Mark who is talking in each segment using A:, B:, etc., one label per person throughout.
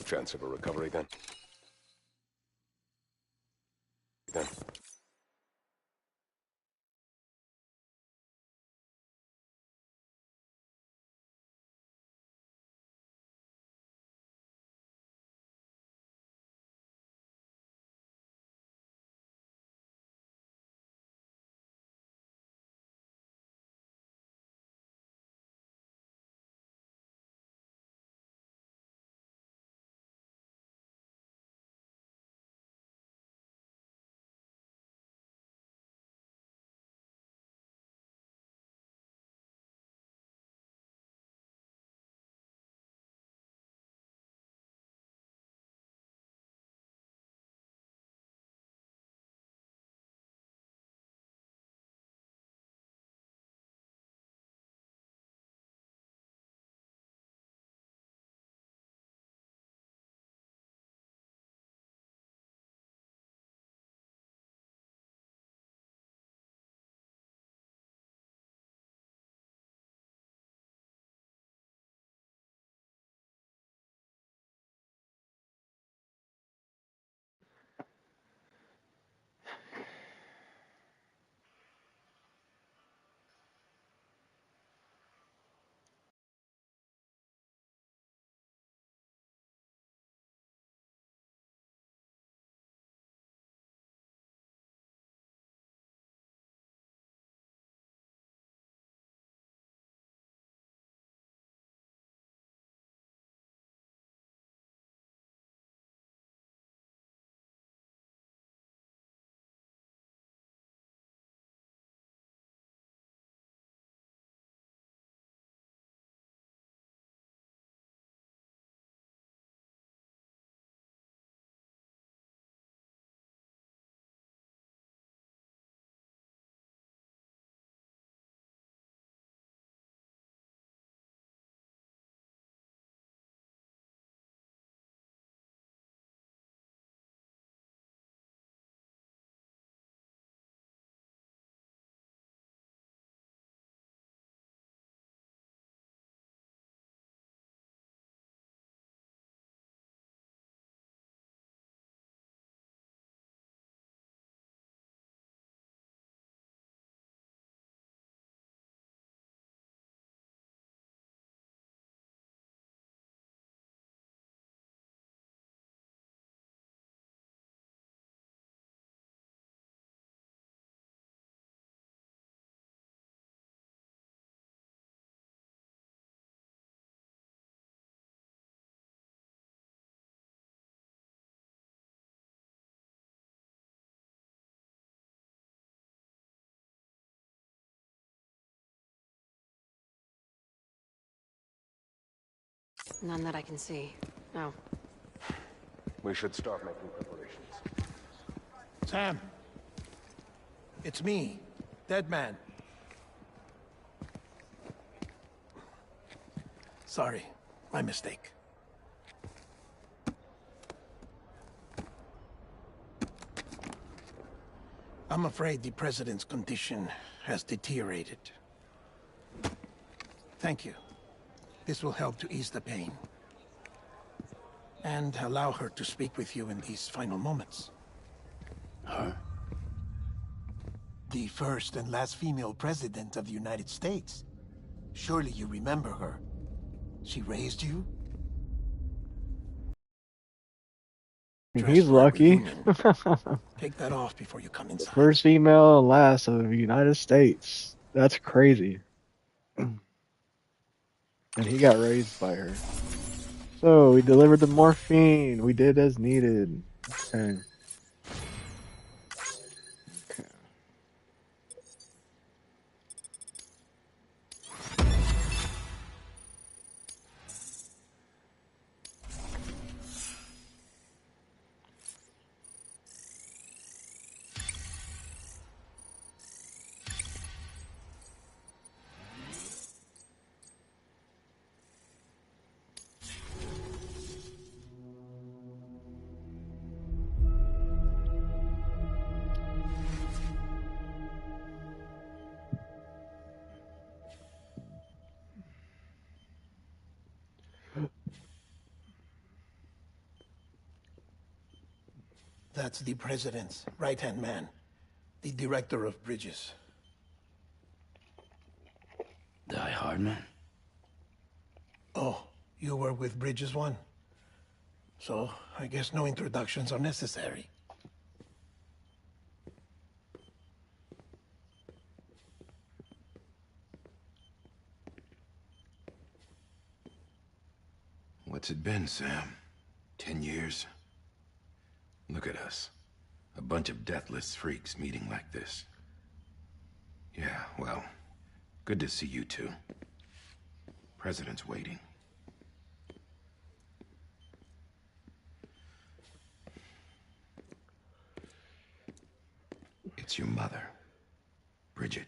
A: Chance of a recovery then?
B: None that I can see. No.
A: We should start making preparations.
C: Sam. It's me, Dead Man. Sorry, my mistake. I'm afraid the President's condition has deteriorated. Thank you. This will help to ease the pain. And allow her to speak with you in these final moments.
D: Her?
C: The first and last female president of the United States. Surely you remember her. She raised you?
D: He's lucky.
C: Take that off before you come inside.
D: First female and last of the United States. That's crazy. And he got raised by her. So, we delivered the morphine. We did as needed. Okay.
C: That's the president's right-hand man. The director of bridges.
B: Die Hard man?
C: Oh, you were with Bridges One? So, I guess no introductions are necessary.
E: What's it been, Sam? 10 years? Look at us. A bunch of deathless freaks meeting like this. Yeah, well, good to see you two. President's waiting. It's your mother, Bridget.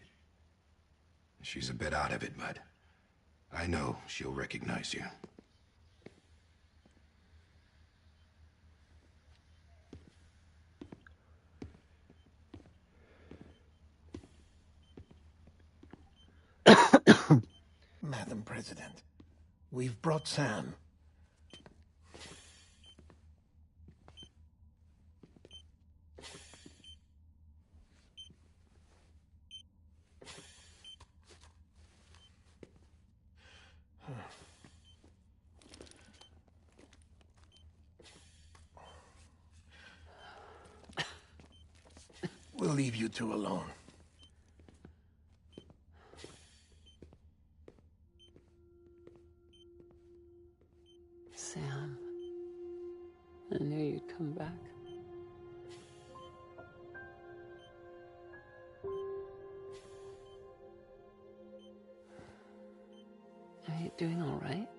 E: She's a bit out of it, but I know she'll recognize you.
C: Madam President, we've brought Sam. We'll leave you two alone.
F: Sam, I knew you'd come back. Are you doing all right?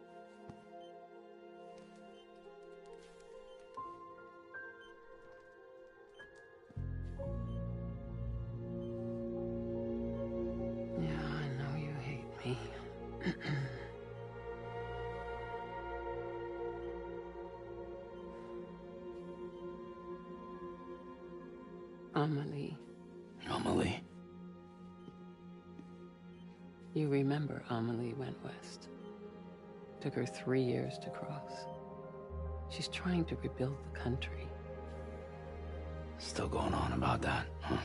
F: Yeah, I know you hate me. Amelie.
B: Amelie?
F: You remember Amelie went west. Took her 3 years to cross. She's trying to rebuild the country.
B: Still going on about that, huh?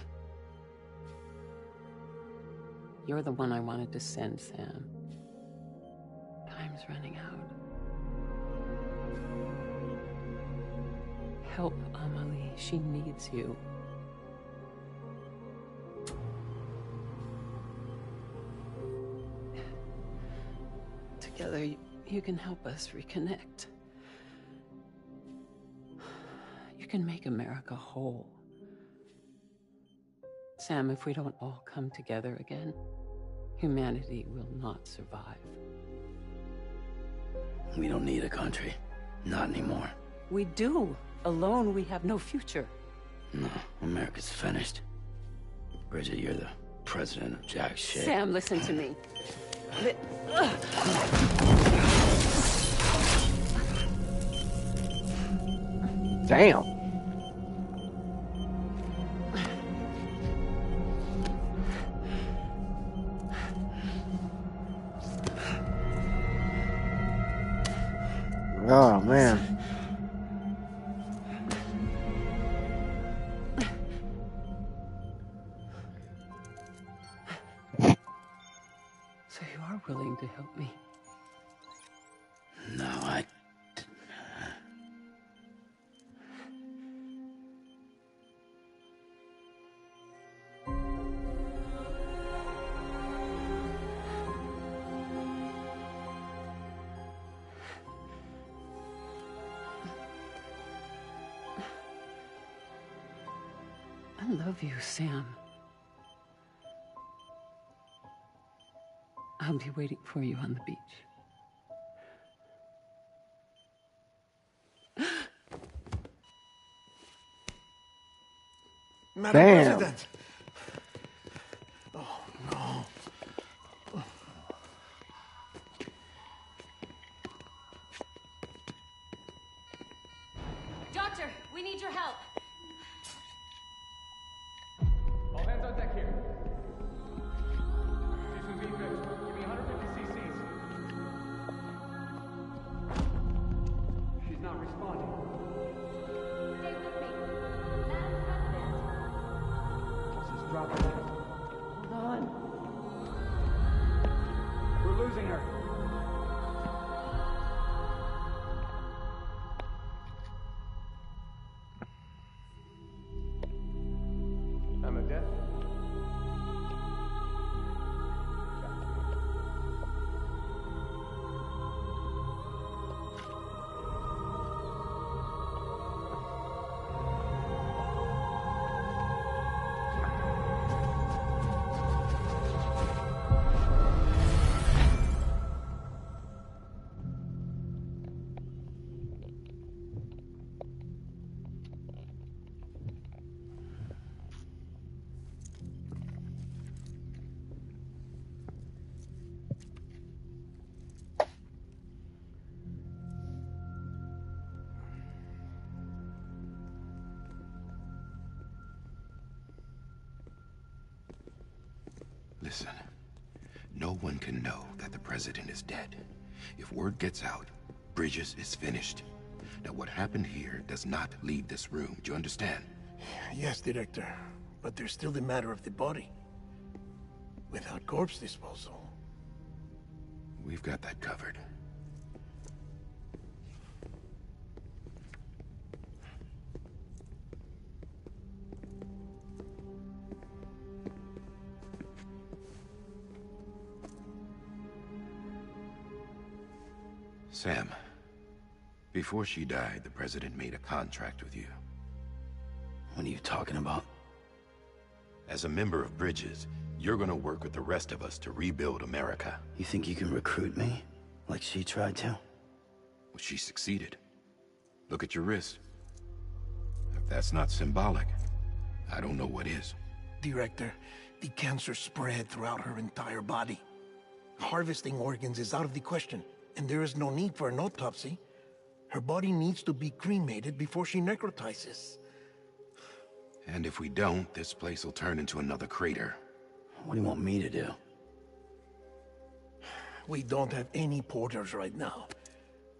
F: You're the one I wanted to send, Sam. Time's running out. Help Amelie. She needs you. Together, you can help us reconnect. You can make America whole. Sam, if we don't all come together again, humanity will not survive.
B: We don't need a country. Not anymore.
F: We do. Alone, we have no future.
B: No, America's finished. Bridget, you're the president of jack shit.
F: Sam, listen to me.
D: Damn. Oh, man.
F: So you are willing to help me?
B: No, I...
F: I love you, Sam. I'll be waiting for you on the beach.
C: Madam
D: Damn.
C: President! Oh, no.
G: Doctor, we need your help.
A: All hands on deck here. She's being fixed. Give me 150 cc's. She's not responding.
G: Stay with me.
E: Listen, no one can know that the president is dead. If word gets out, Bridges is finished. Now, what happened here does not leave this room. Do you understand?
C: Yes, Director. But there's still the matter of the body. Without corpse disposal.
E: We've got that covered. Sam, before she died, the president made a contract with you.
B: What are you talking about?
E: As a member of Bridges, you're gonna work with the rest of us to rebuild America.
B: You think you can recruit me? Like she tried to?
E: Well, she succeeded. Look at your wrist. If that's not symbolic, I don't know what is.
C: Director, the cancer spread throughout her entire body. Harvesting organs is out of the question, and there is no need for an autopsy. Her body needs to be cremated before she necrotizes.
E: And if we don't, this place will turn into another crater.
B: What do you want me to do?
C: We don't have any porters right now.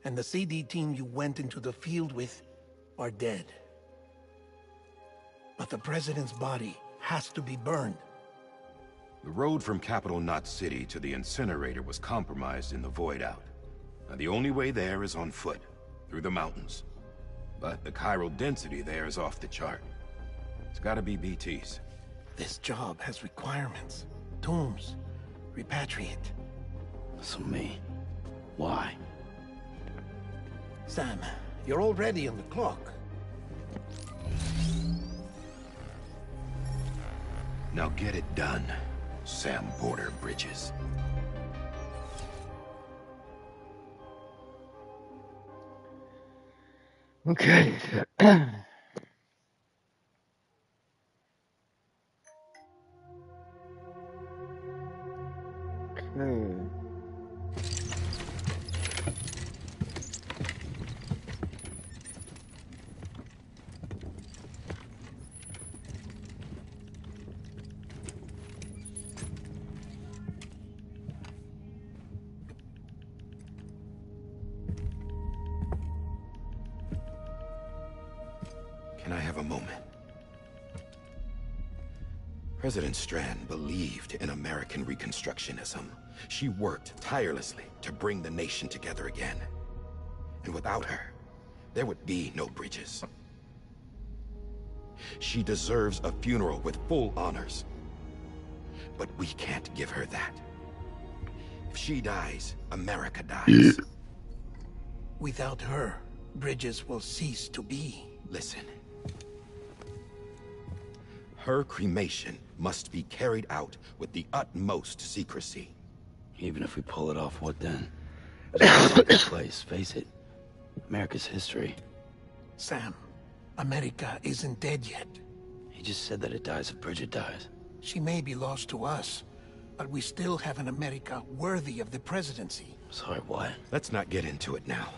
C: And the CD team you went into the field with are dead. But the president's body has to be burned.
E: The road from Capital Knot City to the incinerator was compromised in the void out. Now, the only way there is on foot, through the mountains. But the chiral density there is off the chart. It's gotta be BTs.
C: This job has requirements. Tombs. Repatriate.
B: So me. Why?
C: Sam, you're already on the clock.
E: Now get it done, Sam Porter Bridges.
D: Okay. Okay.
E: Can I have a moment? President Strand believed in American Reconstructionism. She worked tirelessly to bring the nation together again. And without her, there would be no Bridges. She deserves a funeral with full honors. But we can't give her that. If she dies, America dies.
C: Without her, Bridges will cease to be.
E: Listen. Her cremation must be carried out with the utmost secrecy.
B: Even if we pull it off, what then? It's a this place, face it. America's history.
C: Sam, America isn't dead yet.
B: He just said that it dies if Bridget dies.
C: She may be lost to us, but we still have an America worthy of the presidency.
B: Sorry, what?
E: Let's not get into it now.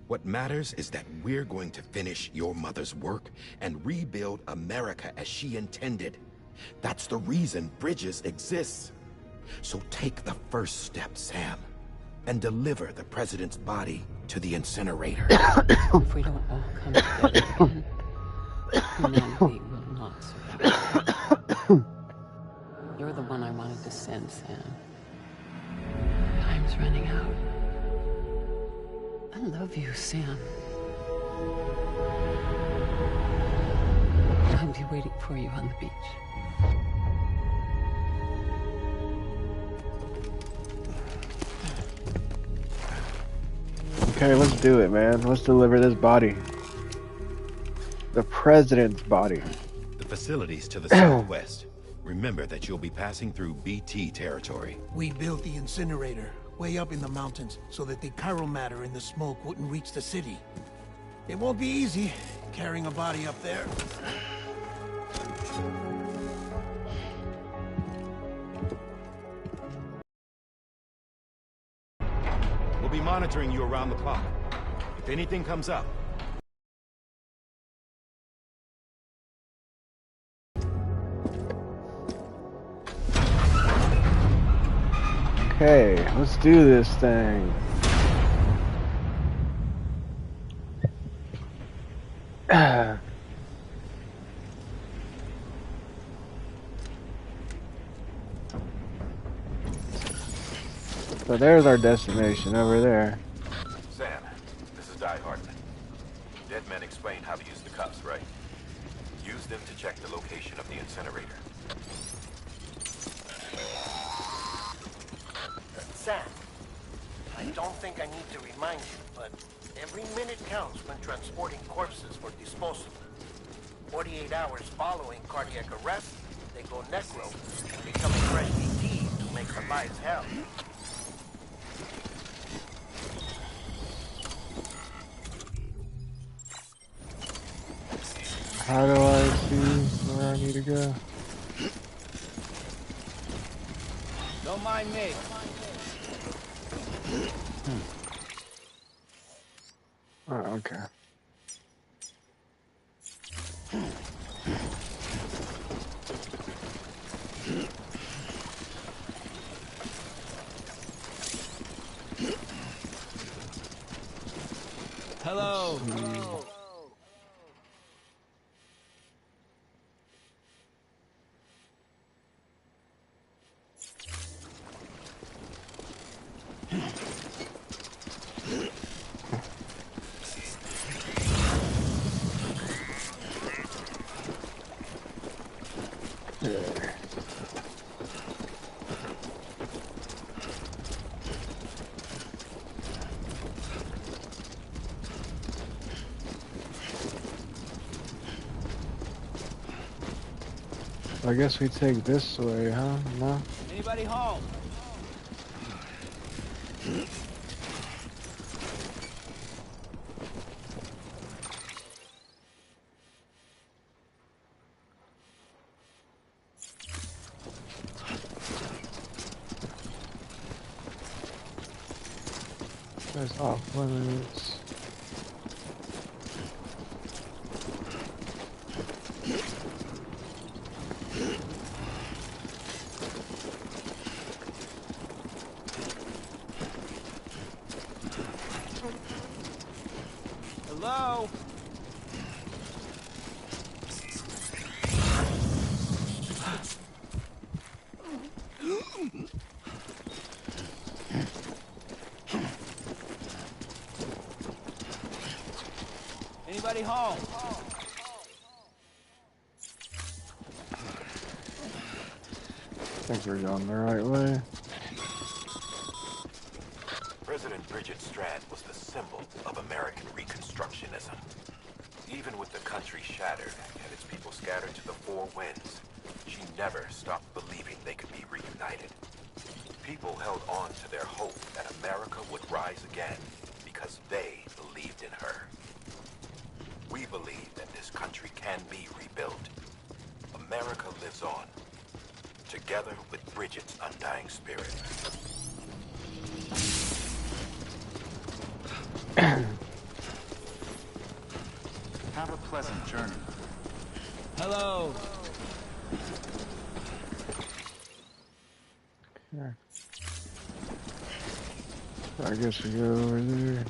E: What matters is that we're going to finish your mother's work and rebuild America as she intended. That's the reason Bridges exists. So take the first step, Sam, and deliver the president's body to the incinerator.
F: If we don't all come together again, humanity will not survive. You're the one I wanted to send, Sam. Time's running out. I love you, Sam. I'll be waiting for you on the beach.
D: Okay, let's do it, man. Let's deliver this body. The president's body.
E: The facility's to the southwest. Remember that you'll be passing through BT territory.
C: We built the incinerator way up in the mountains so that the chiral matter in the smoke wouldn't reach the city. It won't be easy carrying a body up there.
E: We'll be monitoring you around the clock. If anything comes up,
D: Okay, let's do this thing. So there's our destination over there.
E: Sam, this is Die Hardman. Dead men explained how to use the cuffs, right? Use them to check the location of the incinerator.
C: Sam, I don't think I need to remind you, but every minute counts when transporting corpses for disposal. 48 hours following cardiac arrest, they go necro and become a fresh ET to make the lives hell.
D: How do I see where I need to go?
G: Don't mind me.
D: Oh, okay.
G: Hello.
D: There. I guess we take this way, huh? No?
G: Anybody home?
D: That's off limits.
G: Hello? Anybody home?
D: I think we're going the right way.
E: President Bridget Strand was the symbol of American Reconstructionism. Even with the country shattered and its people scattered to the four winds, she never stopped believing they could be reunited. People held on to their hope that America would rise again because they believed in her. We believe that this country can be rebuilt. America lives on, together with Bridget's undying spirit.
H: Have a pleasant journey.
G: Hello.
D: Okay. I guess we go over there.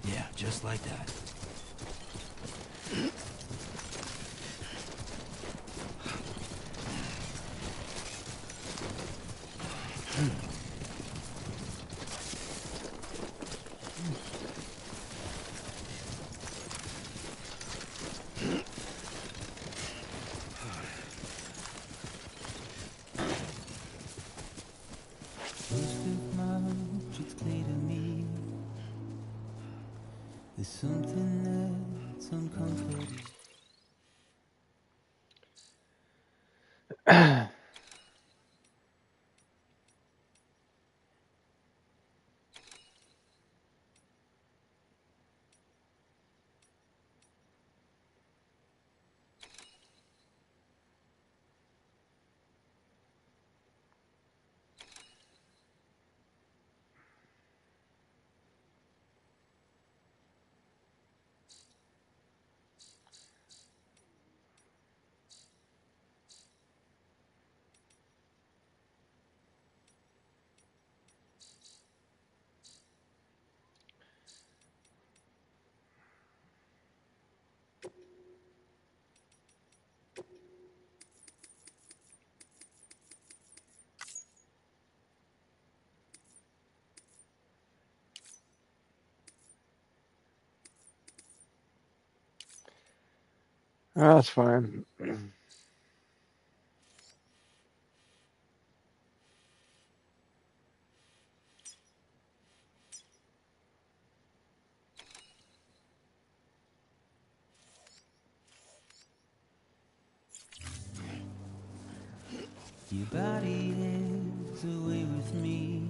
B: Yeah, just like that.
I: It's clear to me there's something that's uncomfortable.
D: That's fine.
I: Your body is away with me,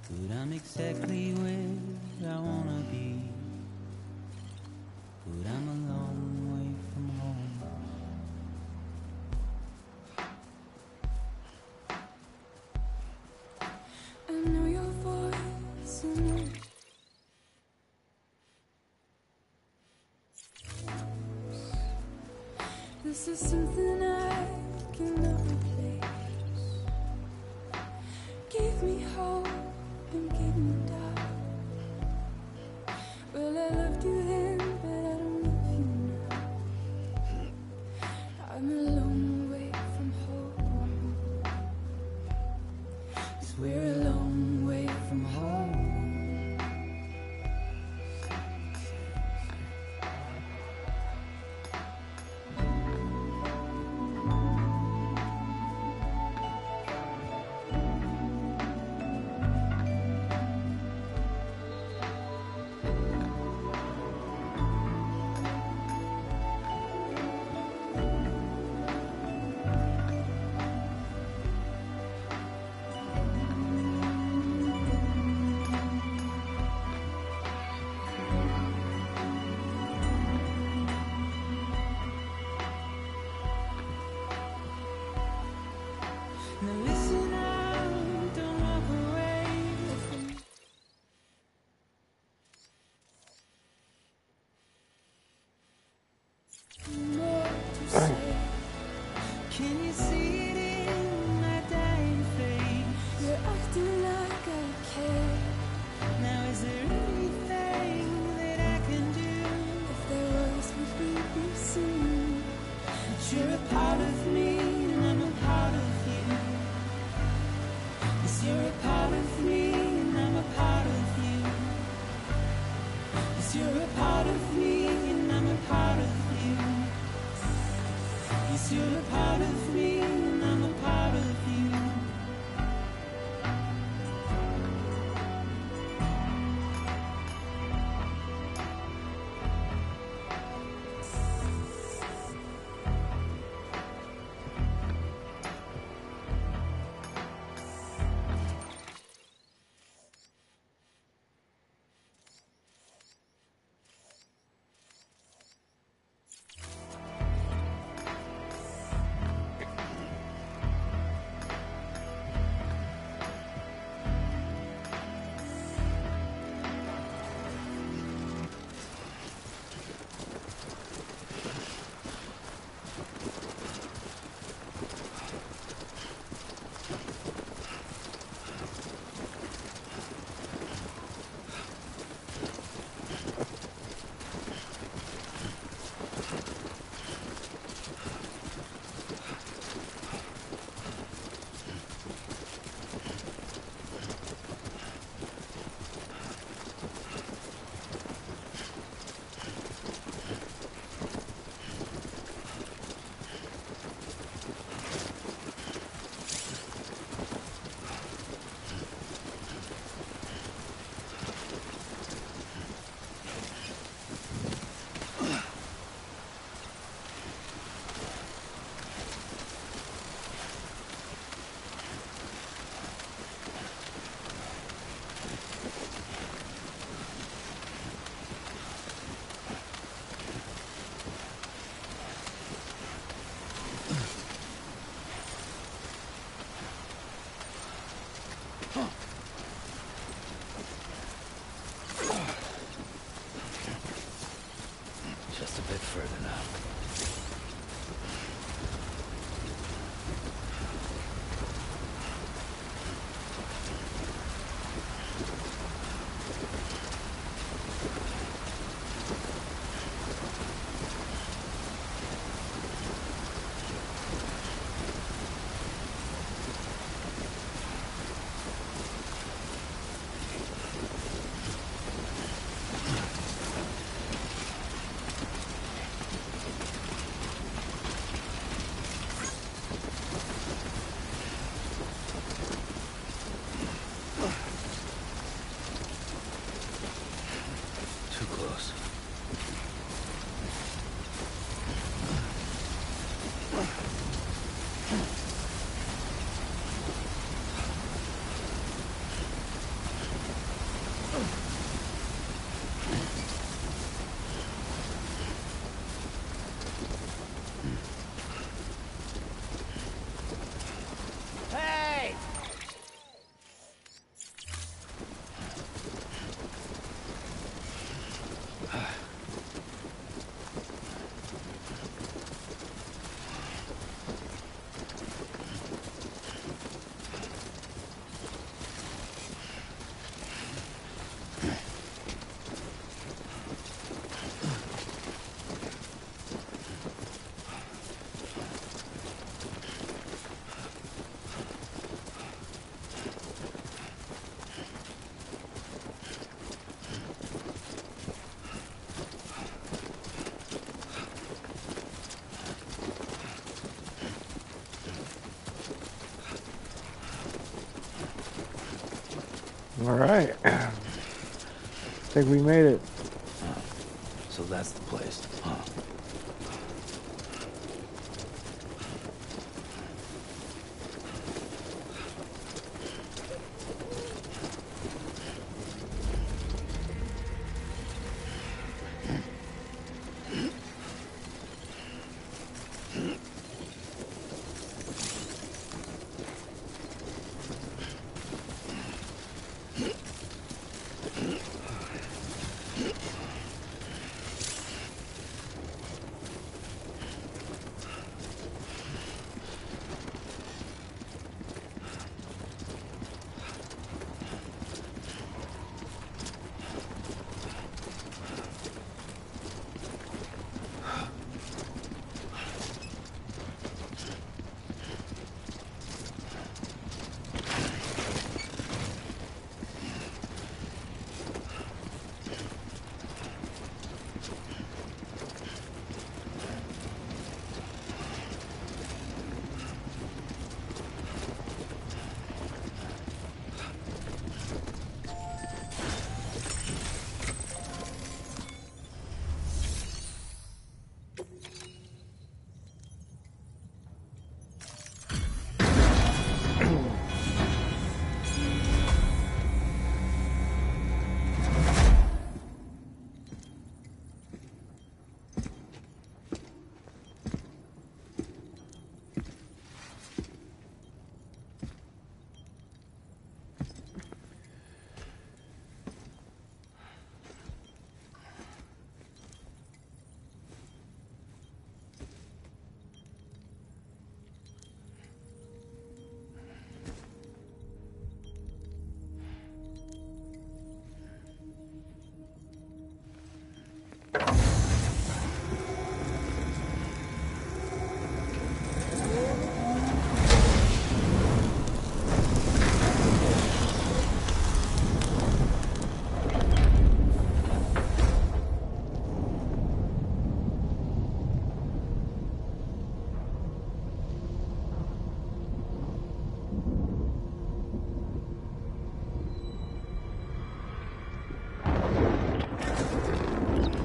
I: but I'm exactly where I wanna be. But I'm a long way from home.
J: I know your voice and this is something I cannot replace. Give me hope and give me doubt. Well, I loved you then, but I don't love you now. I'm a long way from home. 'Cause we're a long way from home.
I: Now listen out, don't walk away.
J: More to say.
I: Can you see it in my dying face?
J: You're acting like I care.
I: Now is there anything that I can do?
J: If there was, would we be seen?
I: But you're a part of me and I'm a part of you. Yes, you're a part of me and I'm a part of you. Yes, you're a part of me and I'm a part of you. Yes, you're a part of me and I'm a part of you.
G: Hey!
D: All right. I think we made it.
B: So that's the place, huh?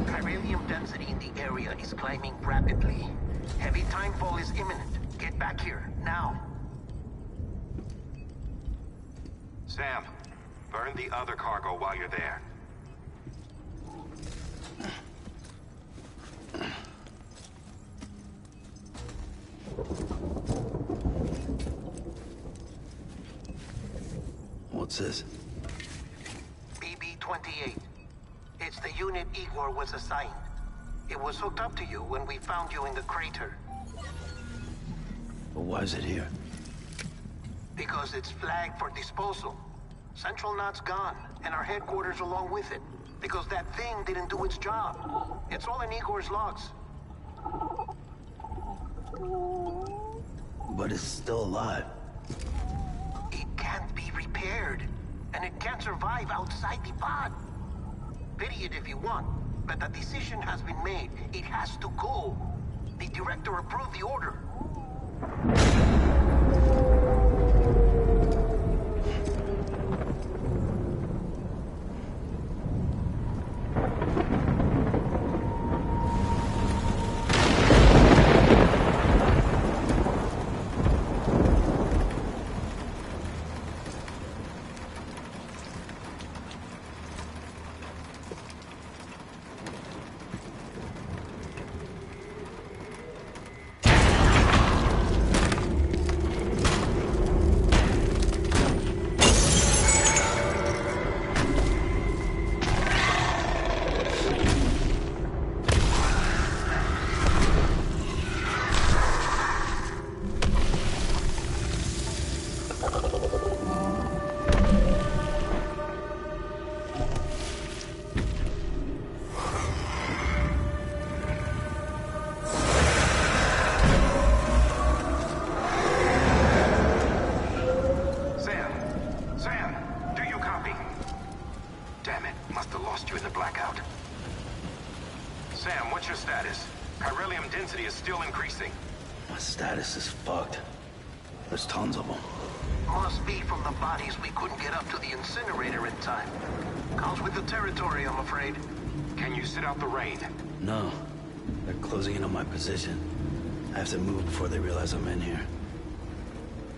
C: Chiralium density in the area is climbing rapidly. Heavy timefall is imminent. Get back here, now.
H: Sam, burn the other cargo while you're there.
B: What's this?
C: BB-28. It's the unit Igor was assigned. It was hooked up to you when we found you in the crater.
B: But why is it here?
C: Because it's flagged for disposal. Central Knot's gone, and our headquarters along with it. Because that thing didn't do its job. It's all in Igor's logs.
B: But it's still alive.
C: It can't be repaired, and it can't survive outside the pod. Pity it if you want, but the decision has been made. It has to go. The director approved the order.
B: status is fucked. There's tons of them.
C: Must be from the bodies we couldn't get up to the incinerator in time. Comes with the territory, I'm afraid.
H: Can you sit out the rain?
B: No. They're closing in on my position. I have to move before they realize I'm in here.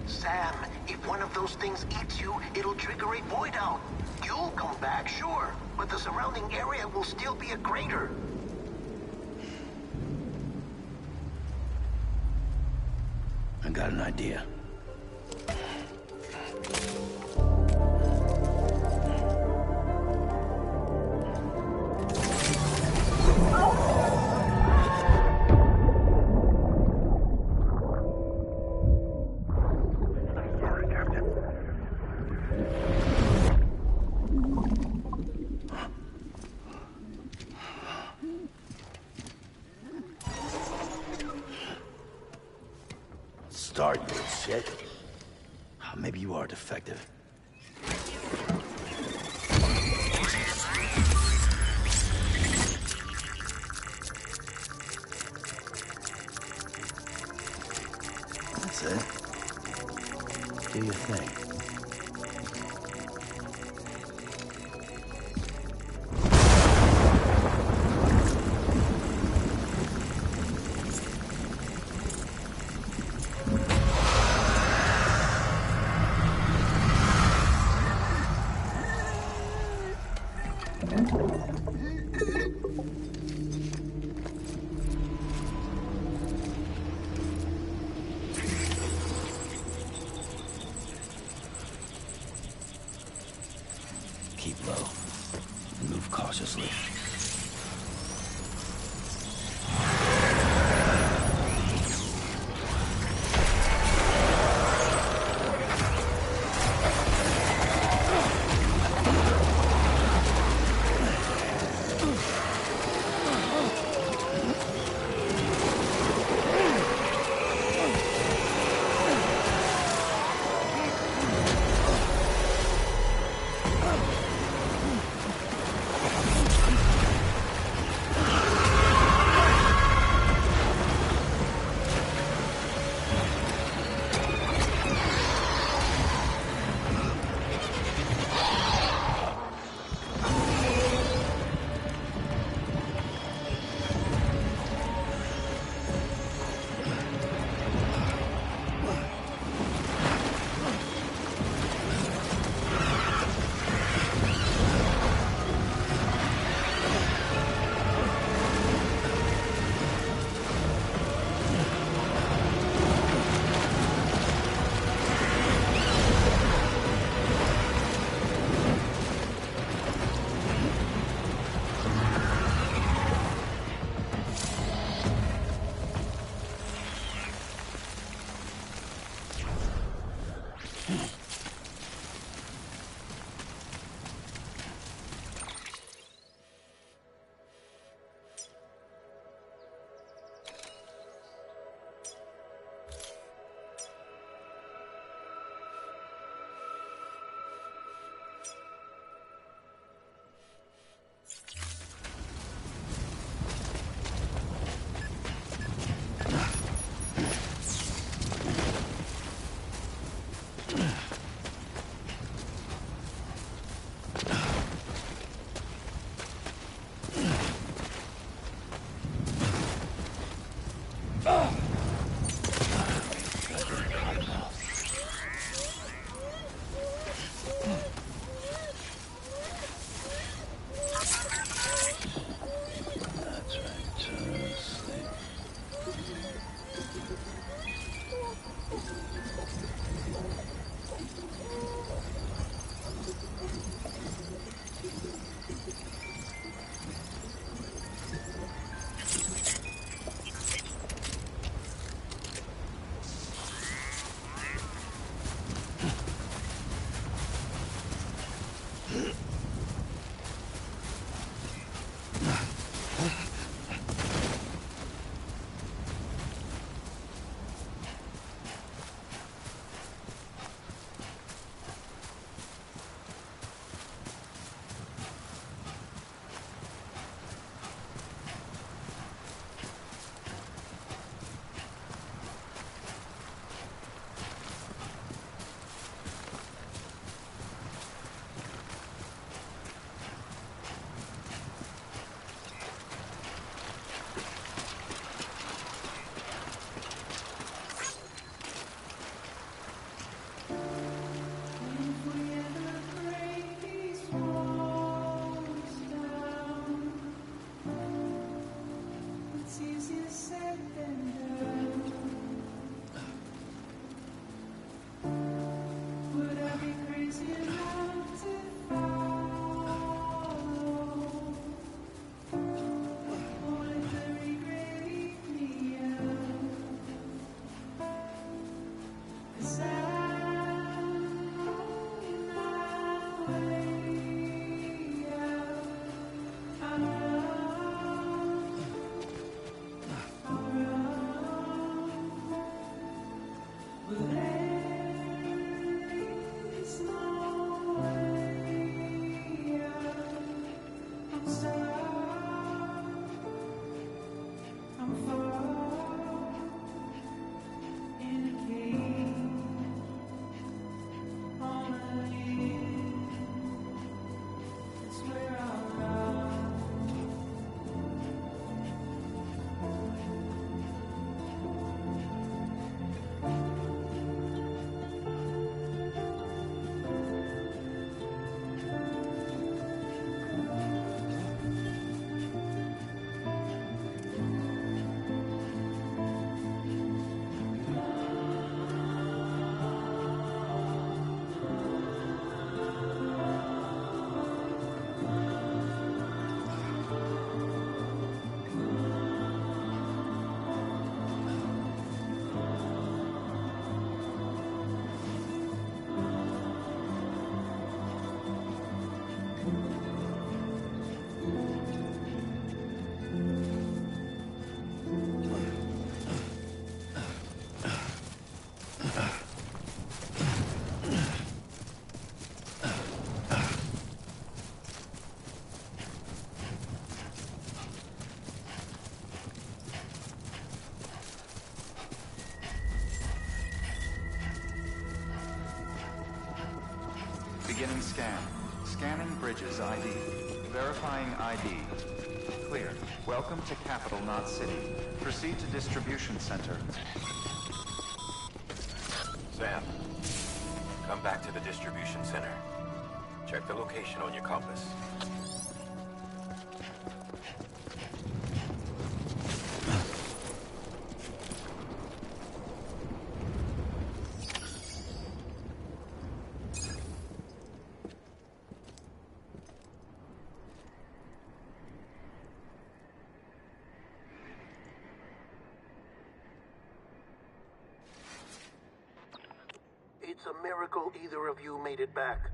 C: Sam, if one of those things eats you, it'll trigger a void out. You'll come back, sure, but the surrounding area will still be a crater.
B: I got an idea. Start, you shit. Maybe you are defective. That's it. Do your thing. Keep low and move cautiously.
K: Beginning scan. Scanning bridges ID. Verifying ID. Clear. Welcome to Capital Knot City. Proceed to distribution center.
H: Sam, come back to the distribution center. Check the location on your compass.
C: It's a miracle either of you made it back.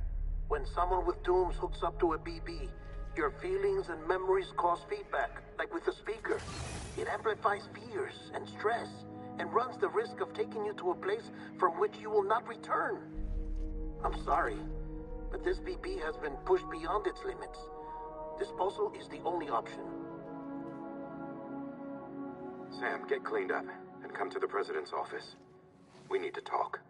C: When someone with dooms hooks up to a BB, your feelings and memories cause feedback, like with a speaker. It amplifies fears and stress, and runs the risk of taking you to a place from which you will not return. I'm sorry, but this BB has been pushed beyond its limits. Disposal is the only option.
H: Sam, get cleaned up and come to the president's office. We need to talk.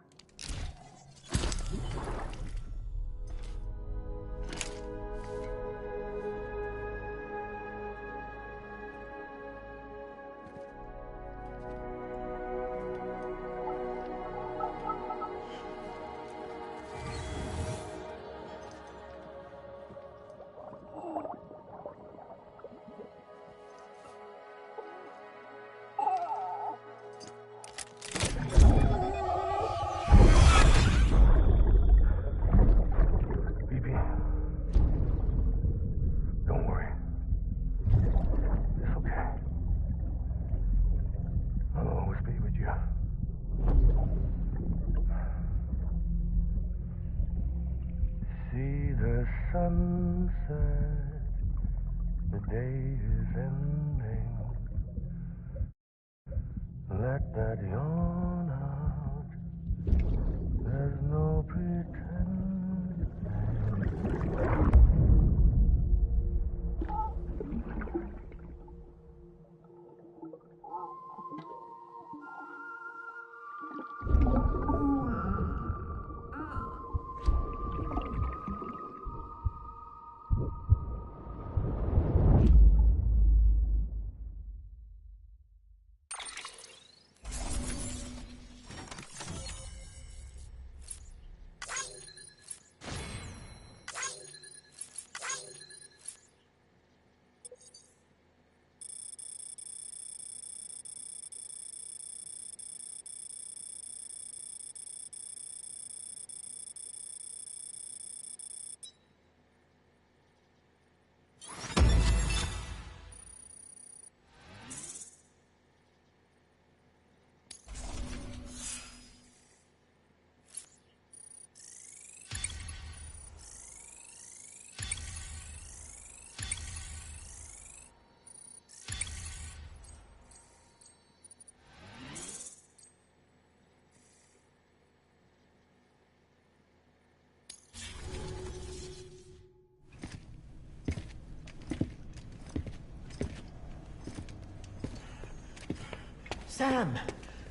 L: Sunset, the day is ending. Let that yawn out. There's no pretending.
C: Sam,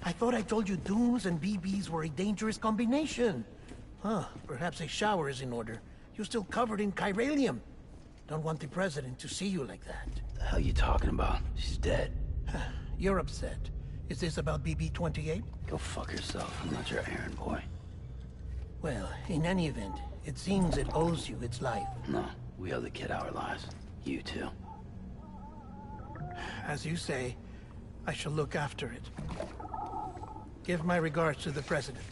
C: I thought I told you dooms and BBs were a dangerous combination. Huh, perhaps a shower is in order. You're still covered in chiralium. Don't want the president to see you like that.
B: The hell you talking about? She's dead.
C: You're upset. Is this about BB-28?
B: Go fuck yourself. I'm not your errand boy.
C: Well, in any event, it seems it owes you its life.
B: No, we owe the kid our lives. You too.
C: As you say, I shall look after it. Give my regards to the president.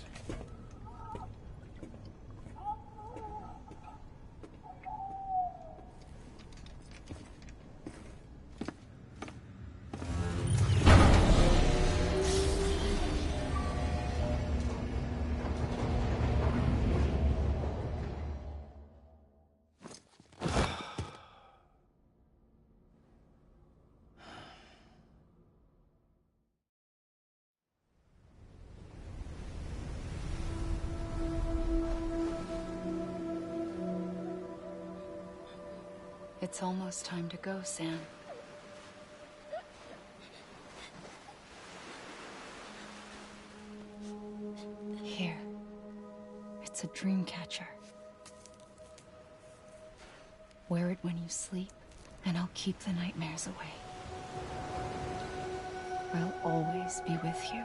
J: It's almost time to go, Sam. Here. It's a dream catcher. Wear it when you sleep, and I'll keep the nightmares away. I'll always be with you.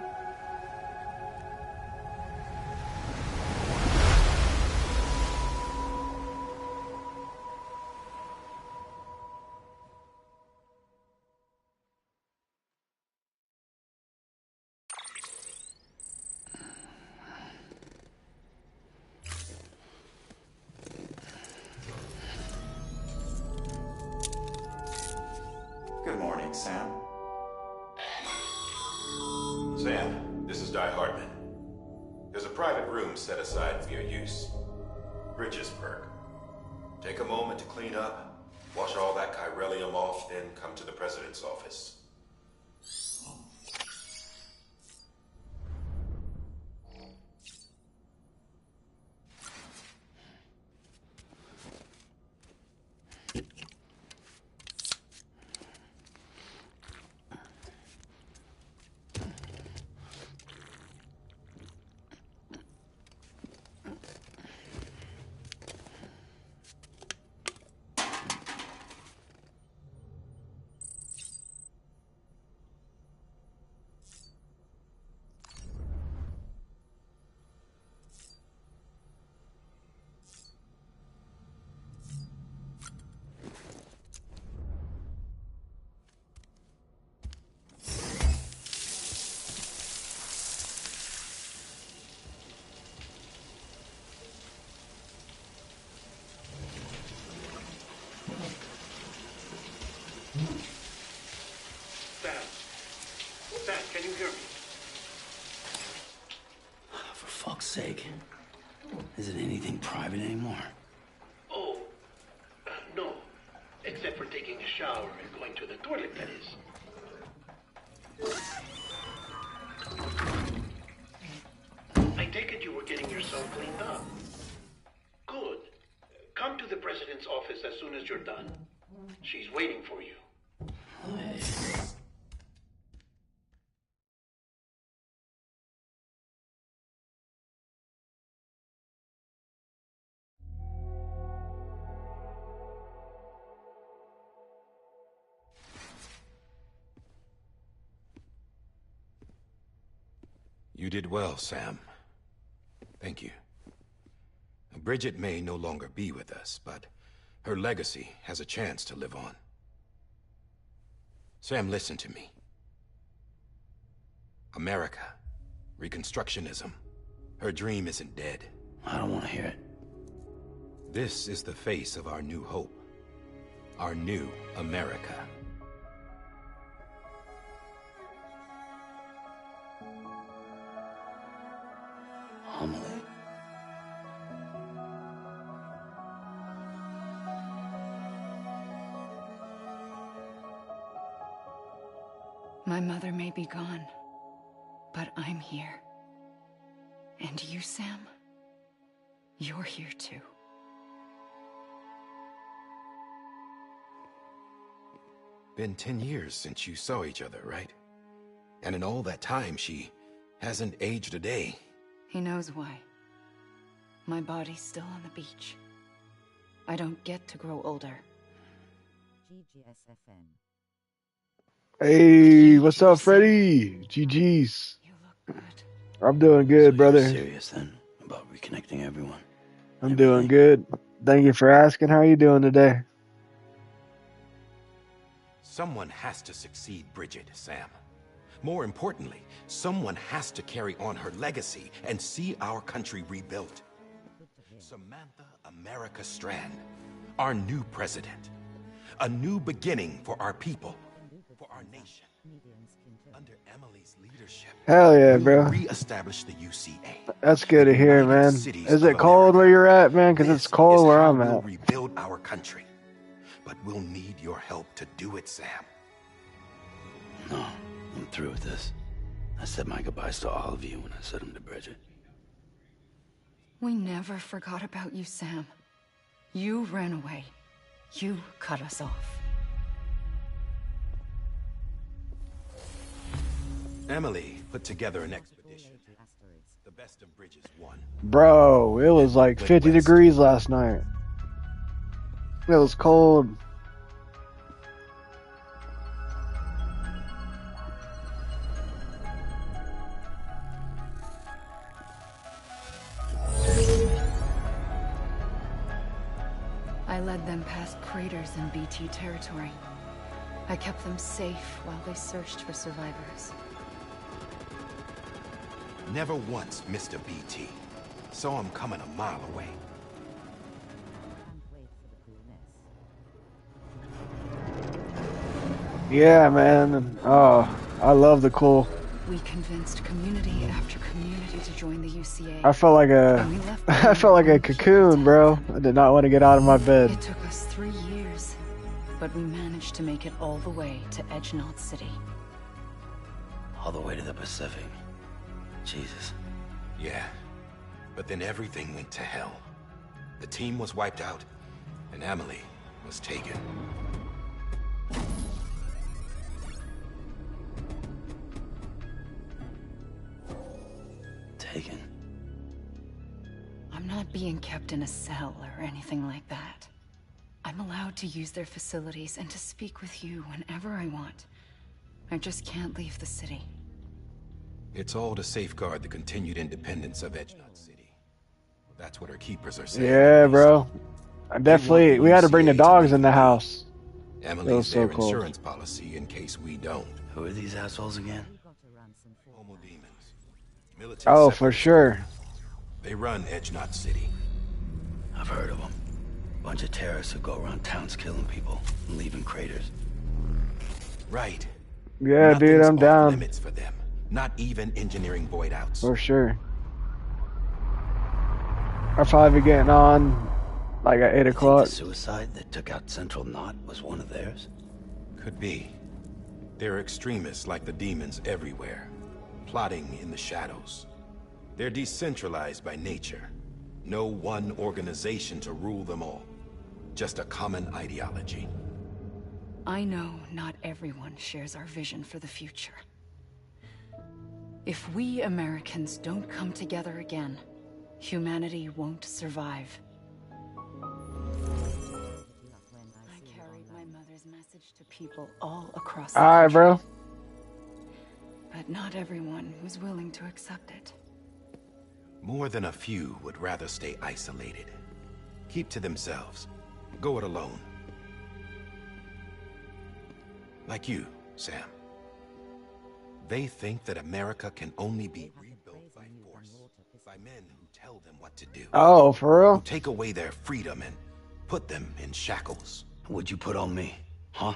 K: Good morning, Sam.
E: Sam, this is Di Hartman. There's a private room set aside for your use. Bridges perk. Take a moment to clean up, wash all that chiralium off, then come to the president's office.
C: Sam, can you hear me?
B: For fuck's sake. Isn't anything private anymore?
C: Oh, no. Except for taking a shower and going to the toilet, that is. I take it you were getting yourself cleaned up. Good. Come to the president's office as soon as you're done. She's waiting for you.
E: You did well, Sam. Thank you. Bridget may no longer be with us, but her legacy has a chance to live on. Sam, listen to me. America, Reconstructionism, her dream isn't dead.
B: I don't want to hear it.
E: This is the face of our new hope. Our new America.
B: Homily.
J: My mother may be gone, but I'm here. And you, Sam, you're here too.
E: Been 10 years since you saw each other, right? And in all that time, she hasn't aged a day.
J: He knows why. My body's still on the beach. I don't get to grow older.
D: Hey, what's up, Freddy? GG's. I'm doing good,
B: So
D: brother.
B: you're serious then about reconnecting everyone?
D: I'm doing good. Thank you for asking. How are you doing today?
E: Someone has to succeed Bridget, Sam. More importantly, someone has to carry on her legacy and see our country rebuilt. Samantha America Strand, our new president. A new beginning for our people, for our nation. Under Emily's leadership,
D: Hell yeah,
E: we'll
D: bro.
E: re-establish the UCA.
D: That's good to hear,
E: United
D: man.
E: Cities
D: Is
E: of
D: it cold
E: America.
D: where you're at, man? Because it's cold
E: Is
D: where
E: how
D: I'm
E: we'll
D: at.
E: rebuild our country. But we'll need your help to do it, Sam.
B: No, I'm through with this. I said my goodbyes to all of you when I said them to Bridget.
J: We never forgot about you, Sam. You ran away. You cut us off.
E: Emily put together an expedition. The best of Bridges won.
D: Bro, it was like 50 degrees last night. It was cold.
J: I led them past craters in BT territory. I kept them safe while they searched for survivors.
E: Never once missed a BT. Saw him coming a mile away.
D: Yeah, man. Oh, I love the cool.
J: We convinced community after community to join the UCA.
D: I felt like I felt like a cocoon, bro. I did not want to get out of my bed.
J: It took us 3 years, but we managed to make it all the way to Edgenot City.
B: All the way to the Pacific. Jesus.
E: Yeah, but then everything went to hell. The team was wiped out, and Emily was taken.
B: Taken?
J: I'm not being kept in a cell or anything like that. I'm allowed to use their facilities and to speak with you whenever I want. I just can't leave the city.
E: It's all to safeguard the continued independence of Edgenot City. That's what our keepers are saying.
D: Yeah, bro. We had to bring the dogs in the house.
E: Emily's their insurance policy in case we don't.
B: Who are these assholes again?
E: Homo demons. Militant
D: Oh, for sure.
E: They run Edgenot City.
B: I've heard of them. Bunch of terrorists who go around towns killing people and leaving craters.
E: Right.
D: Yeah, dude, I'm down.
E: Limits for them. Not even engineering void outs.
D: For sure. I'll probably be getting on like at 8 o'clock.
B: The suicide that took out Central Knot was one of theirs?
E: Could be. There are extremists like the demons everywhere, plotting in the shadows. They're decentralized by nature. No one organization to rule them all. Just a common ideology.
J: I know not everyone shares our vision for the future. If we Americans don't come together again, humanity won't survive. I carried my mother's message to people all across the country.
D: Alright, bro.
J: But not everyone was willing to accept it.
E: More than a few would rather stay isolated. Keep to themselves. Go it alone. Like you, Sam. They think that America can only be rebuilt by force. By men who tell them what to do.
D: Oh, for real?
E: Who take away their freedom and put them in shackles.
B: What'd you put on me, huh?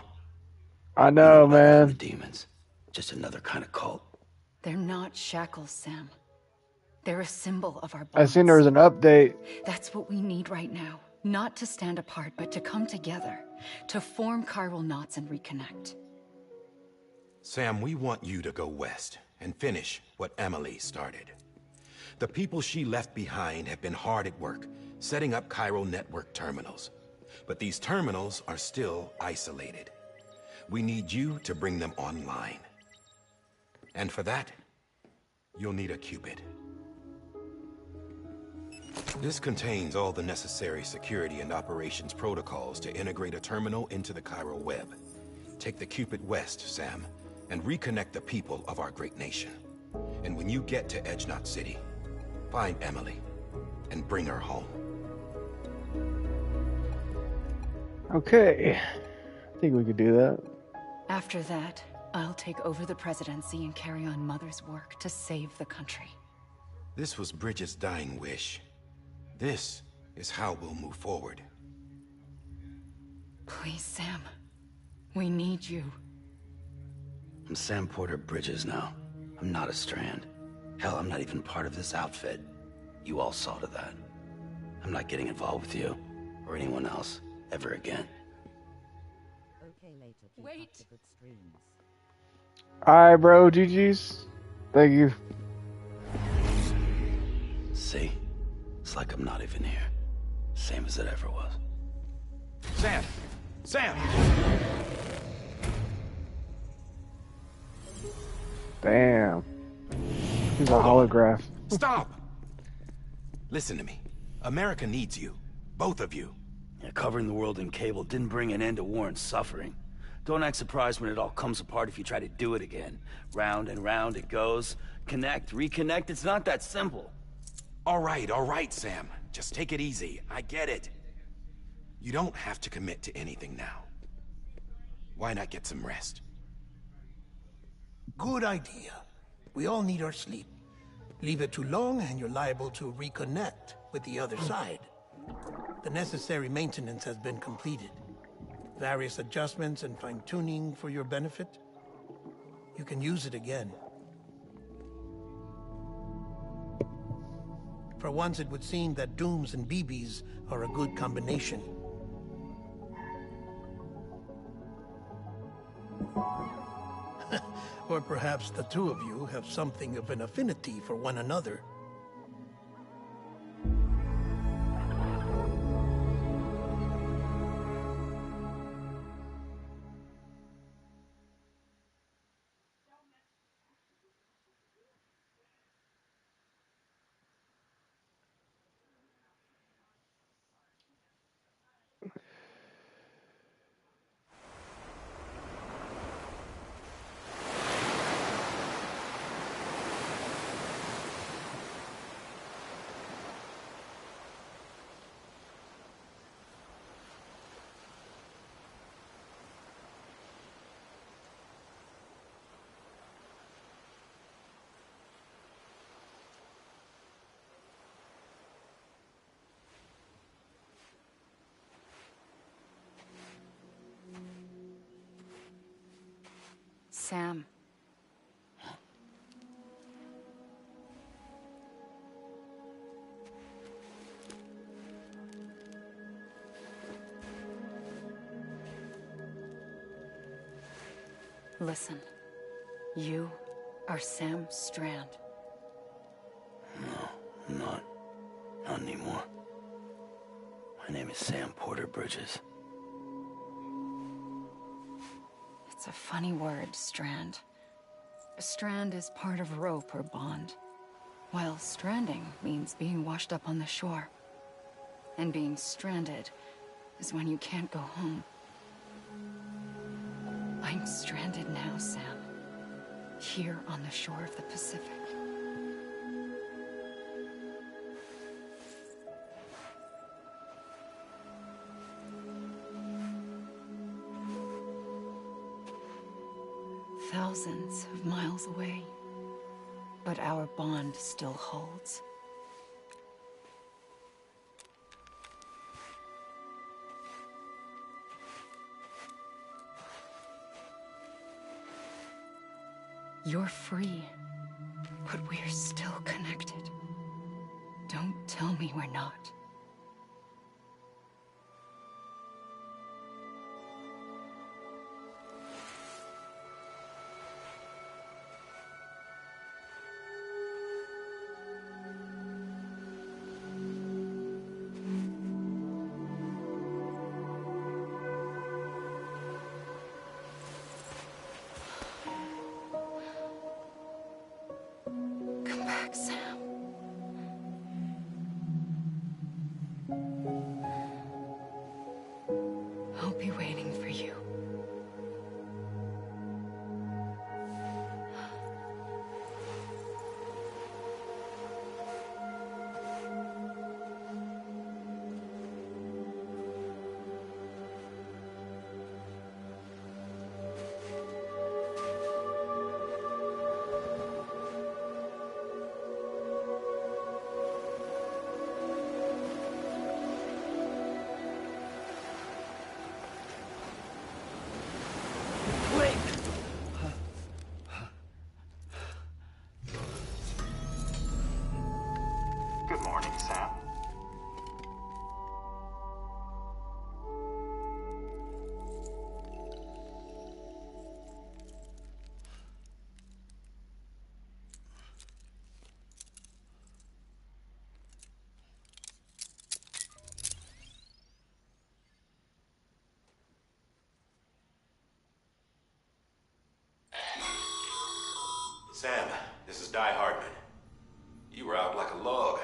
D: I know,
B: The
D: man.
B: demons. Just another kind of cult.
J: They're not shackles, Sam. They're a symbol of our bonds.
D: I seen there was an update.
J: That's what we need right now. Not to stand apart, but to come together. To form chiral knots and reconnect.
E: Sam, we want you to go west and finish what Emily started. The people she left behind have been hard at work, setting up chiral network terminals. But these terminals are still isolated. We need you to bring them online. And for that, you'll need a Cupid. This contains all the necessary security and operations protocols to integrate a terminal into the chiral web. Take the Cupid west, Sam, and reconnect the people of our great nation. And when you get to Edge Knot City, find Emily and bring her home.
D: Okay. I think we could do that.
J: After that, I'll take over the presidency and carry on Mother's work to save the country.
E: This was Bridget's dying wish. This is how we'll move forward.
J: Please, Sam. We need you.
B: I'm Sam Porter Bridges now. I'm not a Strand. Hell, I'm not even part of this outfit. You all saw to that. I'm not getting involved with you, or anyone else, ever again.
J: Wait!
D: Alright, bro. GG's. Thank you.
B: See? It's like I'm not even here. Same as it ever was.
E: Sam! Sam!
D: Damn. He's a holograph.
E: Stop! Listen to me. America needs you. Both of you.
B: Yeah, covering the world in cable didn't bring an end to war and suffering. Don't act surprised when it all comes apart if you try to do it again. Round and round it goes. Connect, reconnect, it's not that simple.
E: All right, Sam. Just take it easy. I get it. You don't have to commit to anything now. Why not get some rest?
C: Good idea. We all need our sleep. Leave it too long and you're liable to reconnect with the other side. The necessary maintenance has been completed. Various adjustments and fine-tuning for your benefit. You can use it again. For once, it would seem that Dooms and BBs are a good combination. Or perhaps the two of you have something of an affinity for one another.
J: Sam. Listen. You are Sam Strand.
B: No, I'm not. Not anymore. My name is Sam Porter Bridges.
J: It's a funny word, Strand. A strand is part of rope or bond, while stranding means being washed up on the shore. And being stranded is when you can't go home. I'm stranded now, Sam. Here on the shore of the Pacific. Thousands of miles away, but our bond still holds. You're free, but we're still connected. Don't tell me we're not. back, Sam. I'll be waiting for you.
K: Good morning, Sam.
H: Sam, this is Di Hardman. You were out like a log.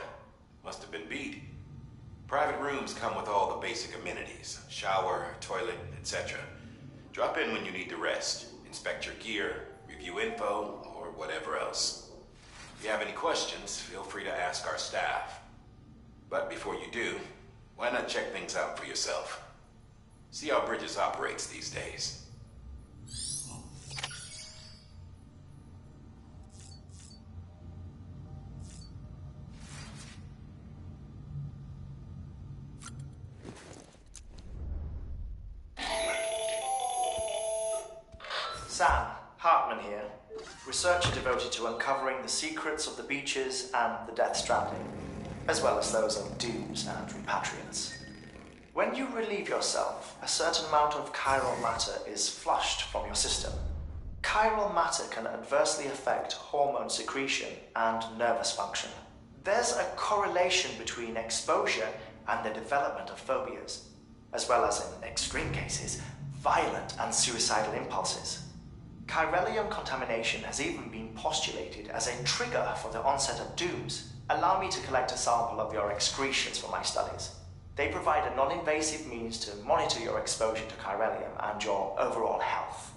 H: Must have been beat. Private rooms come with all the basic amenities. Shower, toilet, etc. Drop in when you need to rest. Inspect your gear, review info, or whatever else. If you have any questions, feel free to ask our staff. But before you do, why not check things out for yourself? See how Bridges operates these days.
M: Sam, Hartman here, researcher devoted to uncovering the secrets of the beaches and the Death Stranding, as well as those of dooms and repatriants. When you relieve yourself, a certain amount of chiral matter is flushed from your system. Chiral matter can adversely affect hormone secretion and nervous function. There's a correlation between exposure and the development of phobias, as well as, in extreme cases, violent and suicidal impulses. Chiralium contamination has even been postulated as a trigger for the onset of dooms. Allow me to collect a sample of your excretions for my studies. They provide a non-invasive means to monitor your exposure to chiralium and your overall health.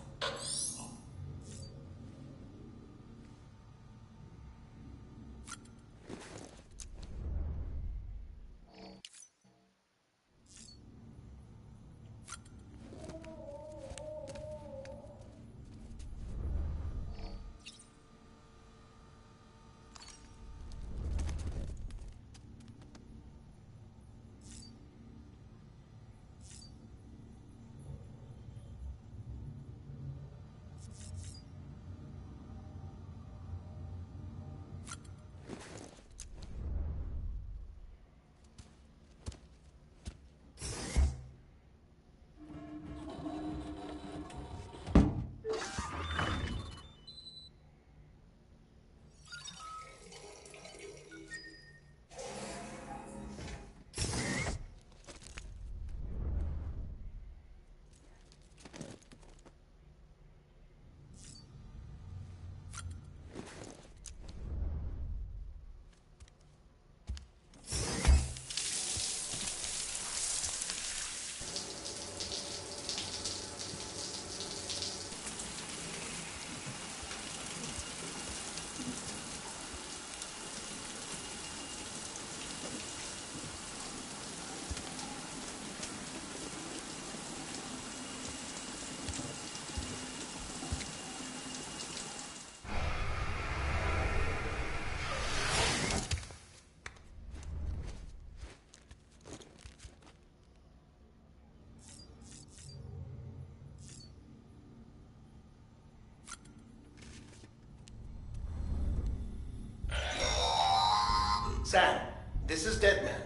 C: Sam, this is Deadman.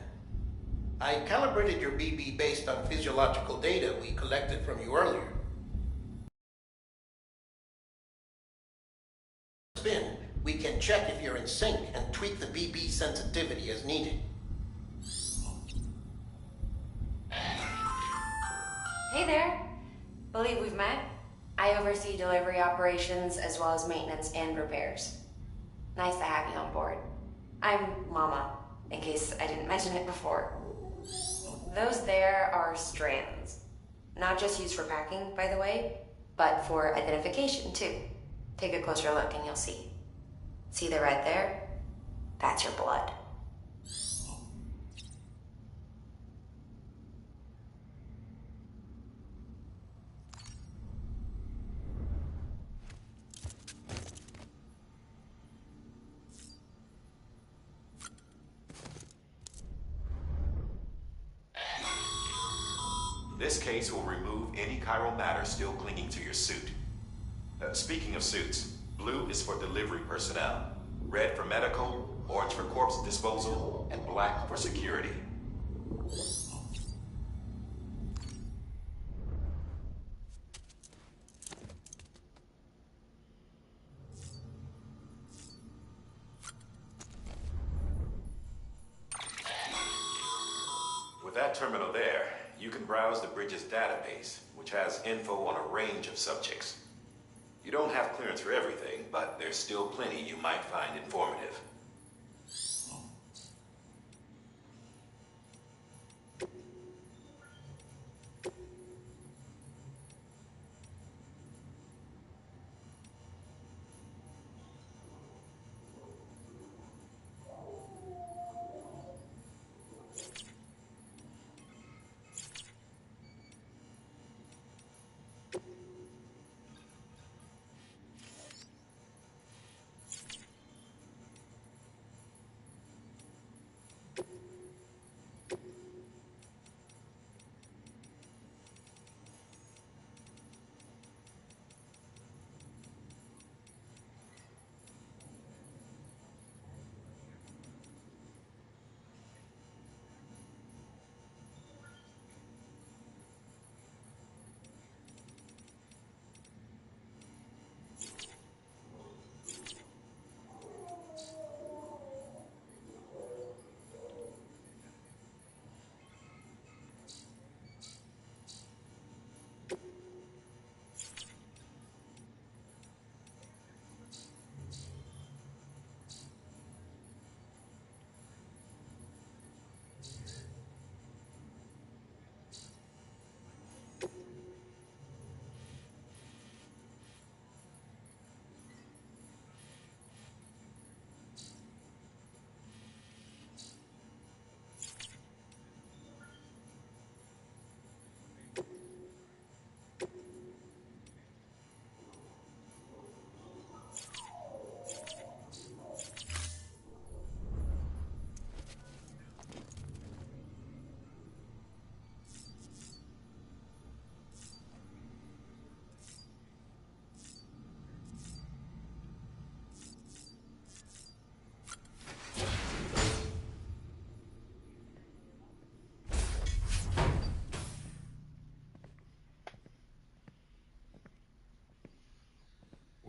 C: I calibrated your BB based on physiological data we collected from you earlier. Spin, we can check if you're in sync and tweak the BB sensitivity as needed.
N: Hey there. Believe we've met. I oversee delivery operations as well as maintenance and repairs. Nice to have you on board. I'm Mama, in case I didn't mention it before. Those there are strands. Not just used for packing, by the way, but for identification, too. Take a closer look and you'll see. See the red there? That's your blood.
H: This case will remove any chiral matter still clinging to your suit. Speaking of suits, blue is for delivery personnel, red for medical, orange for corpse disposal, and black for security. With that terminal there, you can browse the Bridges database, which has info on a range of subjects. You don't have clearance for everything, but there's still plenty you might find informative.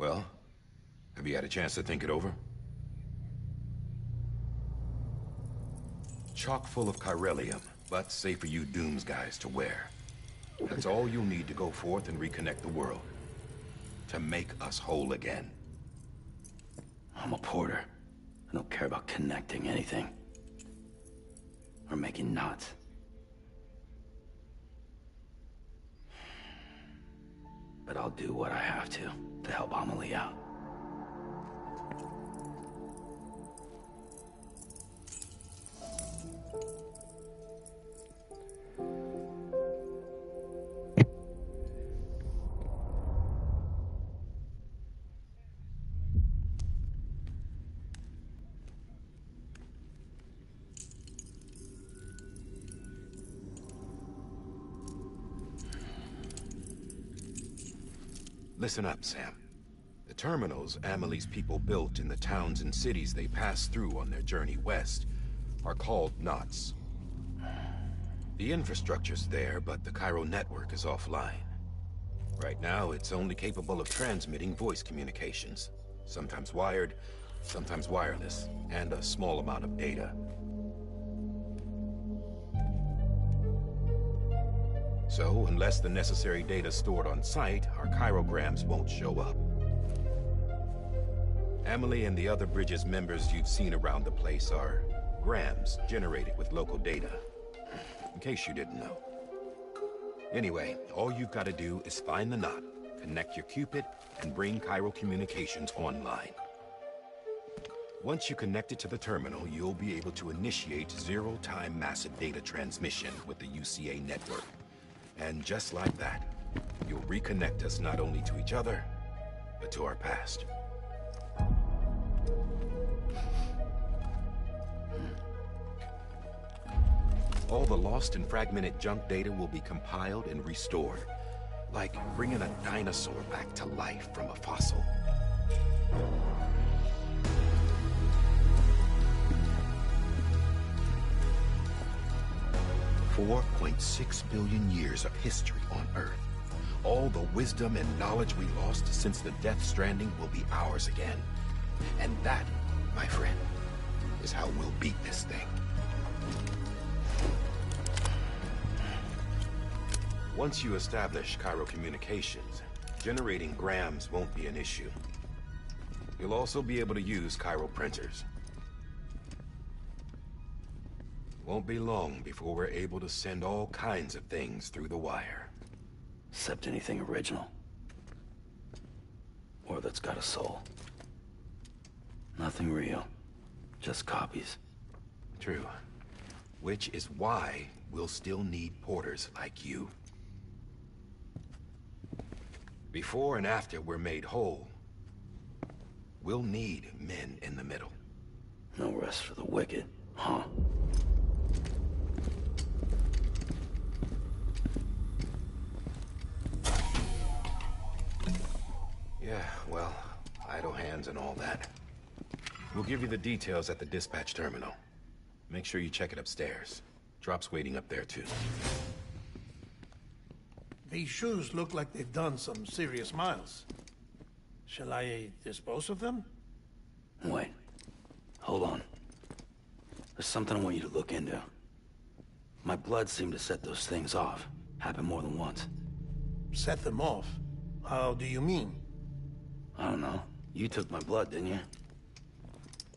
E: Well, have you had a chance to think it over? Chock full of chiralium, but safe for you Dooms guys to wear. That's all you'll need to go forth and reconnect the world. To make us whole again.
B: I'm a porter. I don't care about connecting anything. Or making knots. But I'll do what I have to help Amelie out.
E: Listen up, Sam. The terminals Amelie's people built in the towns and cities they passed through on their journey west are called knots. The infrastructure's there, but the Cairo network is offline. Right now, it's only capable of transmitting voice communications. Sometimes wired, sometimes wireless, and a small amount of data. So, unless the necessary data's stored on site, our chirograms won't show up. Emily and the other Bridges members you've seen around the place are grams generated with local data. In case you didn't know. Anyway, all you've got to do is find the knot, connect your Cupid, and bring Chiral Communications online. Once you connect it to the terminal, you'll be able to initiate zero-time massive data transmission with the UCA network. And just like that, you'll reconnect us not only to each other, but to our past. All the lost and fragmented junk data will be compiled and restored, like bringing a dinosaur back to life from a fossil. 4.6 billion years of history on Earth. All the wisdom and knowledge we lost since the Death Stranding will be ours again. And that, my friend, is how we'll beat this thing. Once you establish Chiral Communications, generating grams won't be an issue. You'll also be able to use chiral printers. Won't be long before we're able to send all kinds of things through the wire.
B: Except anything original. Or that's got a soul. Nothing real. Just copies.
E: True. Which is why we'll still need porters like you. Before and after we're made whole, we'll need men in the middle.
B: No rest for the wicked, huh?
E: Yeah, well, idle hands and all that. We'll give you the details at the dispatch terminal. Make sure you check it upstairs. Drop's waiting up there, too.
C: These shoes look like they've done some serious miles. Shall I dispose of them?
B: Wait. Hold on. There's something I want you to look into. My blood seemed to set those things off. Happened more than once.
C: Set them off? How do you mean?
B: I don't know. You took my blood, didn't you?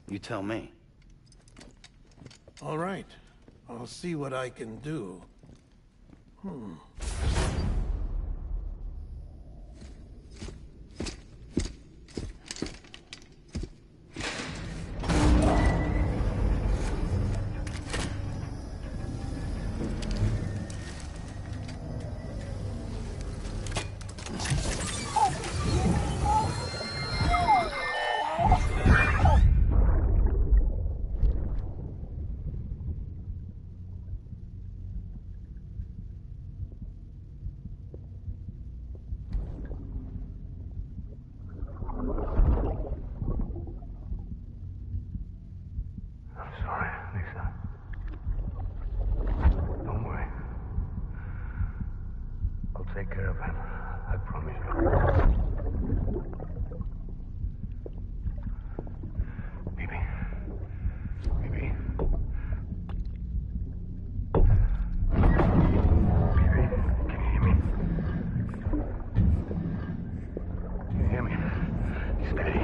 B: You tell me.
C: All right. I'll see what I can do.
L: Take care of him. I promise you. Baby. Baby. Baby, can you hear me? Can you hear me? Steady.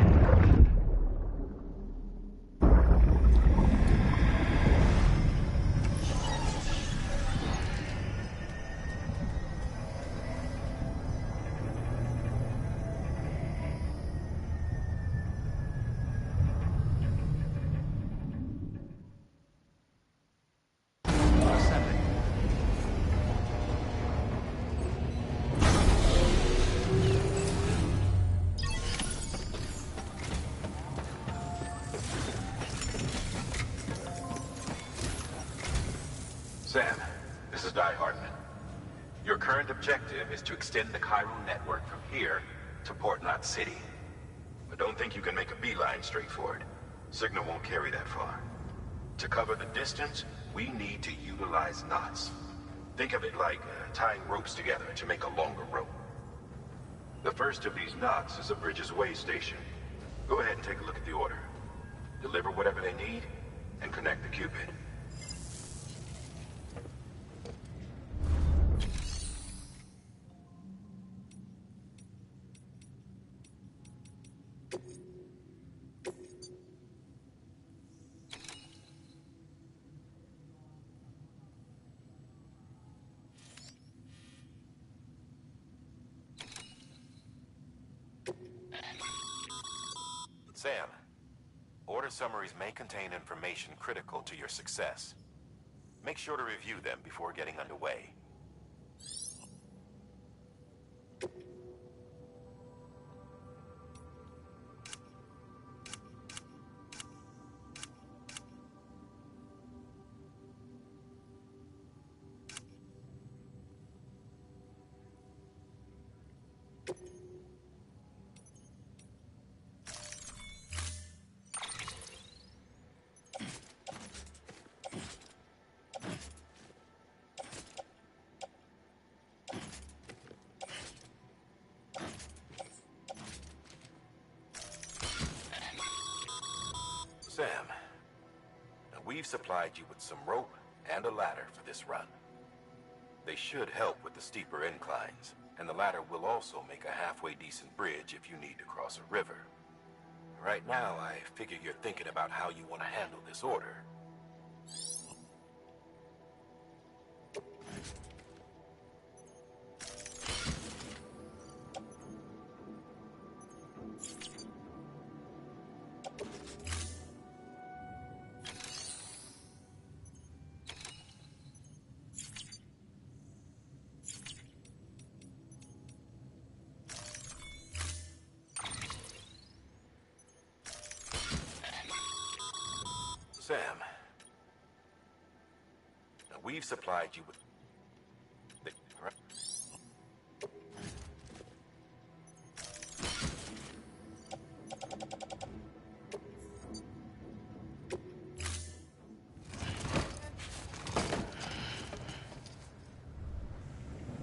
E: Sam, this is Di Hartman. Your current objective is to extend the chiral network from here to Port Knot City. But don't think you can make a beeline straight for it. Signal won't carry that far. To cover the distance, we need to utilize knots. Think of it like tying ropes together to make a longer rope. The first of these knots is a Bridges way station. Go ahead and take a look at the order. Deliver whatever they need, and connect the Cupid.
H: Sam, order summaries may contain information critical to your success. Make sure to review them before getting underway. Sam, we've supplied you with some rope and a ladder for this run. They should help with the steeper inclines, and the ladder will also make a halfway decent bridge if you need to cross a river. Right now, I figure you're thinking about how you want to handle this order. Sam, we've supplied you with...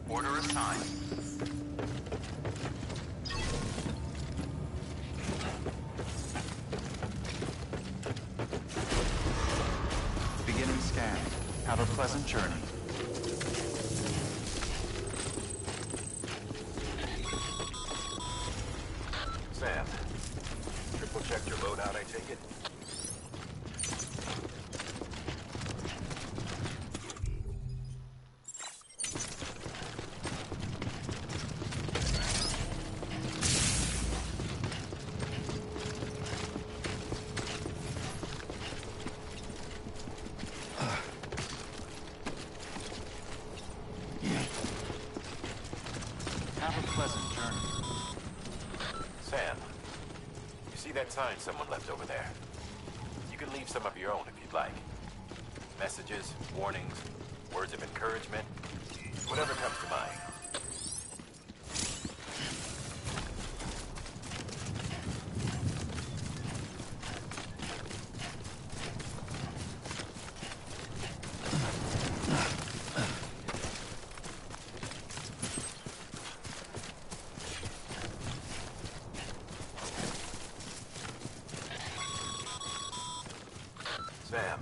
K: Order assigned. Beginning scan. Have a pleasant journey.
H: Sam, triple checked your loadout, I take it?
K: Have a pleasant journey.
H: Sam, you see that sign someone left over there? You can leave some of your own if you'd like. Messages, warnings, words of encouragement, whatever comes to mind. Sam,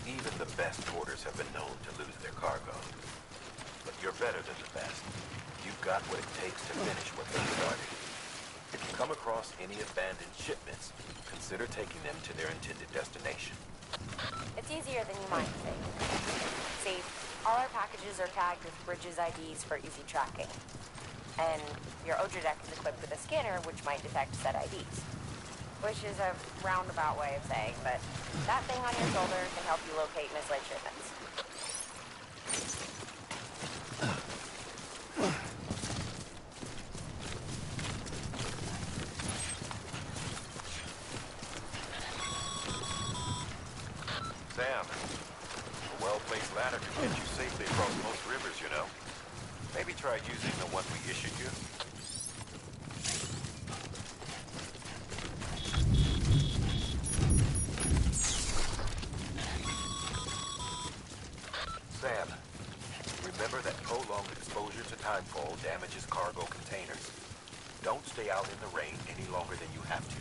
H: even the best porters have been known to lose their cargo. But you're better than the best. You've got what it takes to finish what they started. If you come across any abandoned shipments, consider taking them to their intended destination.
N: It's easier than you might think. See, all our packages are tagged with Bridges IDs for easy tracking. And your Odra deck is equipped with a scanner which might detect said IDs. Which is a roundabout way of saying, but that thing on your shoulder can help you locate mislaid shipments.
H: Sam, a well-placed ladder can get you safely across most rivers, you know. Maybe try using the one we issued you. Sam, remember that prolonged exposure to timefall damages cargo containers. Don't stay out in the rain any longer than you have to.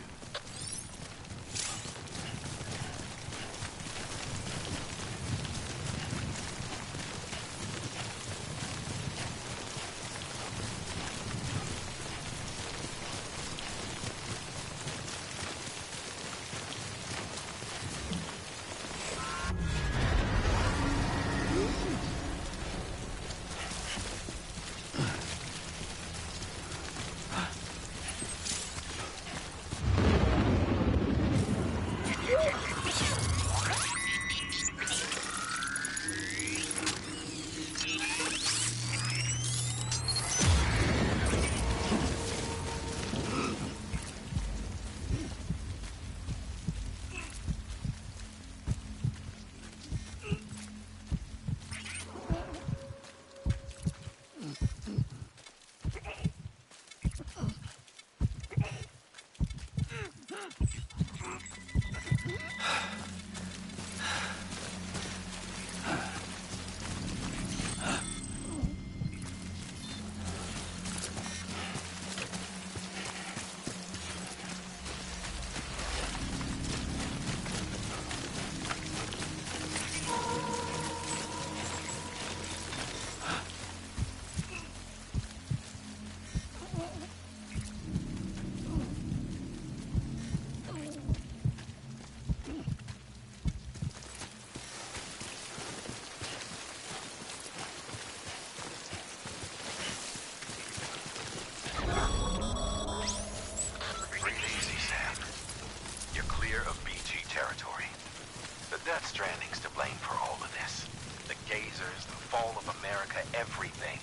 O: conquer everything.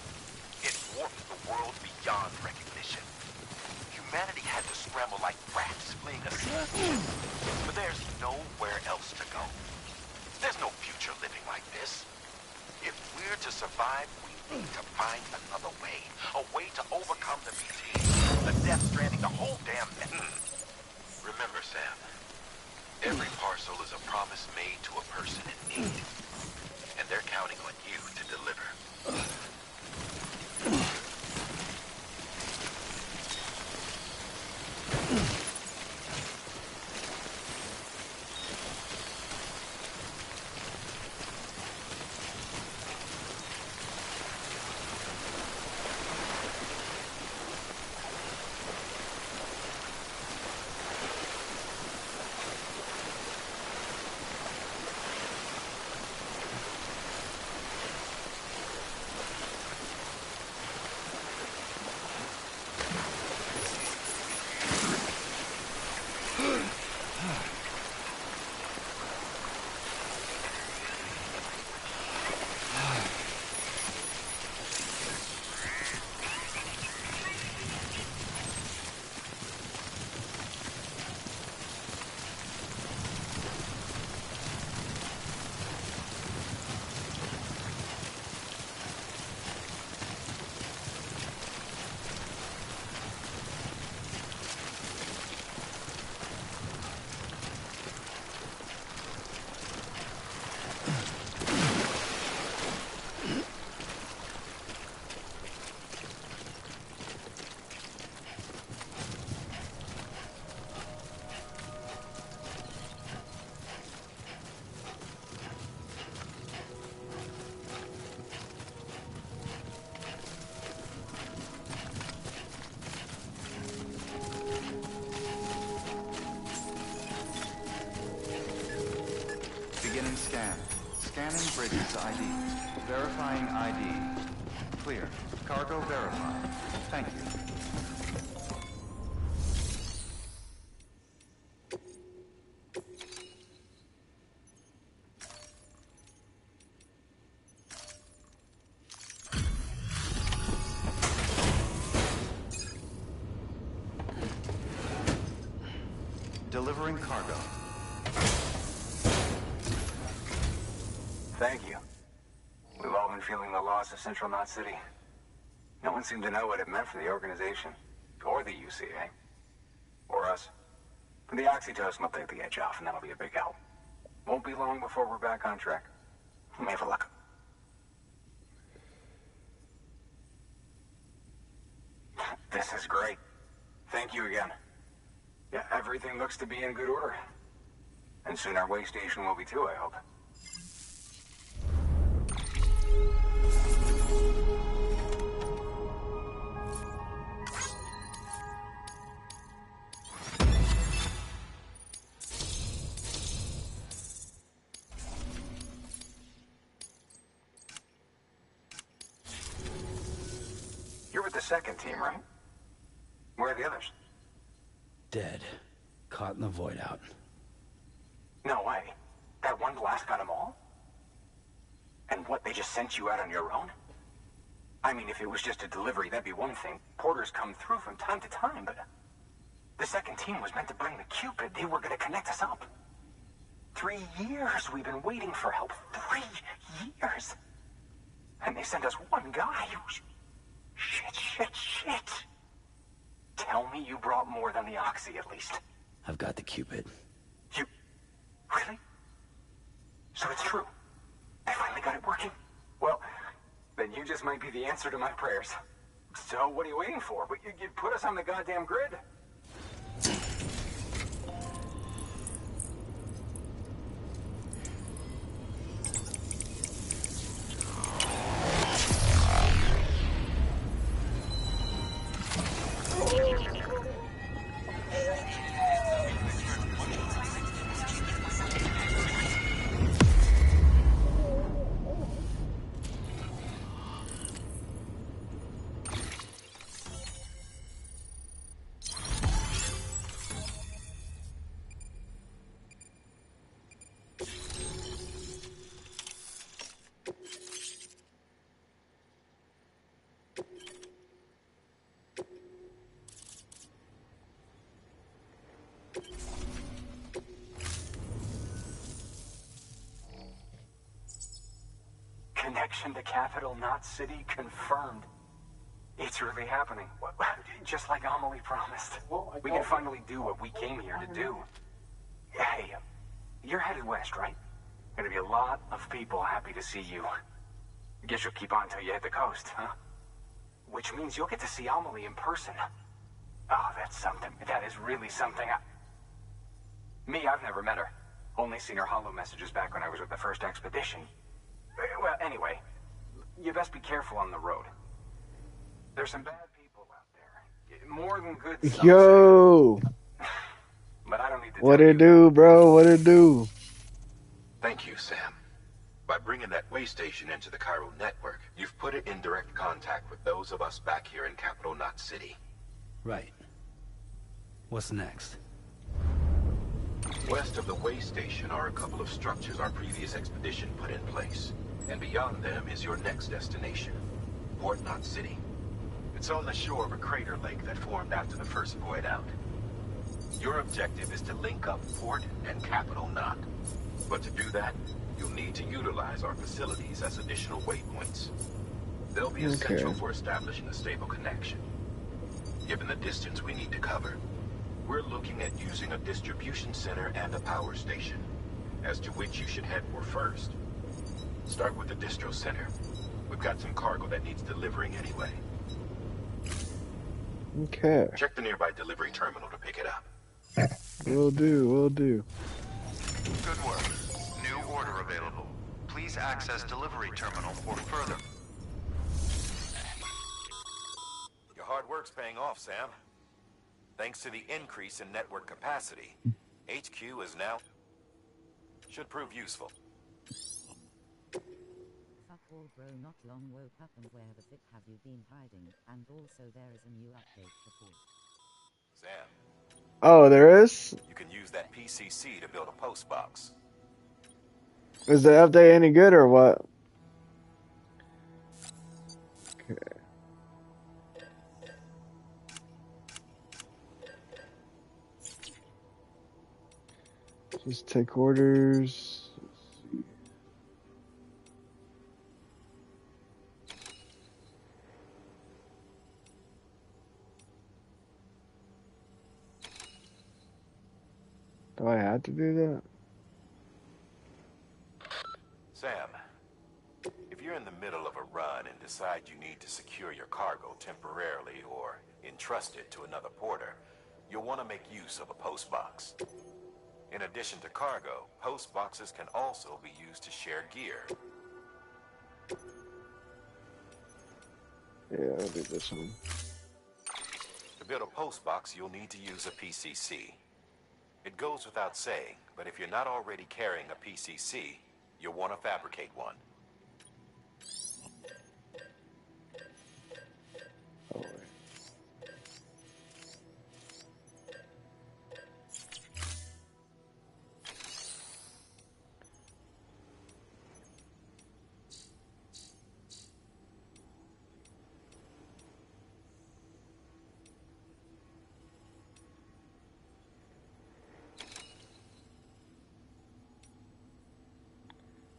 O: It warped the world beyond recognition. Humanity had to scramble like rats fleeing a sea. But there's nowhere else to go. There's no future living like this. If we're to survive, we need to find another way. A way to overcome the BT, the Death Stranding, the whole damn thing. Remember, Sam, every parcel is a promise made to a person in need. And they're counting on you to deliver.
K: Beginning scan. Scanning Bridges ID. Verifying ID. Clear. Cargo verified. Thank you. Delivering cargo.
L: Thank you. We've all been feeling the loss of Central Knot City. No one seemed to know what it meant for the organization, or the UCA, or us. The oxytocin will take the edge off, and that'll be a big help. Won't be long before we're back on track. We may have luck. This is great. Thank you again. Yeah, everything looks to be in good order. And soon our way station will be too, I hope. You're with the second team, right? Where are the others?
B: Dead. Caught in the void out.
L: No way. That one blast got them all? And what, they just sent you out on your own? I mean, if it was just a delivery, that'd be one thing. Porters come through from time to time, but... The second team was meant to bring the Cupid. They were gonna connect us up. 3 years we've been waiting for help. 3 years! And they sent us one guy who's... Shit. Tell me you brought more than the Oxy, at least.
B: I've got the Cupid.
L: You... Really? So it's true. I finally got it working. Well, then you just might be the answer to my prayers. So what are you waiting for? You put us on the goddamn grid. Connection to Capital Knot City confirmed. It's really happening. Just like Amelie promised. We can finally do what we came here to do. Hey, you're headed west, right? Gonna be a lot of people happy to see you. Guess you'll keep on till you hit the coast, huh? Which means you'll get to see Amelie in person. Oh, that's something. That is really something. Me, I've never met her. Only seen her holo messages back when I was with the first expedition. Well, anyway, you best be careful on the road. There's some bad people out there. More than good.
D: Yo!
L: But I don't need to
D: What
L: tell
D: it
L: you.
D: do, bro? What it do?
E: Thank you, Sam. By bringing that way station into the Cairo network, you've put it in direct contact with those of us back here in Capital Knot City.
B: Right. What's next?
E: West of the way station are a couple of structures our previous expedition put in place. And beyond them is your next destination, Port Knot City. It's on the shore of a crater lake that formed after the first void out. Your objective is to link up Port and Capital Knot. But to do that, you'll need to utilize our facilities as additional waypoints. They'll be essential for establishing a stable connection. Given the distance we need to cover, we're looking at using a distribution center and a power station, as to which you should head for first. Start with the distro center. We've got some cargo that needs delivering anyway.
D: Okay.
E: Check the nearby delivery terminal to pick it up.
D: Will do, will do.
K: Good work. New order available. Please access delivery terminal for further.
H: Your hard work's paying off, Sam. Thanks to the increase in network capacity, HQ is now... should prove useful.
P: Fuck all, bro. Not long woke up and where the fuck have you been hiding? And also there is a new update report.
H: Sam,
D: Oh, there is?
H: you can use that PCC to build a post box.
D: Is the update any good or what? Okay. Just take orders. Do I have to do that?
H: Sam, if you're in the middle of a run and decide you need to secure your cargo temporarily or entrust it to another porter, you'll want to make use of a post box. In addition to cargo, post boxes can also be used to share gear.
D: Yeah, I'll do this one.
H: To build a post box, you'll need to use a PCC. It goes without saying, but if you're not already carrying a PCC, you'll want to fabricate one.
D: Oh, wait.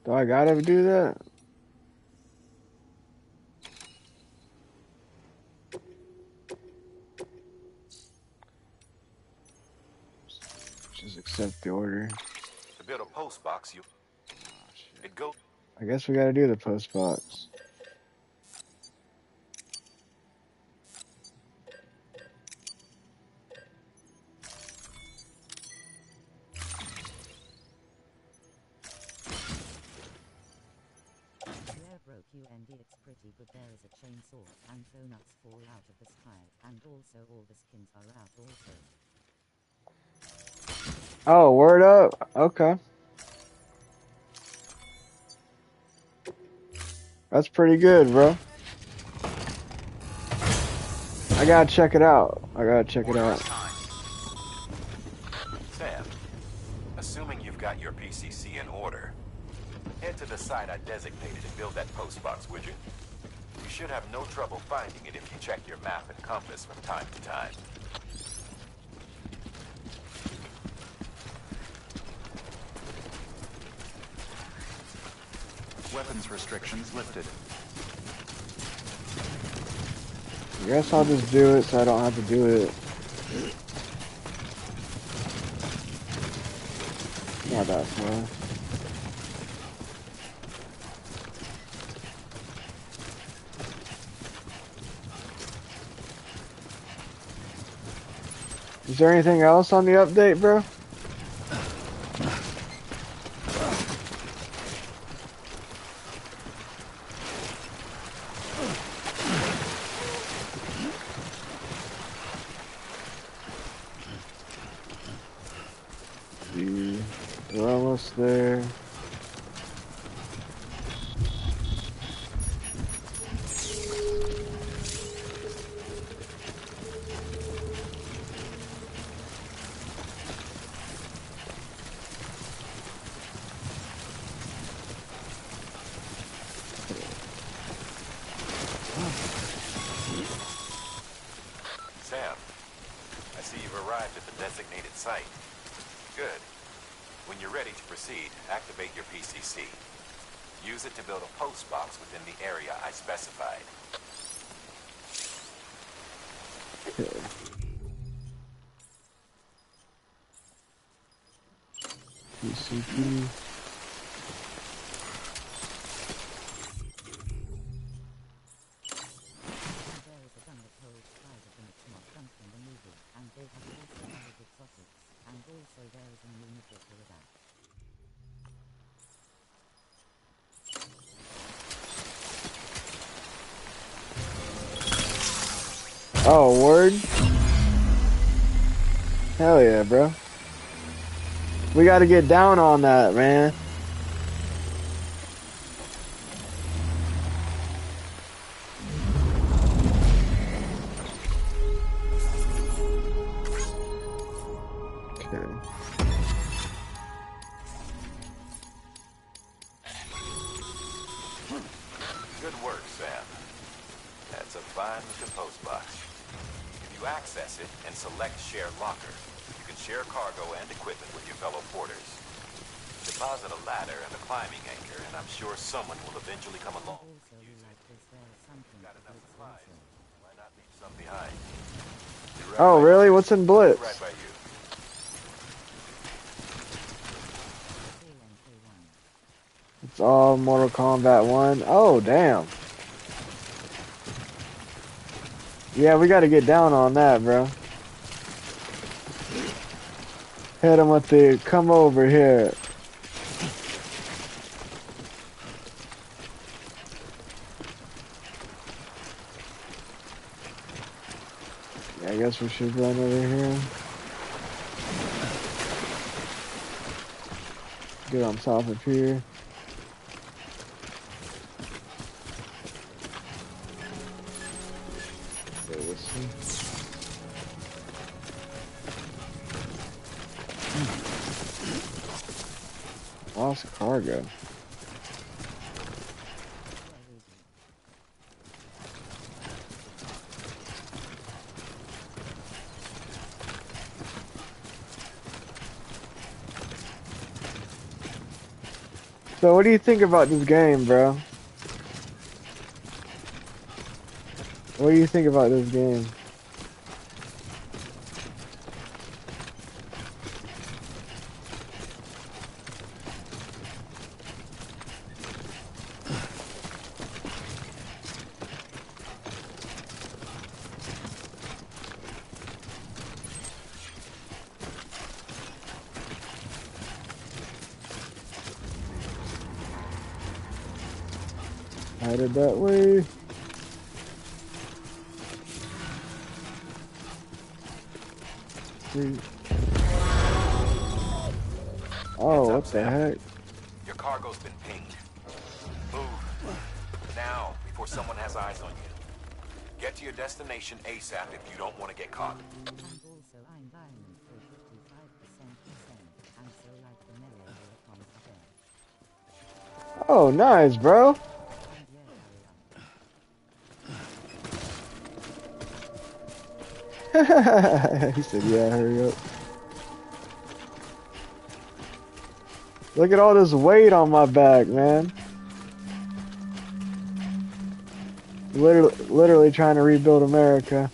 D: Do I gotta do that? Just accept the order.
H: To build a post box, it goes.
D: I guess we gotta do the post box.
P: Broke you and it's pretty good. There is a chainsaw and donuts fall out of the sky, and also all the skins are out also.
D: Oh, word up. Okay. That's pretty good, bro. I gotta check it out.
H: Sam, assuming you've got your PCC in order, head to the site I designated and build that post box, would you? You should have no trouble finding it if you check your map and compass from time to time.
K: Weapons restrictions lifted.
D: I guess I'll just do it so I don't have to do it. Not that far. Is there anything else on the update, bro? We're almost there.
H: Sam, I see you've arrived at the designated site. Good. When you're ready to proceed, activate your PCC. Use it to build a post box within the area I specified.
D: Okay. PCP. Oh, word? Hell yeah, bro. We gotta get down on that, man. Okay.
H: Good work, Sam. That's a fine looking post box. If you access it and select Share Locker, you can share cargo and equipment with your fellow porters. Deposit a ladder and a climbing anchor, and I'm sure someone will eventually come along. Use it. Got enough supplies. Why not leave some behind? Be right
D: Oh,
H: by
D: really?
H: you.
D: What's in Blitz?
H: Be right by you.
D: It's all Mortal Kombat 1. Oh, damn. Yeah, we gotta get down on that, bro. Hit him with the come over here. Yeah, I guess we should run over here. Get on top of here. Okay, let's see. Lost cargo. So what do you think about this game, bro? What do you think about this game? Headed that way. Oh, what the heck?
H: Your cargo's been pinged. Move. Now, before someone has eyes on you. Get to your destination ASAP if you don't want to get caught.
D: Oh, nice, bro. He said, yeah, hurry up. Look at all this weight on my back, man. Literally trying to rebuild America.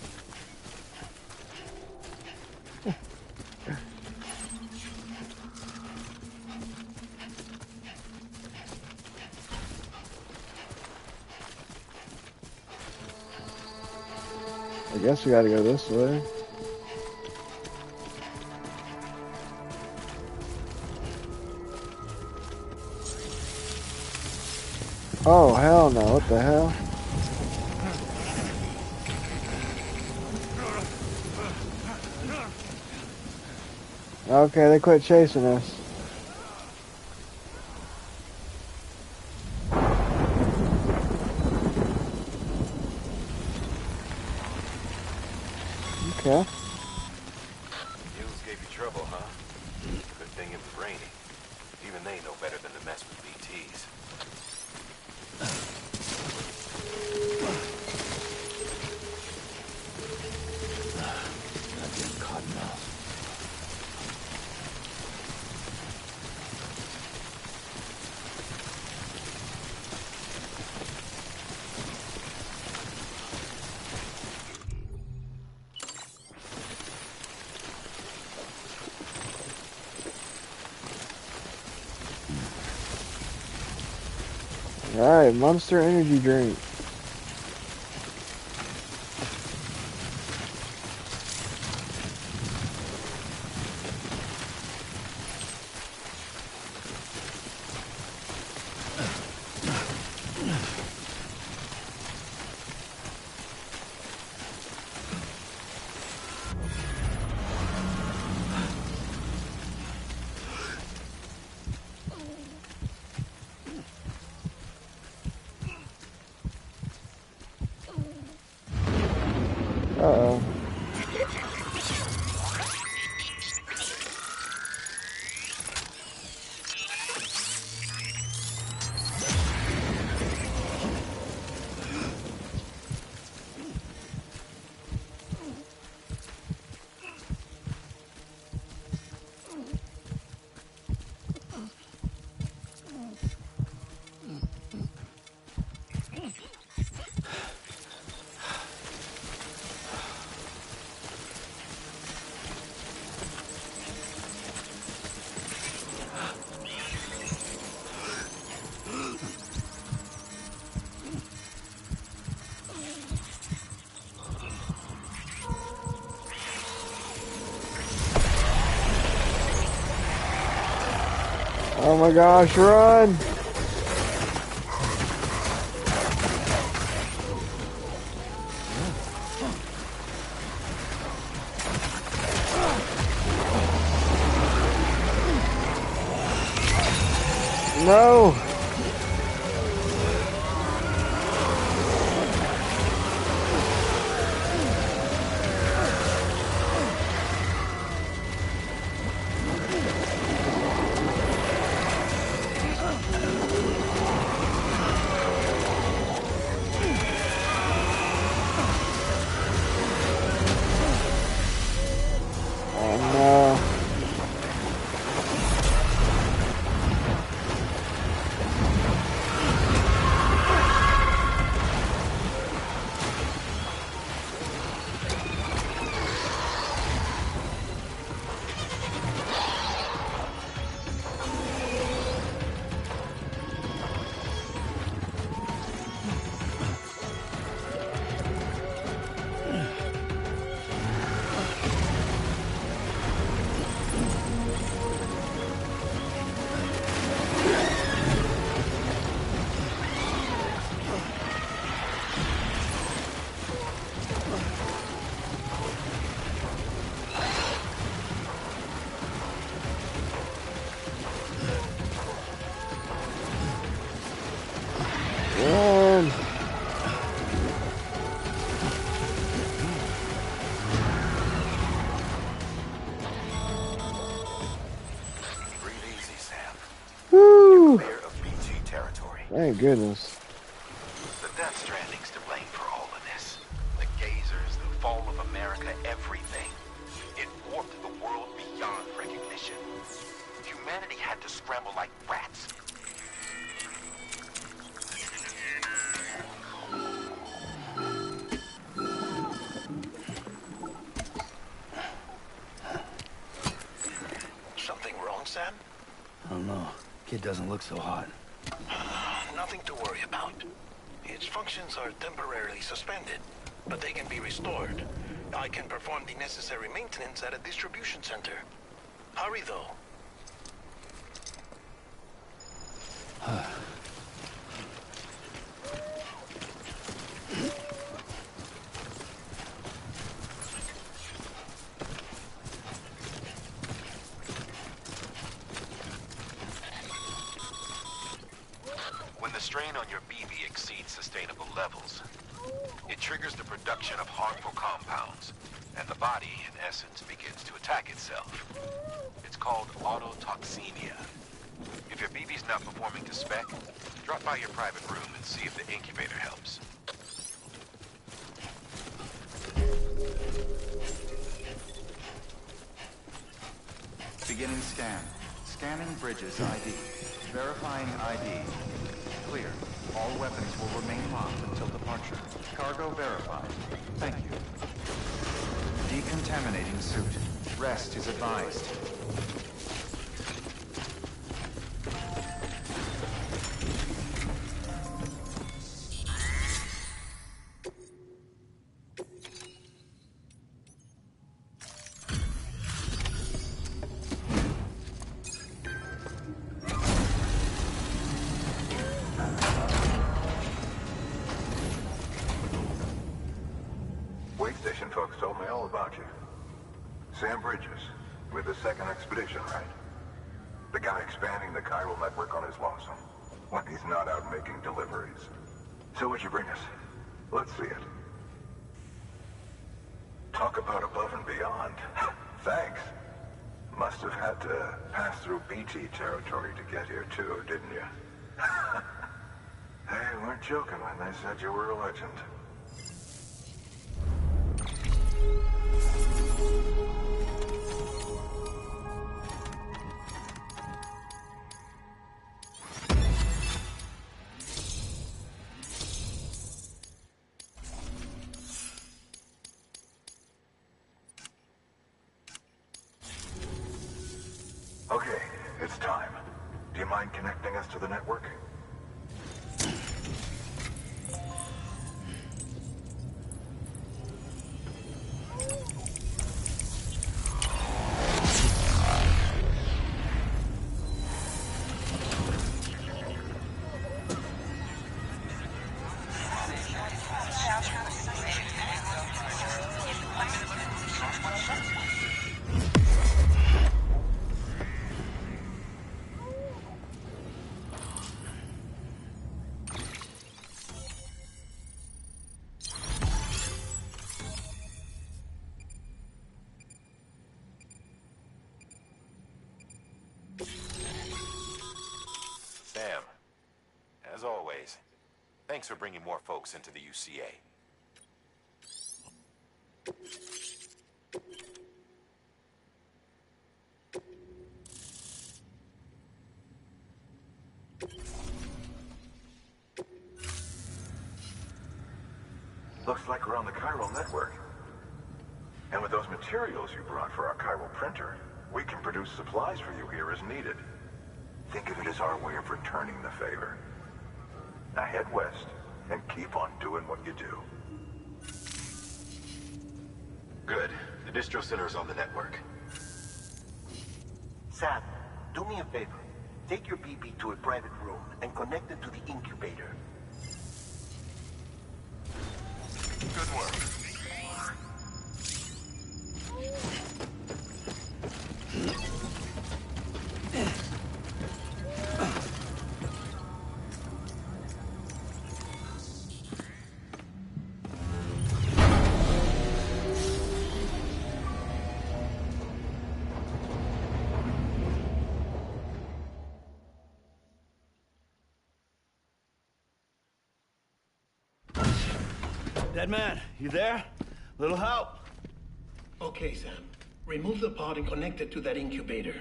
D: I guess we gotta go this way. Oh, hell no. What the hell? Okay, they quit chasing us. Okay.
H: Mules gave you trouble, huh? Good thing it was raining. Even they know better than to mess with BTs.
B: Not getting caught now.
D: Alright, Monster Energy Drink. Uh-oh. Oh my gosh, run! No! Oh no. Run!
H: Breathe easy, Sam.
D: Woo!
H: Clear of BT territory.
D: Thank goodness.
H: The Death Stranding's to blame for all of this. The gazers, the fall of America, everything. It warped the world beyond recognition. Humanity had to scramble like rats.
B: doesn't look so hot.
C: Nothing to worry about. Its functions are temporarily suspended, but they can be restored. I can perform the necessary maintenance at a distribution center. Hurry, though.
O: When the strain on your BB exceeds sustainable levels, it triggers the production of harmful compounds, and the body, in essence, begins to attack itself. It's called autotoxemia. If your BB's not performing to spec, drop by your private room and see if the incubator helps.
K: Beginning scan. Scanning Bridges ID. Verifying ID. Clear. All weapons will remain locked until departure. Cargo verified. Thank you. Decontaminating suit. Rest is advised.
Q: Wait station folks told me all about you. Sam Bridges, with the second expedition, right? The guy expanding the chiral network on his lonesome, when he's not out making deliveries. So what'd you bring us? Let's see it. Talk about above and beyond. Thanks. Must have had to pass through BT territory to get here too, didn't you? They weren't joking when they said you were a legend. Okay, it's time. Do you mind connecting us to the network?
H: Sam, as always, thanks for bringing more folks into the UCA.
Q: Looks like we're on the chiral network. And with those materials you brought for our chiral printer, we can produce supplies for you here as needed. Think of it as our way of returning the favor. Now head west and keep on doing what you do.
H: Good. The distro center is on the network.
C: Sam, do me a favor. Take your BB to a private room and connect it to the incubator.
O: Good work.
G: Dead man, you there? Little help?
C: Okay, Sam. Remove the pod and connect it to that incubator.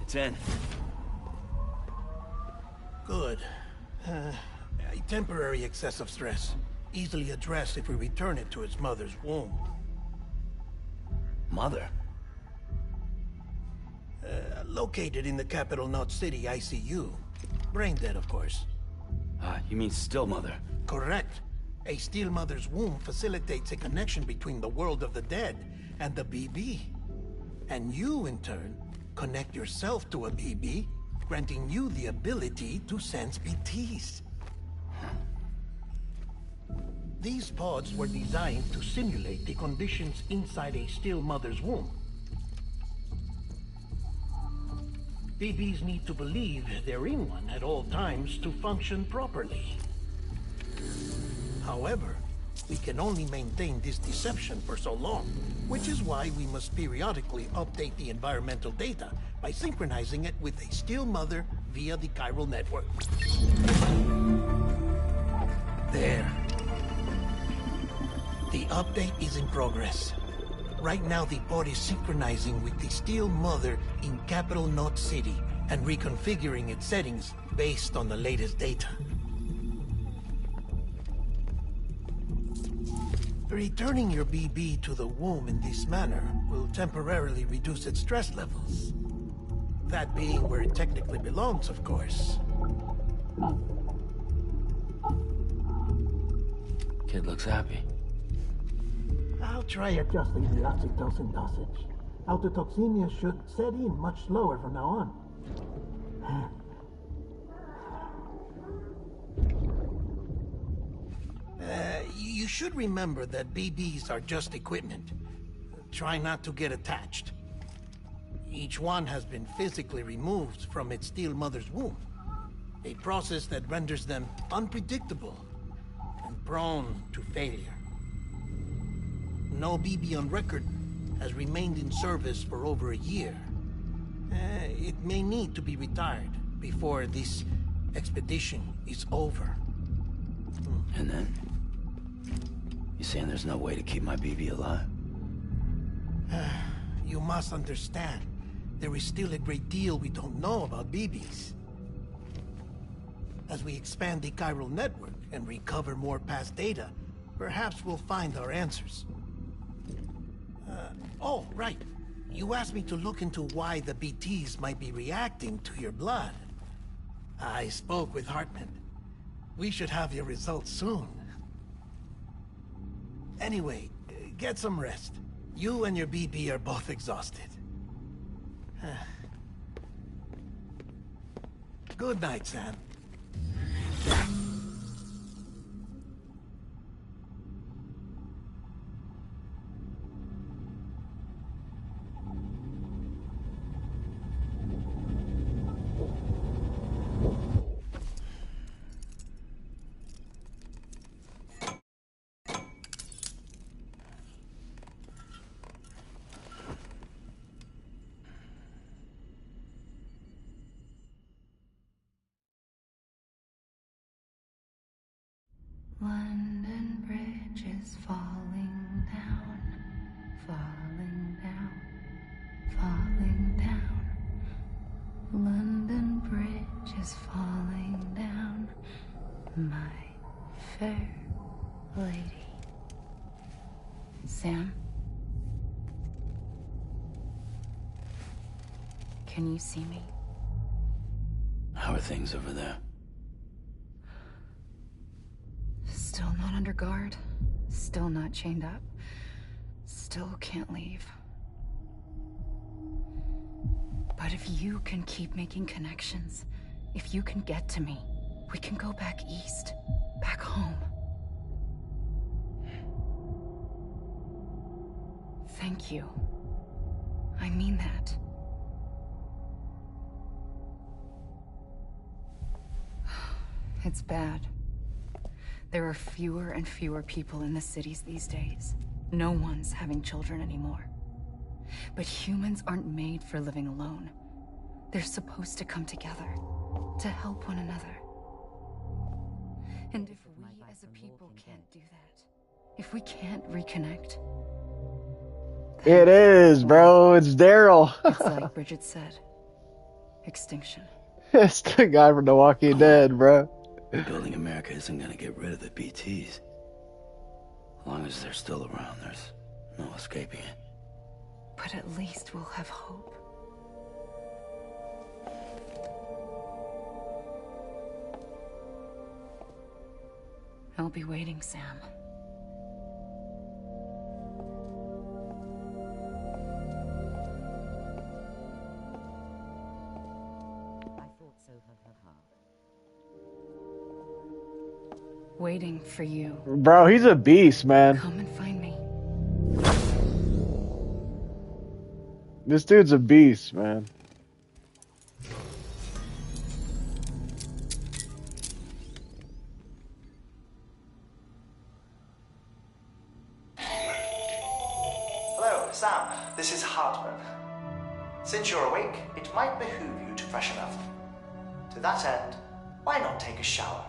G: It's in.
C: Good. temporary excessive stress, easily addressed if we return it to its mother's womb.
B: Mother?
C: Located in the capital Knot City ICU. Brain dead, of course.
B: You mean still mother?
C: Correct. A still mother's womb facilitates a connection between the world of the dead and the BB. And you, in turn, connect yourself to a BB, granting you the ability to sense BTs. These pods were designed to simulate the conditions inside a still mother's womb. BBs need to believe they're in one at all times to function properly. However, we can only maintain this deception for so long, which is why we must periodically update the environmental data by synchronizing it with a still mother via the chiral network. There. The update is in progress. Right now, the pod is synchronizing with the still mother in capital Knot City and reconfiguring its settings based on the latest data. Returning your BB to the womb in this manner will temporarily reduce its stress levels. That being where it technically belongs, of course.
B: Kid looks happy.
C: I'll try adjusting the oxytocin dosage. Autotoxemia should set in much slower from now on. You should remember that BBs are just equipment. Try not to get attached. Each one has been physically removed from its still mother's womb. A process that renders them unpredictable and prone to failure. No BB on record has remained in service for over a year. It may need to be retired before this expedition is over.
B: And then? You saying there's no way to keep my BB alive?
C: You must understand, there is still a great deal we don't know about BBs. As we expand the chiral network and recover more past data, perhaps we'll find our answers. Oh, right. You asked me to look into why the BTs might be reacting to your blood. I spoke with Hartman. We should have your results soon. Anyway, get some rest. You and your BB are both exhausted. Good night, Sam.
J: London Bridge is falling down, falling down, falling down. London Bridge is falling down, my fair lady. Sam? Can you see me?
B: How are things over there?
J: Still not under guard, still not chained up, still can't leave. But if you can keep making connections, if you can get to me, we can go back east, back home. Thank you. I mean that. It's bad. There are fewer and fewer people in the cities these days. No one's having children anymore. But humans aren't made for living alone. They're supposed to come together, to help one another. And if we as a people can't do that, if we can't reconnect...
D: It is, bro. It's Daryl.
J: It's like Bridget said. Extinction.
D: It's the guy from The Walking Dead, bro.
B: Rebuilding America isn't gonna get rid of the BTs. As long as they're still around, there's no escaping it.
J: But at least we'll have hope. I'll be waiting, Sam.
P: I thought so,
J: Waiting for you.
D: Bro, he's a beast, man.
J: Come and find me.
D: This dude's a beast, man.
M: Hello, Sam. This is Hartman. Since you're awake, it might behoove you to freshen up. To that end, why not take a shower?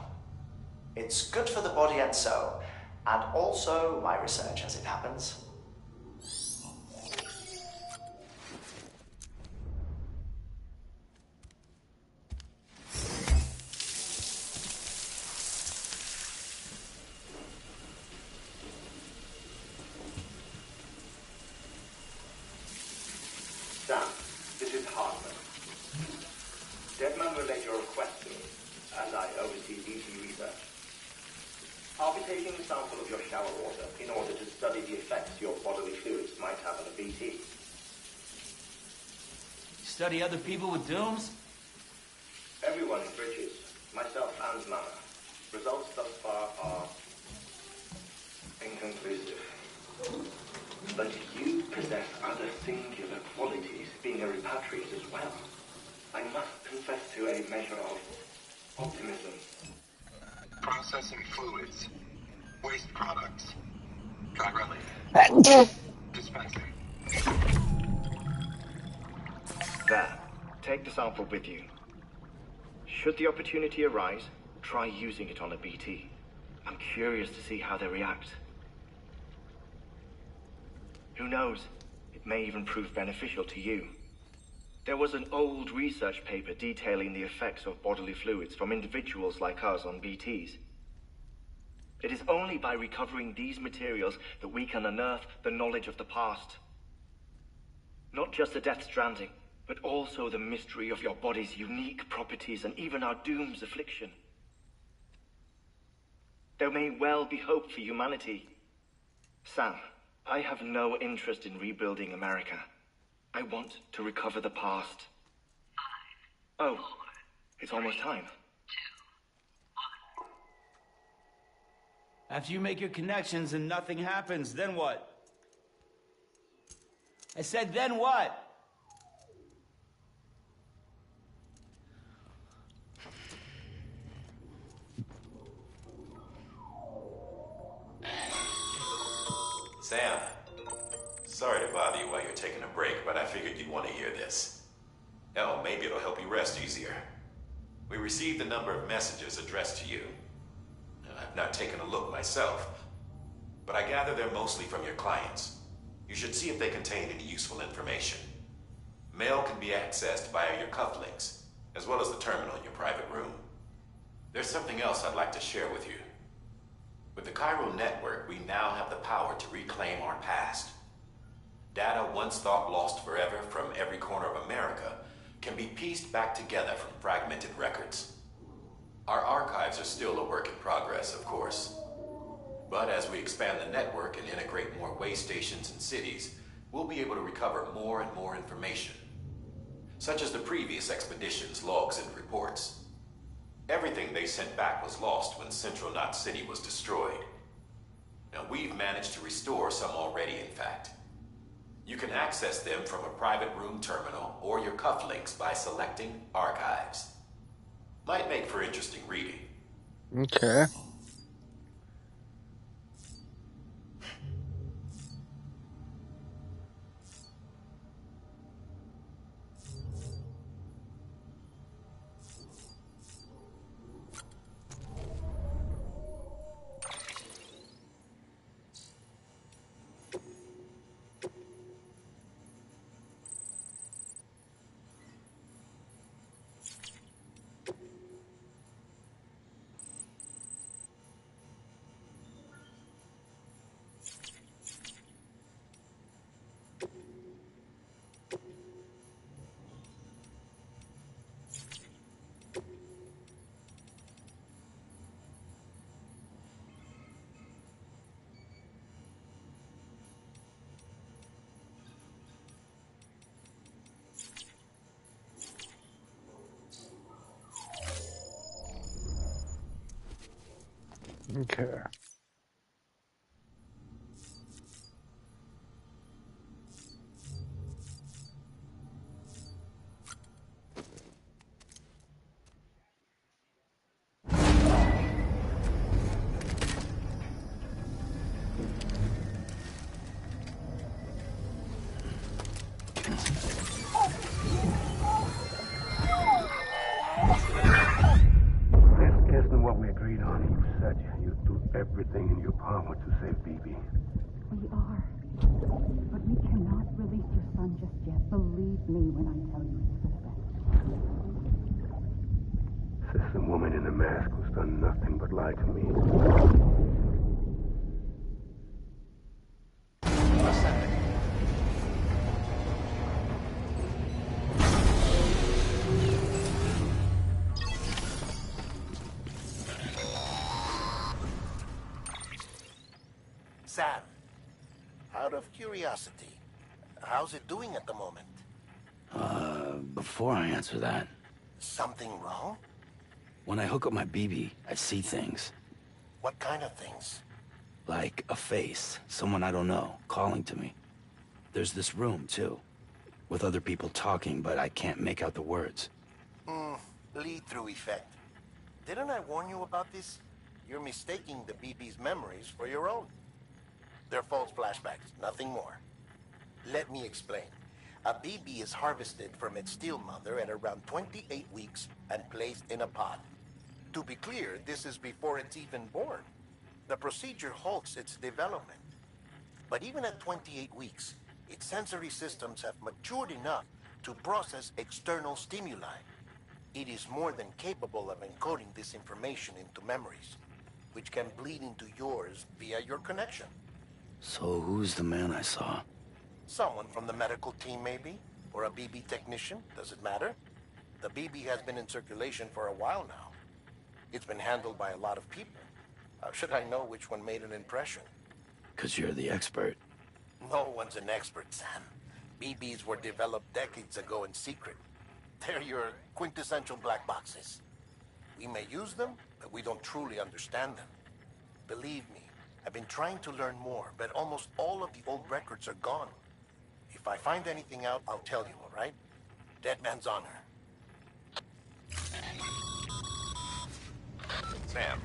M: It's good for the body and soul, and also my research as it happens.
R: Sam, this is Hartman. Deadman relayed your request to me, and I oversee BT research. I'll be taking a sample of your shower water in order to study the effects your bodily fluids might have on a BT.
G: Study other people with dooms?
R: Everyone in Bridges, myself and Mana. Results thus far are inconclusive. But you possess other singular qualities, being a repatriate as well. I must confess to a measure of optimism.
Q: Processing fluids. Waste products. Dry relic. Dispensing.
R: There. Take the sample with you. Should the opportunity arise, try using it on a BT. I'm curious to see how they react. Who knows? It may even prove beneficial to you. There was an old research paper detailing the effects of bodily fluids from individuals like us on BTs. It is only by recovering these materials that we can unearth the knowledge of the past. Not just the Death Stranding, but also the mystery of your body's unique properties and even our doom's affliction. There may well be hope for humanity. Sam, I have no interest in rebuilding America. I want to recover the past. Oh, it's almost time.
G: After you make your connections and nothing happens, then what? I said, then what?
H: Sam, sorry to bother you while you're taking a break, but I figured you'd want to hear this. Hell, maybe it'll help you rest easier. We received a number of messages addressed to you. I've not taken a look myself, but I gather they're mostly from your clients. You should see if they contain any useful information. Mail can be accessed via your cufflinks, as well as the terminal in your private room. There's something else I'd like to share with you. With the Chiral Network, we now have the power to reclaim our past. Data once thought lost forever from every corner of America can be pieced back together from fragmented records. Our archives are still a work in progress, of course. But as we expand the network and integrate more way stations and cities, we'll be able to recover more and more information, such as the previous expedition's logs and reports. Everything they sent back was lost when Central Knot City was destroyed. Now, we've managed to restore some already, in fact. You can access them from a private room terminal or your cufflinks by selecting Archives. Might make for interesting reading.
D: Okay. Okay.
S: Isn't what we agreed on. You said you'd do everything in your power to save BB.
T: We are. But we cannot release your son just yet. Believe me when I tell you it's for the best.
S: Says the woman in the mask who's done nothing but lie to me.
U: Sam, out of curiosity, how's it doing at the moment?
B: Before I answer that,
U: Something wrong?
B: when I hook up my BB, I see things.
U: What kind of things?
B: Like a face, someone I don't know, calling to me. There's this room, too, with other people talking, but I can't make out the words.
U: Lead-through effect. Didn't I warn you about this? You're mistaking the BB's memories for your own. They're false flashbacks, nothing more. Let me explain. A BB is harvested from its steel mother at around 28 weeks and placed in a pod. To be clear, this is before it's even born. The procedure halts its development. But even at 28 weeks, its sensory systems have matured enough to process external stimuli. It is more than capable of encoding this information into memories, which can bleed into yours via your connection.
B: So who's the man I saw?
U: Someone from the medical team, maybe? Or a BB technician? Does it matter? The BB has been in circulation for a while now. It's been handled by a lot of people. How should I know which one made an impression?
B: 'Cause you're the expert.
U: No one's an expert, Sam. BBs were developed decades ago in secret. They're your quintessential black boxes. We may use them, but we don't truly understand them. Believe me, I've been trying to learn more, but almost all of the old records are gone. If I find anything out, I'll tell you, all right? Dead man's honor.
H: Sam,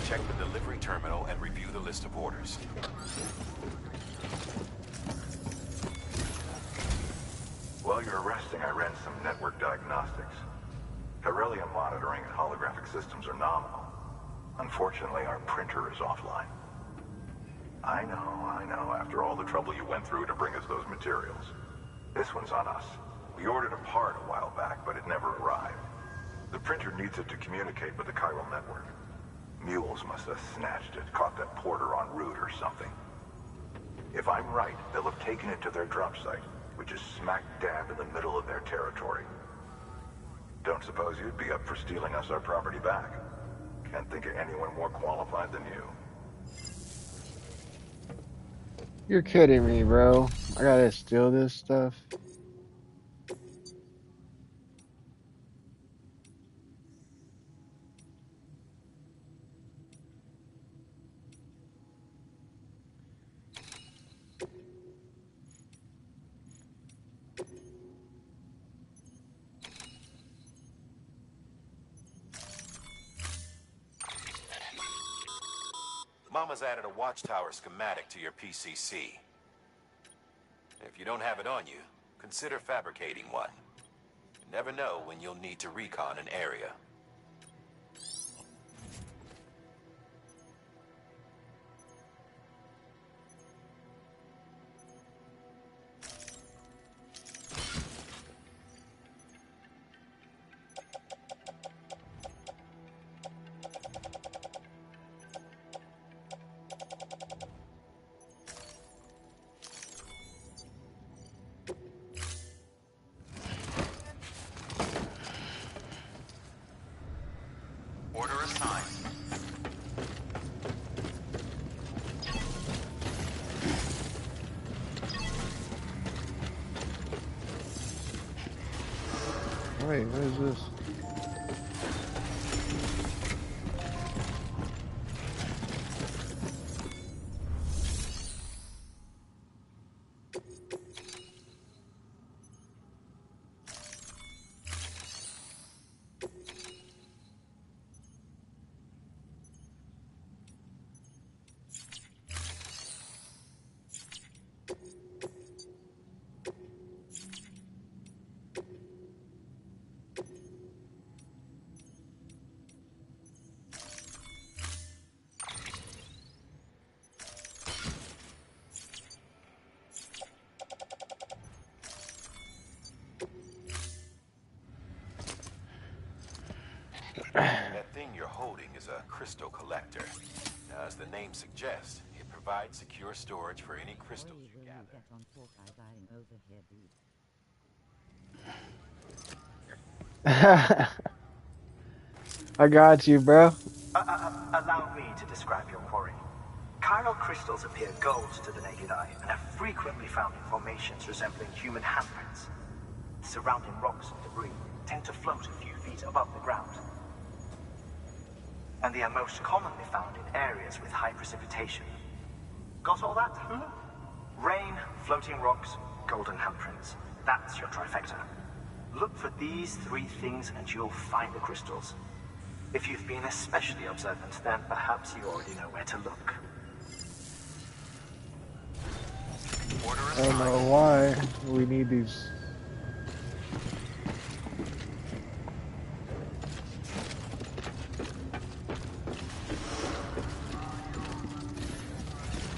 H: check the delivery terminal and review the list of orders.
Q: While you're resting, I ran some network diagnostics. Beryllium monitoring and holographic systems are nominal. Unfortunately, our printer is offline. I know, after all the trouble you went through to bring us those materials. This one's on us. We ordered a part a while back, but it never arrived. The printer needs it to communicate with the chiral network. Mules must have snatched it, caught that porter en route or something. If I'm right, they'll have taken it to their drop site, which is smack dab in the middle of their territory. Don't suppose you'd be up for stealing us our property back? Can't think of anyone more qualified than you.
D: You're kidding me, bro. I gotta steal this stuff.
H: Mama's added a watchtower schematic to your PCC. If you don't have it on you, consider fabricating one. You never know when you'll need to recon an area.
K: Order assigned.
D: Wait, what is this?
H: crystal collector. Now, as the name suggests, it provides secure storage for any crystals you gather.
P: Get on Hawkeye dying over here, dude.
D: I got you, bro.
A: Allow me to describe your quarry. Chiral crystals appear gold to the naked eye and are frequently found in formations resembling human handprints. Surrounding rocks and debris tend to float a few feet above the ground. And they are most commonly found in areas with high precipitation. Got all that? Rain, floating rocks, golden handprints. That's your trifecta. Look for these three things and you'll find the crystals. If you've been especially observant, then perhaps you already know where to look.
D: I don't know why we need these.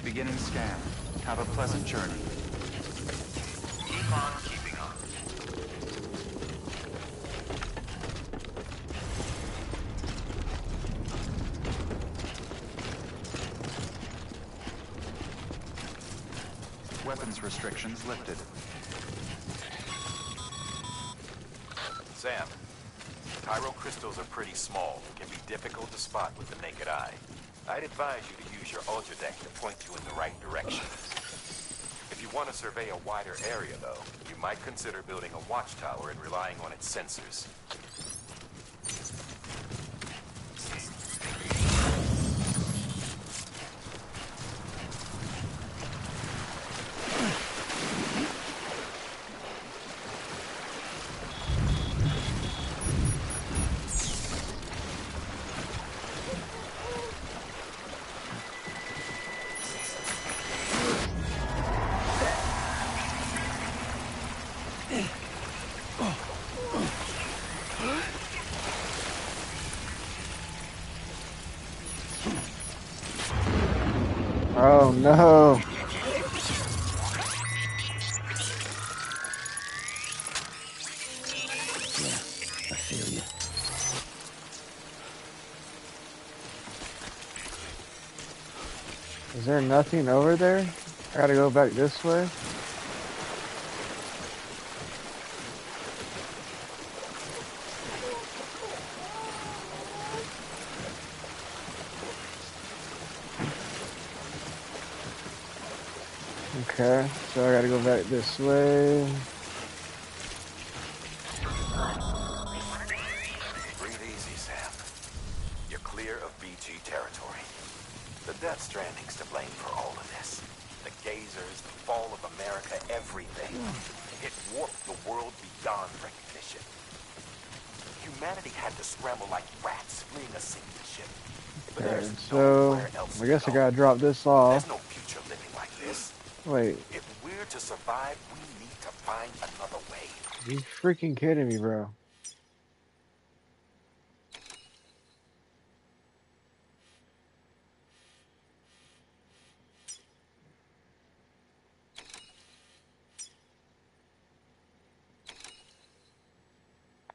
K: Beginning scan. Have a pleasant journey.
O: Keep on keeping on.
K: Weapons restrictions lifted.
H: Sam, chiral crystals are pretty small, can be difficult to spot with the naked eye. I'd advise you to use your ultra deck to point you in the right direction. If you want to survey a wider area, though, you might consider building a watchtower and relying on its sensors.
D: Oh no.
B: I feel you.
D: Is there nothing over there? I gotta go back this way. Okay, so I gotta go back this way.
H: Breathe easy, Sam. You're clear of BG territory. The Death Stranding's to blame for all of this. The gazers, the fall of America, everything. It warped the world beyond recognition. Humanity had to scramble like rats fleeing a sinking ship. But
D: Okay,
H: there's
D: so
H: nowhere else
D: I
H: to
D: guess I
H: go.
D: gotta drop this off.
H: There's no future living like this.
D: Wait,
H: If we're to survive, we need to find another way.
D: you freaking kidding me, bro?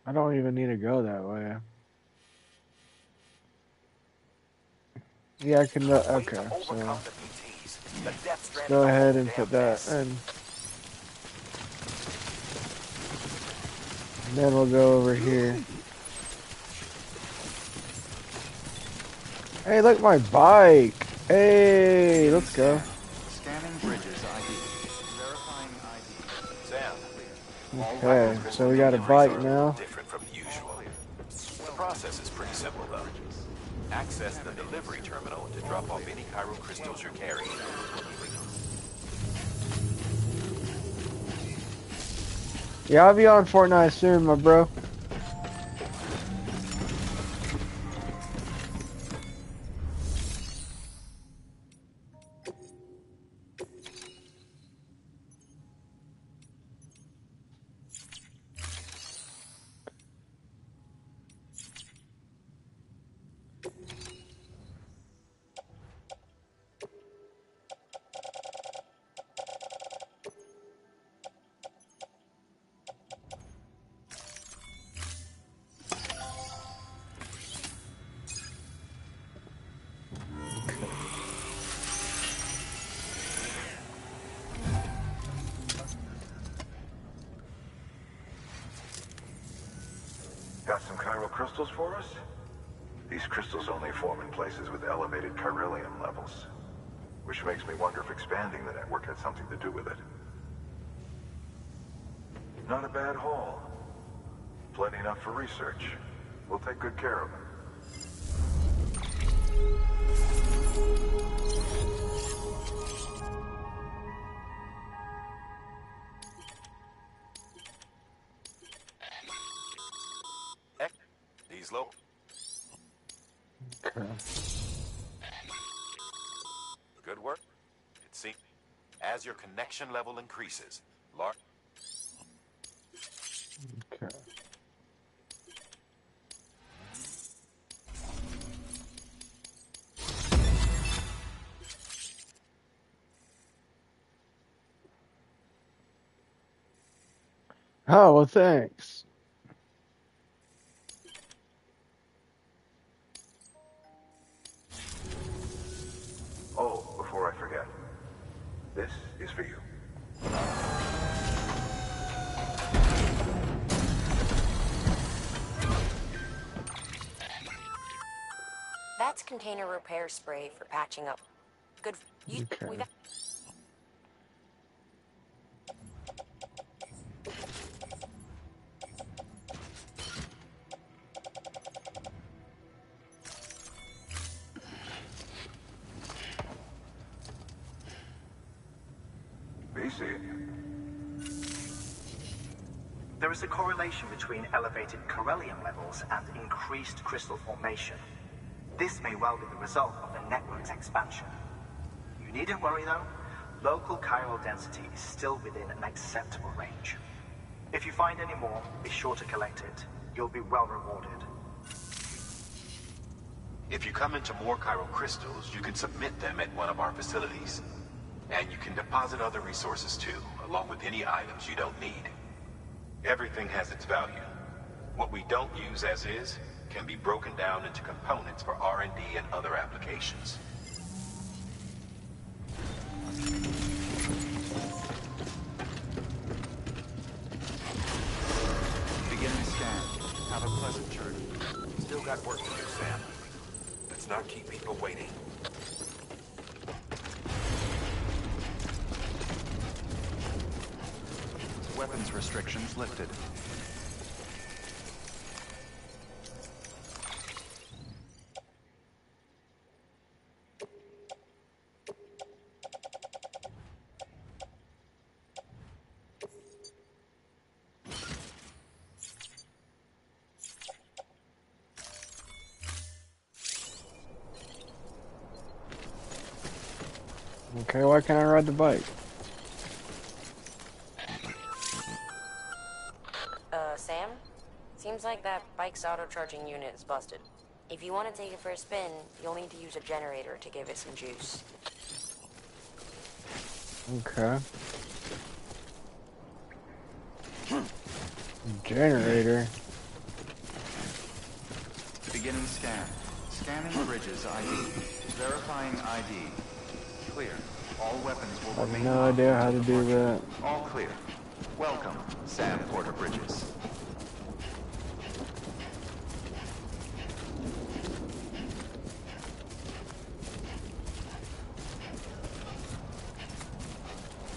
D: I don't even need to go that way. Yeah, I can. Okay, so let's go ahead and put that in. And then we'll go over here. Hey, look, my bike. Hey, let's go.
K: Scanning bridges ID. Verifying ID.
H: Sam,
D: Okay, so we got a bike now.
H: different from usual. The process is pretty simple, though. Access the delivery terminal to drop off any chiral crystals you're carrying.
D: Yeah, I'll be on Fortnite soon, my bro.
Q: Got some chiral crystals for us? These crystals only form in places with elevated chiralium levels, which makes me wonder if expanding the network had something to do with it. Not a bad haul. Plenty enough for research. We'll take good care of them.
H: These low.
D: Okay.
H: Good work. It seems as your connection level increases, large.
D: Okay. Oh, well, thanks.
Q: Oh, before I forget, this is for you.
N: That's container repair spray for patching up. Good.
D: Okay.
N: We've
Q: BC.
A: There is a correlation between elevated chiralium levels and increased crystal formation. This may well be the result of the network's expansion. You needn't worry though. Local chiral density is still within an acceptable range. If you find any more, be sure to collect it. You'll be well rewarded.
H: If you come into more chiral crystals, you can submit them at one of our facilities. And you can deposit other resources too, along with any items you don't need. Everything has its value. What we don't use as is can be broken down into components for R&D and other applications.
K: Beginning scan. Have a pleasant journey.
H: Still got work to do, Sam. Let's not keep people waiting.
K: Weapons restrictions lifted.
D: Okay, why can't I ride the bike?
N: Sam? Seems like that bike's auto-charging unit is busted. If you want to take it for a spin, you'll need to use a generator to give it some juice.
D: Okay. Generator.
K: Beginning scan. Scanning bridges ID. Verifying ID. Clear. All weapons will
D: I have
K: remain
D: no
K: locked
D: idea how to
K: until
D: do
K: departure.
D: that.
K: All clear. Welcome, Sam Porter Bridges.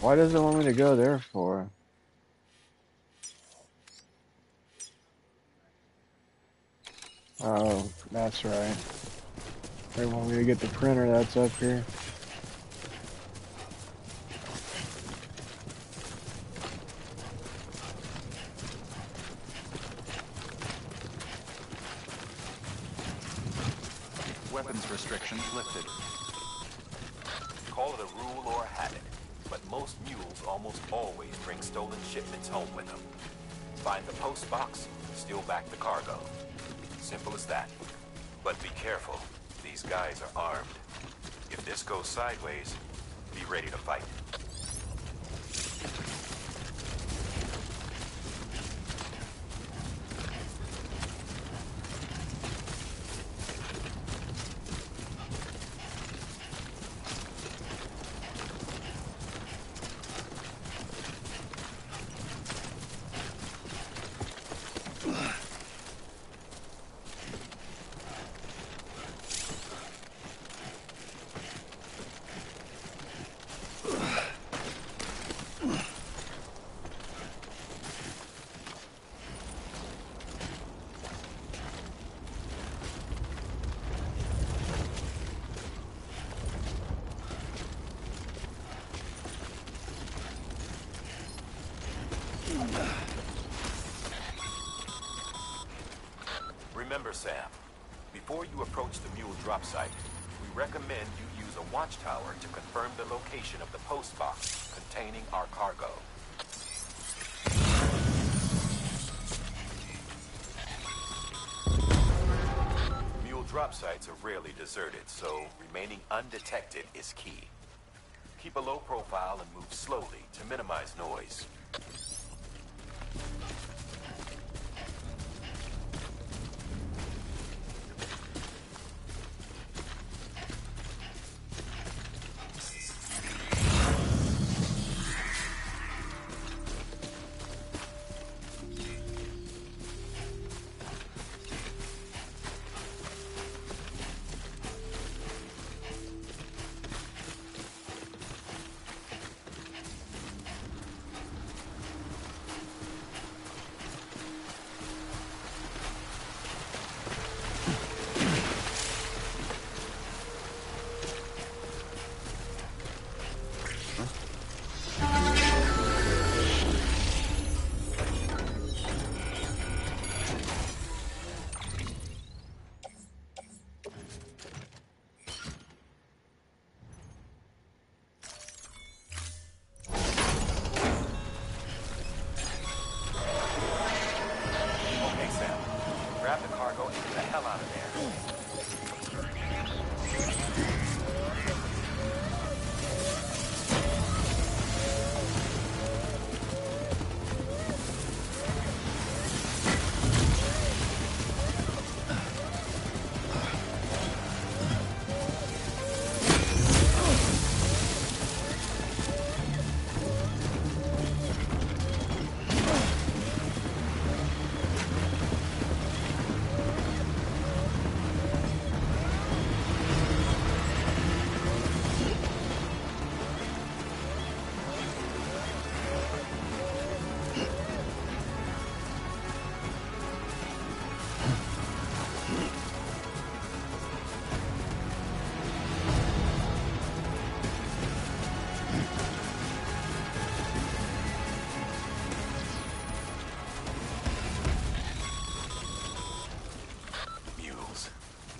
D: Why does it want me to go there for? Oh, that's right. They want me to get the printer that's up here.
K: Weapons restrictions lifted.
H: Call it a rule or a habit, but most mules almost always bring stolen shipments home with them. Find the post box, steal back the cargo. Simple as that. But be careful. These guys are armed. If this goes sideways, be ready to fight. Remember, Sam, before you approach the mule drop site, we recommend you use a watchtower to confirm the location of the post box containing our cargo. Mule drop sites are rarely deserted, so remaining undetected is key. Keep a low profile and move slowly to minimize noise.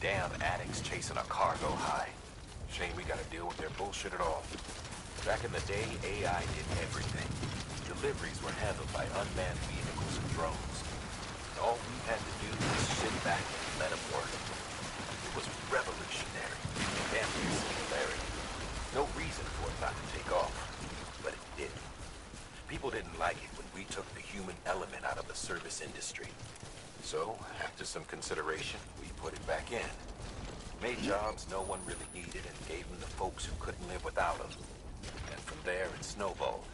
H: Damn addicts chasing a cargo high. Shame we gotta deal with their bullshit at all. Back in the day, AI did everything. Deliveries were handled by unmanned vehicles and drones. And all we had to do was sit back and let them work. It was revolutionary. Damn near singularity. No reason for it not to take off. But it didn't. People didn't like it when we took the human element out of the service industry. So, after some consideration, we put it back in. Made jobs no one really needed and gave them to folks who couldn't live without them. And from there, it snowballed.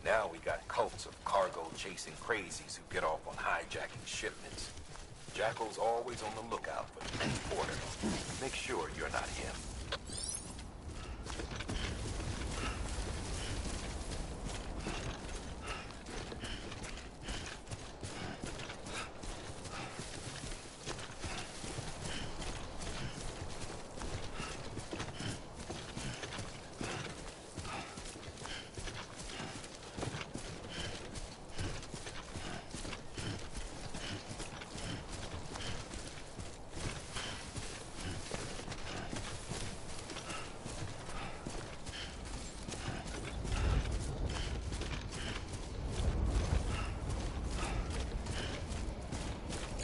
H: Now we got cults of cargo-chasing crazies who get off on hijacking shipments. Jackal's always on the lookout for the next porter. Make sure you're not him.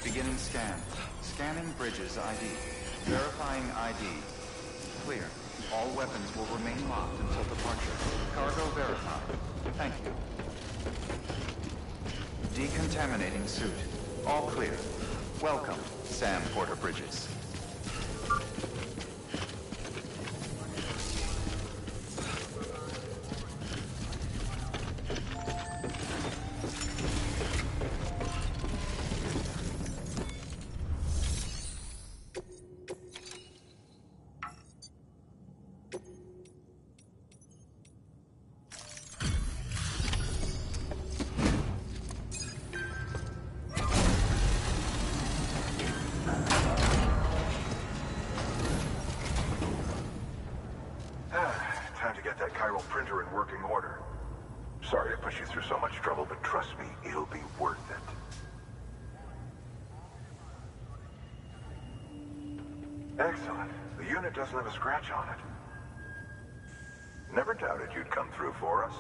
K: Beginning scan. Scanning bridges ID. Verifying ID. Clear. All weapons will remain locked until departure. Cargo verified. Thank you. Decontaminating suit. All clear. Welcome, Sam Porter Bridges.
Q: Time to get that chiral printer in working order. Sorry to put you through so much trouble, but trust me, it'll be worth it. Excellent. The unit doesn't have a scratch on it. Never doubted you'd come through for us.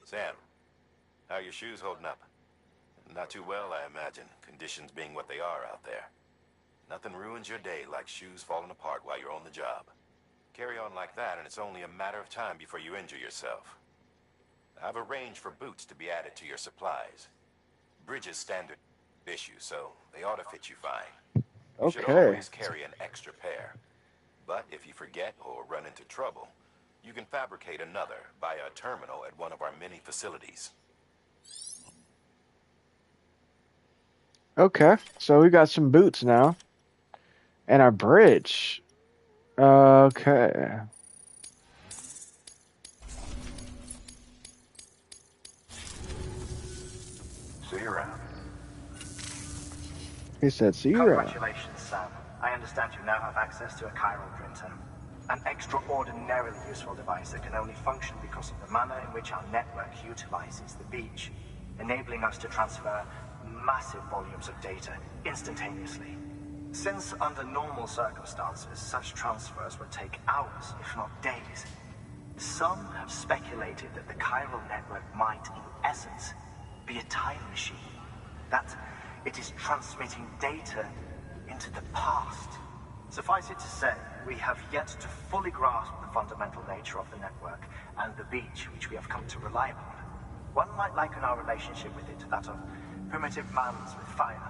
H: Sam, how are your shoes holding up? Not too well, I imagine, conditions being what they are out there. Nothing ruins your day like shoes falling apart while you're on the job. Carry on like that, and it's only a matter of time before you injure yourself. I've arranged for boots to be added to your supplies. Bridges standard issue, so they ought to fit you fine. You should always carry an extra pair. But if you forget or run into trouble, you can fabricate another via a terminal at one of our many facilities.
D: Okay, so we got some boots now. And our bridge. Okay.
Q: See you around.
D: He said, see you around.
A: Congratulations, Sam. I understand you now have access to a chiral printer. An extraordinarily useful device that can only function because of the manner in which our network utilizes the beach, enabling us to transfer massive volumes of data instantaneously. Since under normal circumstances, such transfers would take hours, if not days, some have speculated that the chiral network might, in essence, be a time machine. That it is transmitting data into the past. Suffice it to say, we have yet to fully grasp the fundamental nature of the network and the beach which we have come to rely upon. One might liken our relationship with it to that of primitive man's with fire.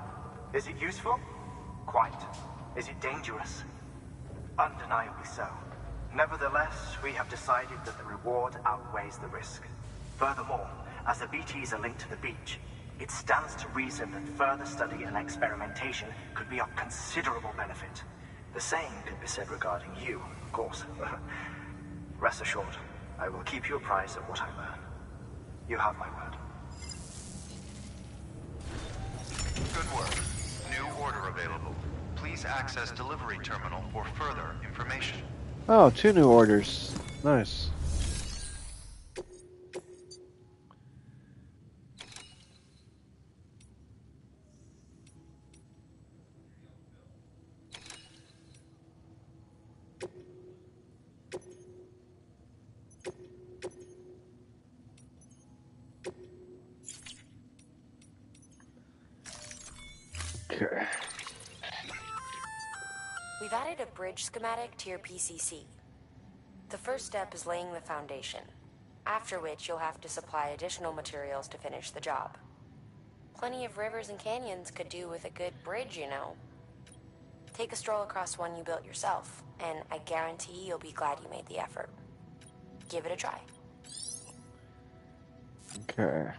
A: Is it useful? Quite. Is it dangerous? Undeniably so. Nevertheless, we have decided that the reward outweighs the risk. Furthermore, as the BTs are linked to the beach, it stands to reason that further study and experimentation could be of considerable benefit. The same could be said regarding you, of course. Rest assured, I will keep you apprised of what I learn. You have my word.
K: Good work. New order available. Please access delivery terminal for further information.
D: Oh, 2 new orders. Nice. Okay.
N: We've added a bridge schematic to your PCC. The first step is laying the foundation, after which you'll have to supply additional materials to finish the job. Plenty of rivers and canyons could do with a good bridge, you know. Take a stroll across one you built yourself, and I guarantee you'll be glad you made the effort. Give it a try.
D: Okay.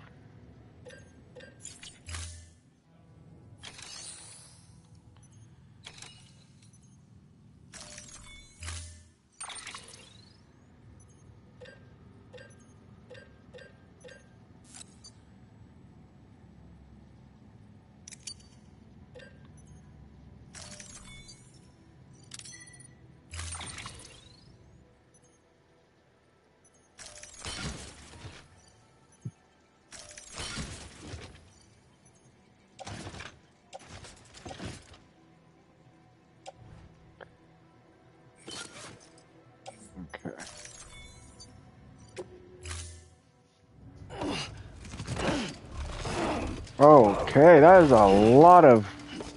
D: Okay, that is a lot of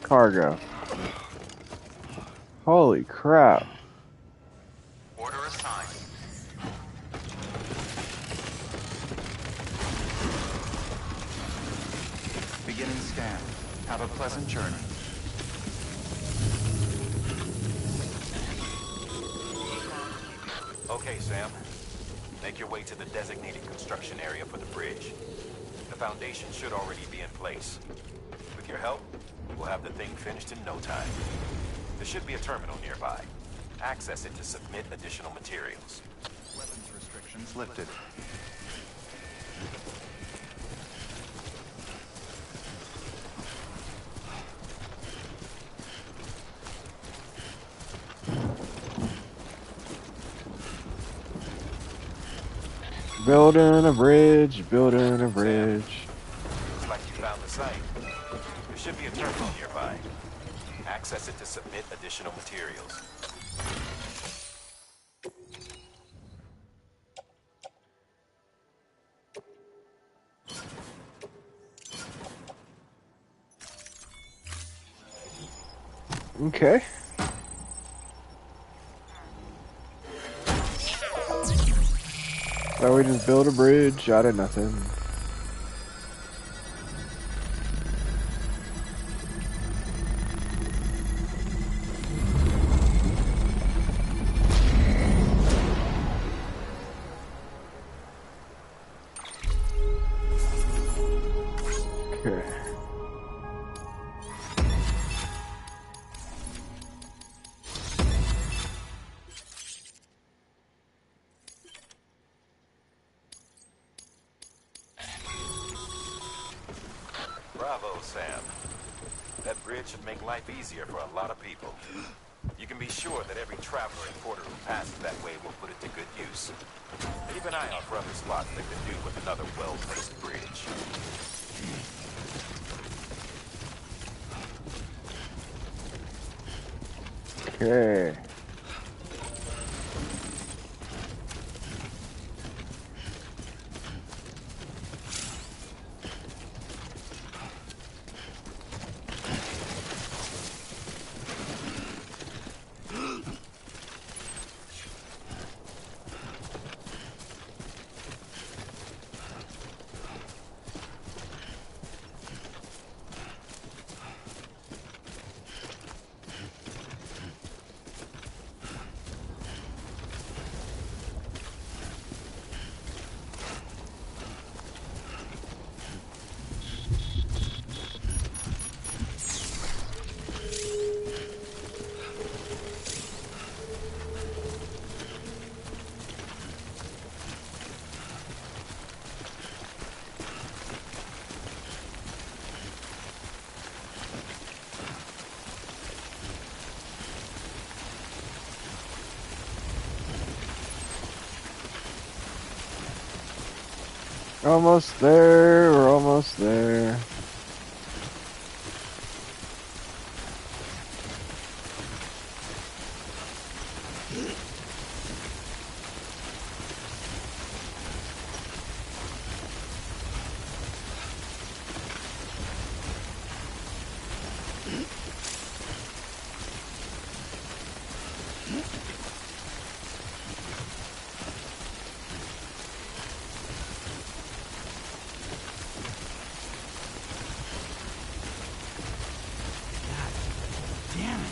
D: cargo. Holy crap.
K: Order assigned. Beginning scan. Have a pleasant journey.
H: Okay, Sam. Make your way to the designated construction area for the bridge. The foundation should already be in place. With your help, we'll have the thing finished in no time. There should be a terminal nearby. Access it to submit additional materials.
K: Weapons restrictions lifted.
D: Building a bridge, building a bridge.
H: Looks like you found the site. There should be a terminal nearby. Access it to submit additional materials.
D: Okay. So we just build a bridge out of nothing. Okay.
H: Bravo, Sam. That bridge should make life easier for a lot of people. You can be sure that every traveler and porter who passes that way will put it to good use. Keep an eye out for other spots that could do with another well-placed bridge.
D: Okay. Almost there, we're almost there.
B: Damn it.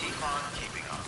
O: Keep on keeping on.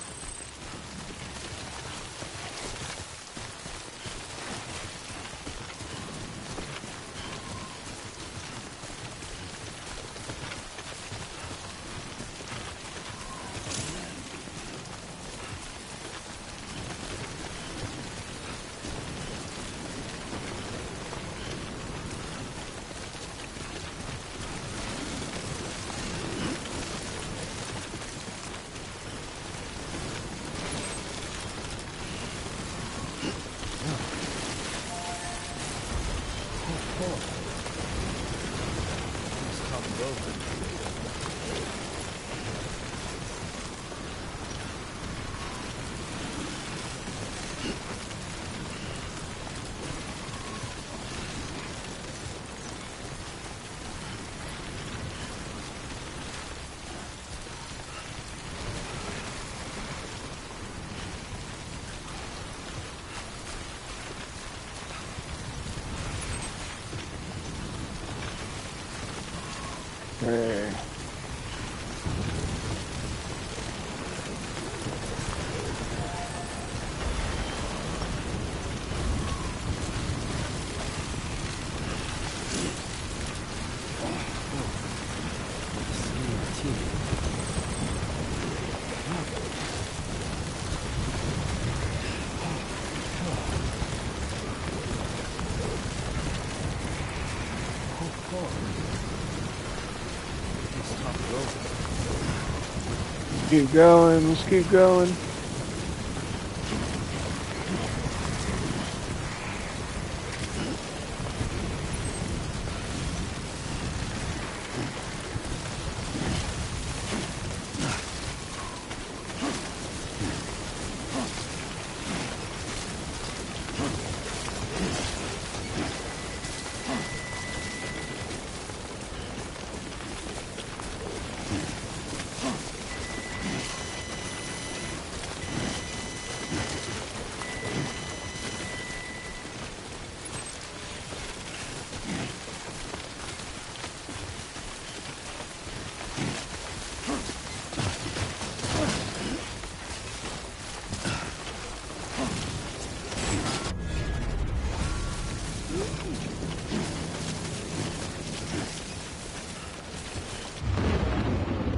D: Okay. keep going. Let's keep going.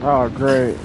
D: Oh, great.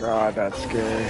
D: God, that's scary.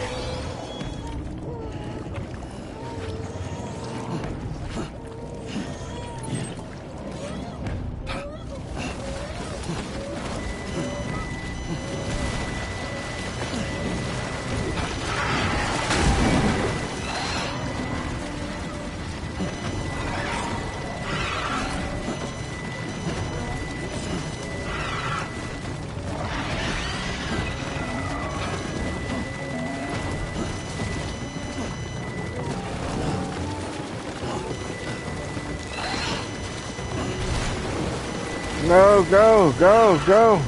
D: No, go, go, go.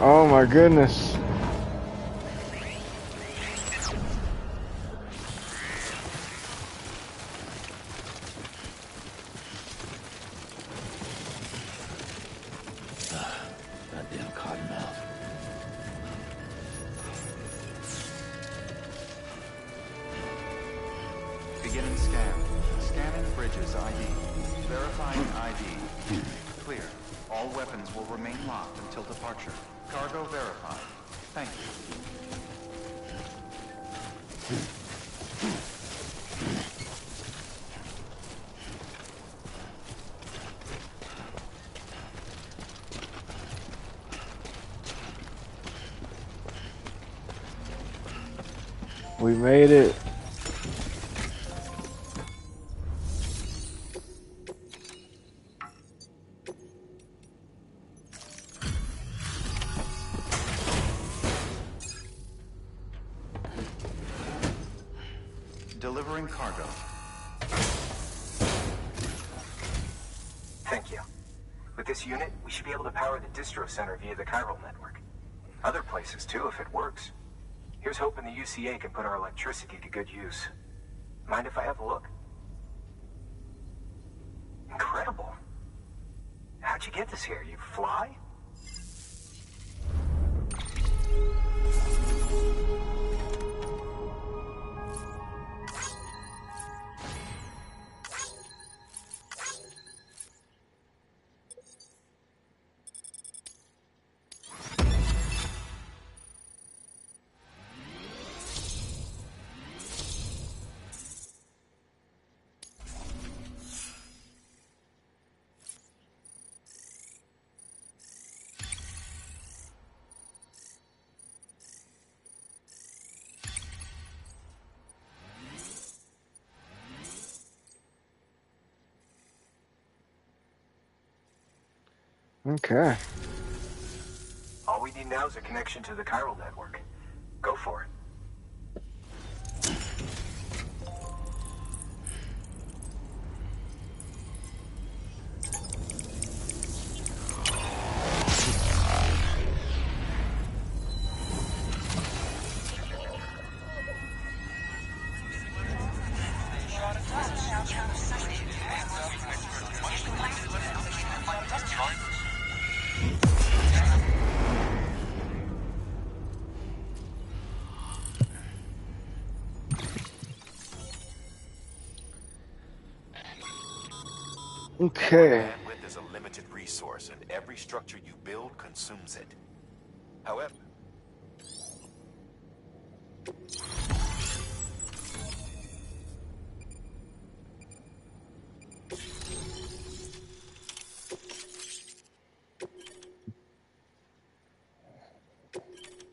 D: Oh my goodness.
B: Goddamn cottonmouth.
K: Beginning scan. Scanning bridges ID. Verifying ID. Clear. All weapons will remain locked until departure. Cargo verified. Thank you.
D: We made it.
K: delivering cargo.
L: Thank you. With this unit, we should be able to power the distro center via the chiral network. Other places too, if it works. Here's hoping the UCA can put our electricity to good use. Mind if I have a look? Incredible. How'd you get this here? You fly?
D: Okay.
L: All we need now is a connection to the chiral network. Go for it.
D: Okay.
H: Bandwidth is a limited resource, and every structure you build consumes it. However,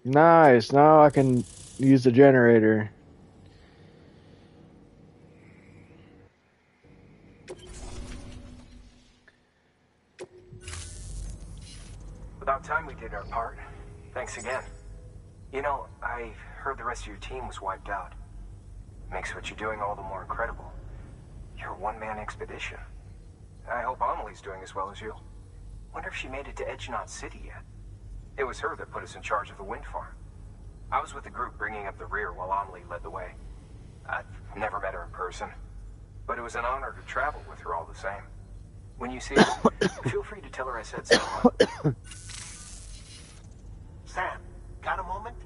D: Nice. Now I can use the generator.
L: About time we did our part. Thanks again. You know, I heard the rest of your team was wiped out. Makes what you're doing all the more incredible. You're a one-man expedition. I hope Amelie's doing as well as you. Wonder if she made it to Edgenot City yet. It was her that put us in charge of the wind farm. I was with the group bringing up the rear while Amelie led the way. I've never met her in person, but it was an honor to travel with her all the same. When you see her, feel free to tell her I said so.
U: Sam, got a moment?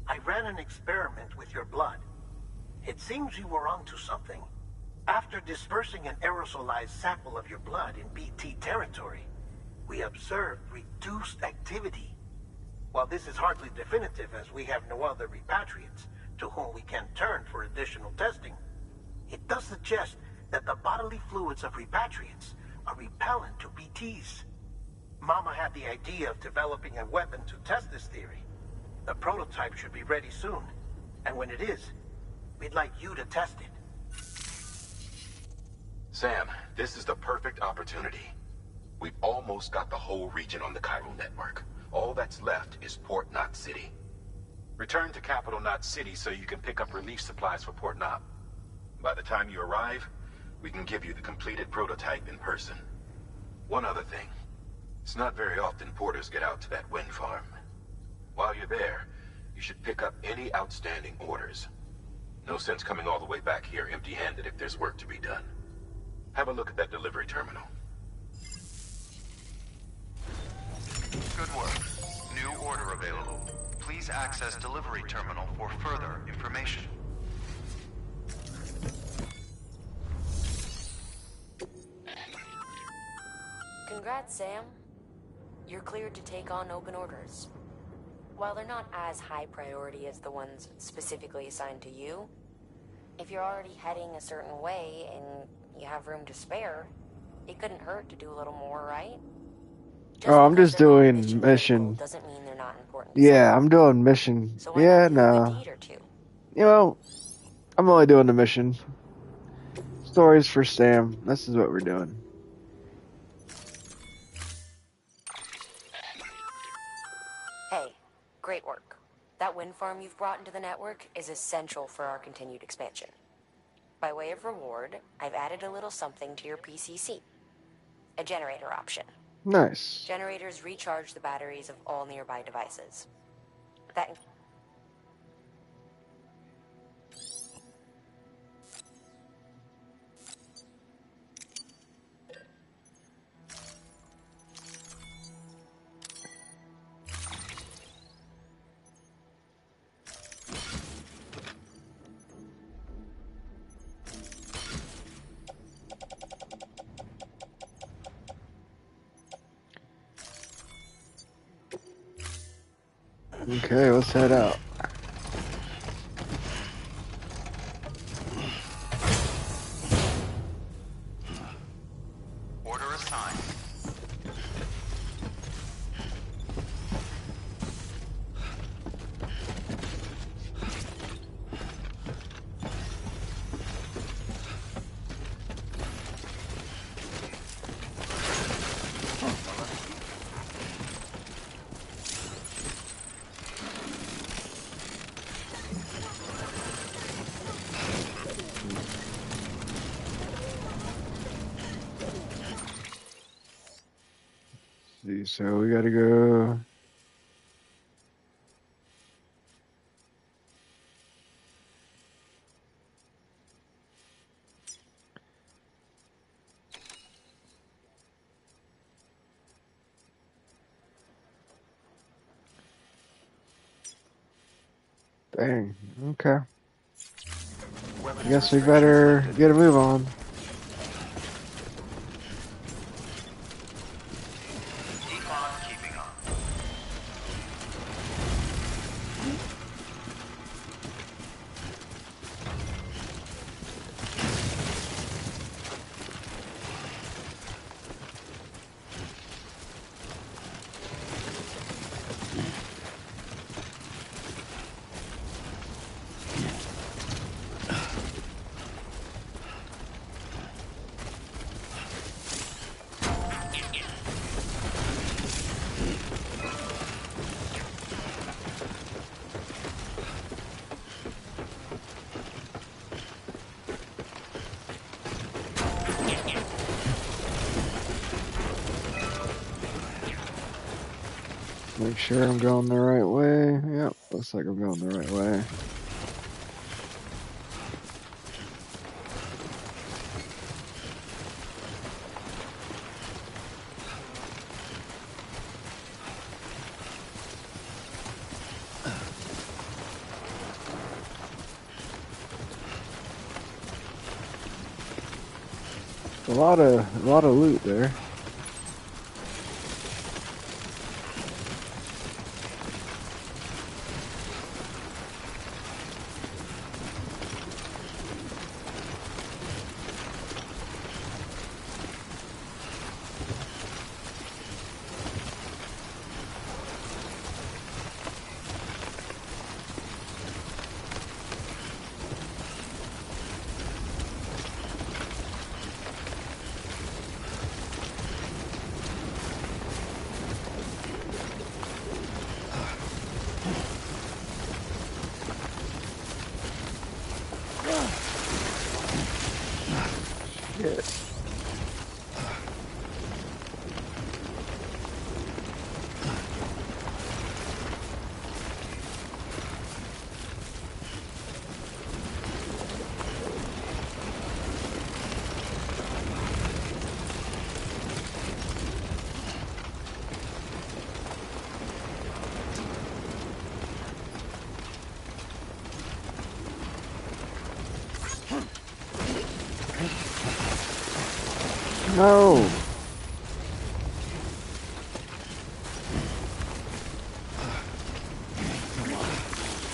U: I ran an experiment with your blood. It seems you were onto something. After dispersing an aerosolized sample of your blood in BT territory, we observed reduced activity. While this is hardly definitive, as we have no other repatriates to whom we can turn for additional testing, it does suggest that the bodily fluids of repatriates are repellent to BTs. Mama had the idea of developing a weapon to test this theory. The prototype should be ready soon, and when it is, we'd like you to test it.
H: Sam, this is the perfect opportunity. We've almost got the whole region on the chiral network. All that's left is Port Knot City. Return to Capital Knot City so you can pick up relief supplies for Port Knot. By the time you arrive, we can give you the completed prototype in person. One other thing. It's not very often porters get out to that wind farm. While you're there, you should pick up any outstanding orders. No sense coming all the way back here empty-handed if there's work to be done. Have a look at that delivery terminal.
K: Good work. New order available. Please access delivery terminal for further information.
N: Congrats, Sam. You're cleared to take on open orders. While they're not as high priority as the ones specifically assigned to you, if you're already heading a certain way and you have room to spare, it couldn't hurt to do a little more, right?
D: Oh, I'm just doing mission.
N: Doesn't mean they're not important.
D: Yeah, I'm doing mission. Yeah, no. You know, I'm only doing the mission. Stories for Sam. This is what we're doing.
N: Hey, great work. That wind farm you've brought into the network is essential for our continued expansion. By way of reward, I've added a little something to your PCC. A generator option.
D: Nice.
N: Generators recharge the batteries of all nearby devices. That...
D: Okay, let's head out.
K: Order assigned.
D: See, so we gotta go. Dang. Okay. I guess we better get a move on.
K: Keep on keeping on.
D: Make sure I'm going the right way. Yep, looks like I'm going the right way. A lot of loot there. Shit. No.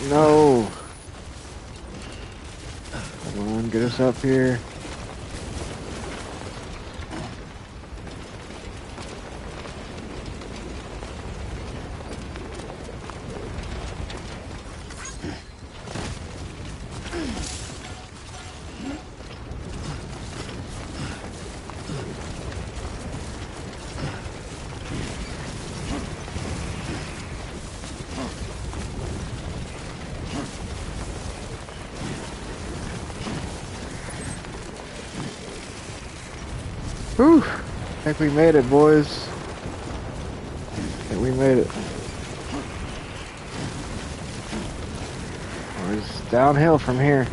D: No. Come on, get us up here. Whew. I think we made it, boys. I think we made it. We're just downhill from here.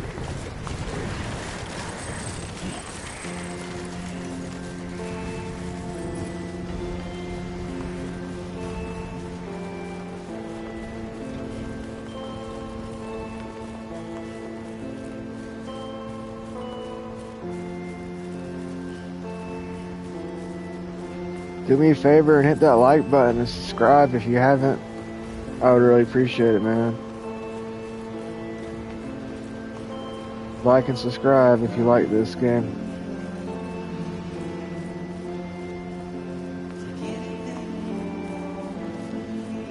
D: Do me a favor and hit that like button and subscribe if you haven't. I would really appreciate it, man. Like and subscribe if you like this game.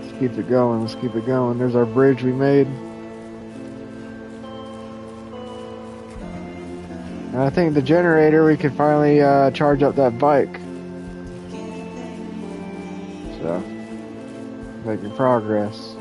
D: Let's keep it going. Let's keep it going. There's our bridge we made. And I think the generator, we can finally charge up that bike. So, making progress.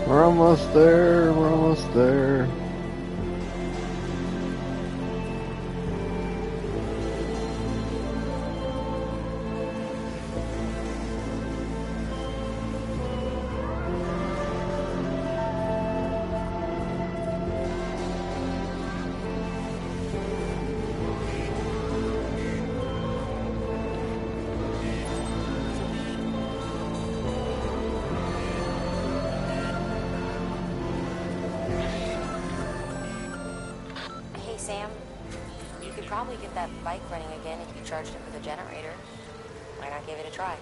D: We're almost there, we're almost there.
N: Hey, Sam. You could probably get that bike running again if you charged it with a generator. Why not give it a try?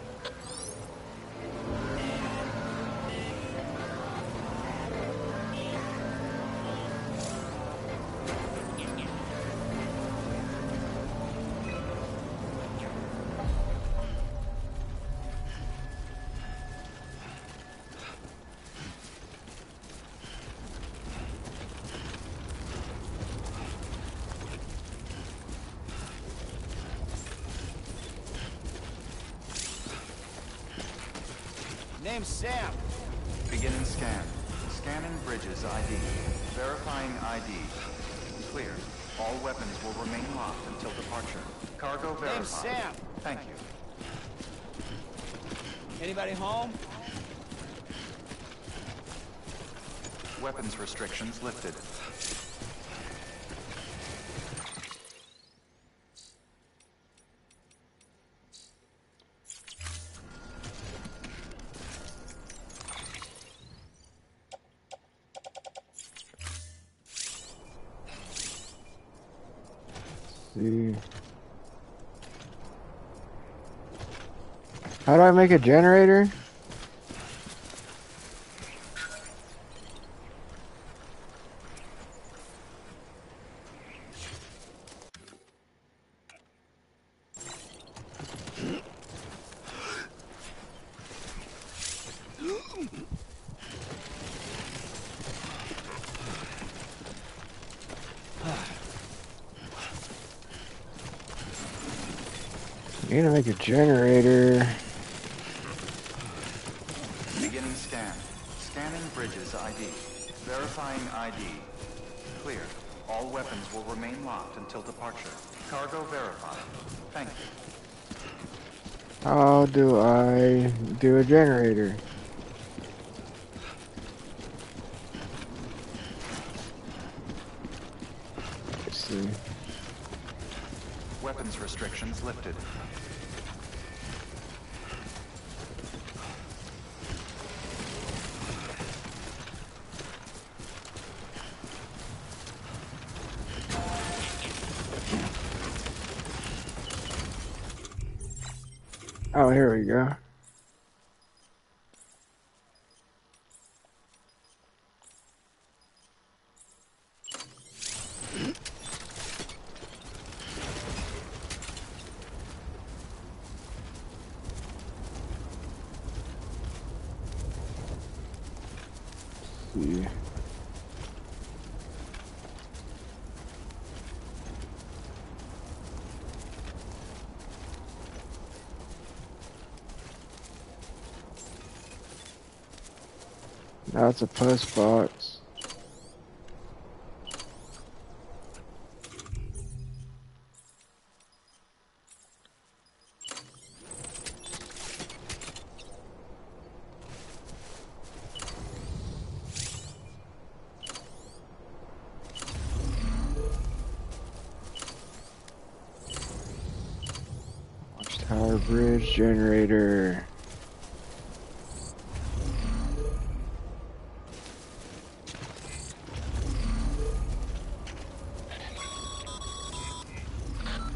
G: Name's Sam.
K: Beginning scan. Scanning bridges ID. Verifying ID. Clear. All weapons will remain locked until departure. Cargo verified.
G: Name's Sam.
K: Thank you.
G: Anybody home?
K: Weapons restrictions lifted.
D: See. How do I make a generator? Need to make a generator.
K: Beginning scan. Scanning bridges ID. Verifying ID. Clear. All weapons will remain locked until departure. Cargo verified. Thank you.
D: How do I do a generator? Let's see.
K: Weapons restrictions lifted.
D: Oh, here we go. See. That's a post box. Watchtower bridge generator.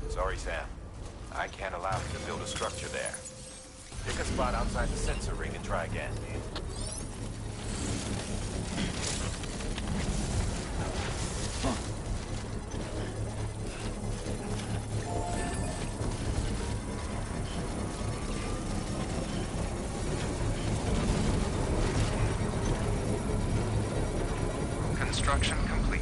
H: Sorry, Sam. I can't allow you to build a structure there. Pick a spot outside the sensor ring and try again.
K: Construction complete.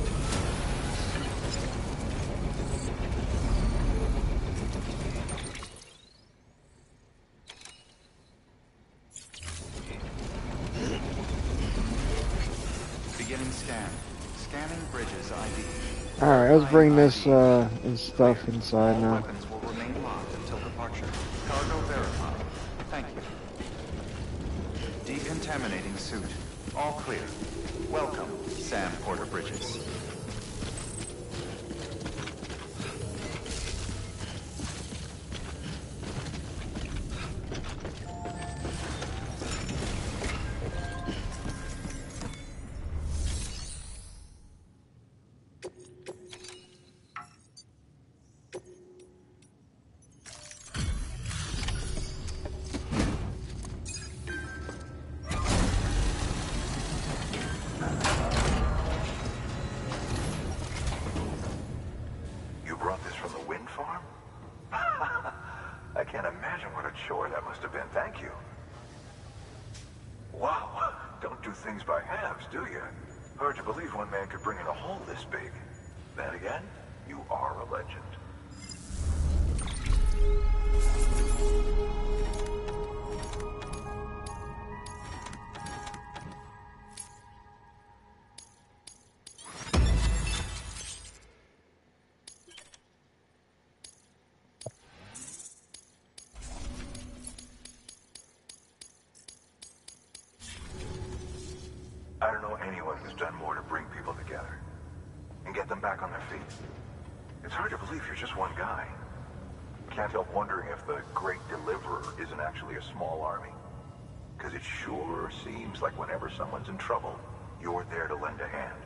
K: Beginning scan. Scanning bridges ID.
D: Alright, let's bring this stuff inside
K: All
D: now.
K: weapons will remain locked until departure. Cargo verified. Thank you. Decontaminating suit. All clear. Welcome, Sam Porter Bridges.
Q: You brought this from the wind farm? I can't imagine what a chore that must have been. Thank you. Wow, don't do things by halves, do you? Hard to believe one man could bring in a hole this big. Then again, you are a legend. I don't know anyone who's done more to bring people together and get them back on their feet. It's hard to believe you're just one guy. Can't help wondering if the Great Deliverer isn't actually a small army. Because it sure seems like whenever someone's in trouble, you're there to lend a hand.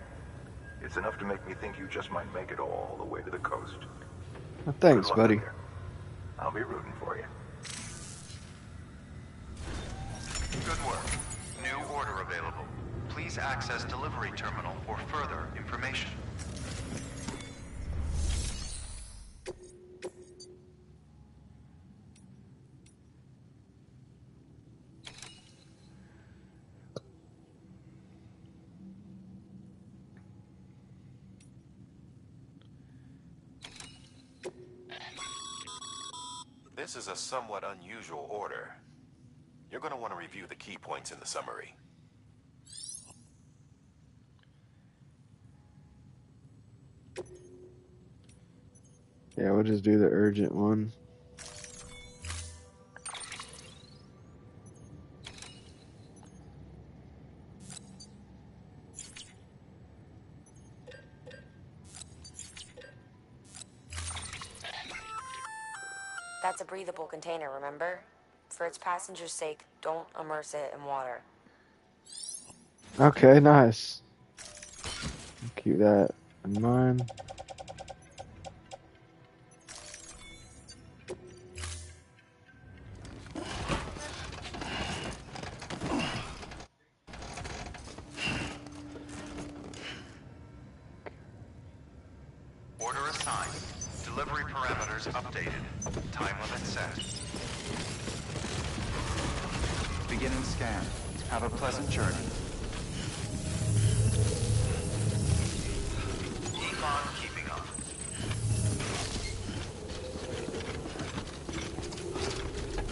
Q: It's enough to make me think you just might make it all the way to the coast.
D: Well, thanks,
Q: Good luck
D: buddy.
Q: out there. I'll be rooting for you.
K: Good work. New order available. Please access delivery terminal for further information.
H: This is a somewhat unusual order. You're going to want to review the key points in the summary.
D: Yeah, we'll just do the urgent one.
N: That's a breathable container, remember? For its passengers' sake, don't immerse it in water.
D: Okay, nice. Keep that in mind.
K: Order assigned. Delivery parameters updated. Time limit set. Beginning scan. Have a pleasant journey. Keep on keeping up.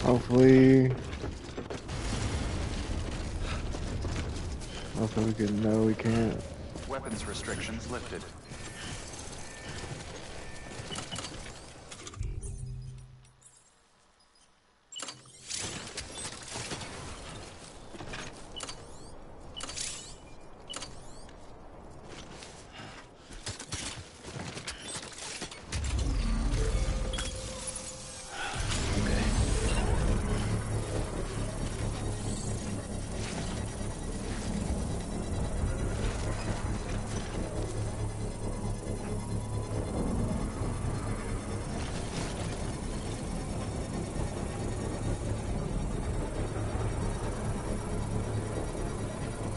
D: Hopefully we can. No, we can't.
K: Weapons restrictions lifted.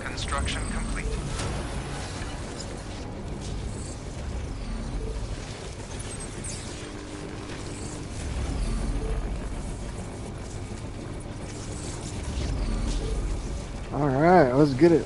K: Construction complete.
D: All right, let's get it.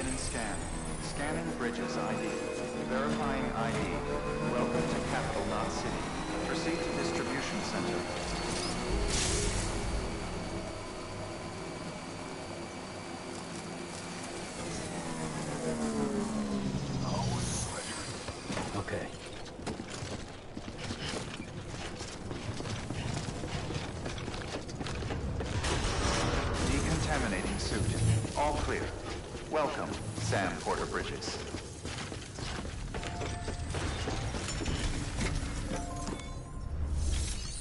K: Beginning scan. Scanning bridges ID. Verifying ID. Welcome to Capital Knot City. Proceed to distribution center.
B: Okay.
K: Decontaminating suit. All clear. Welcome, Sam Porter Bridges.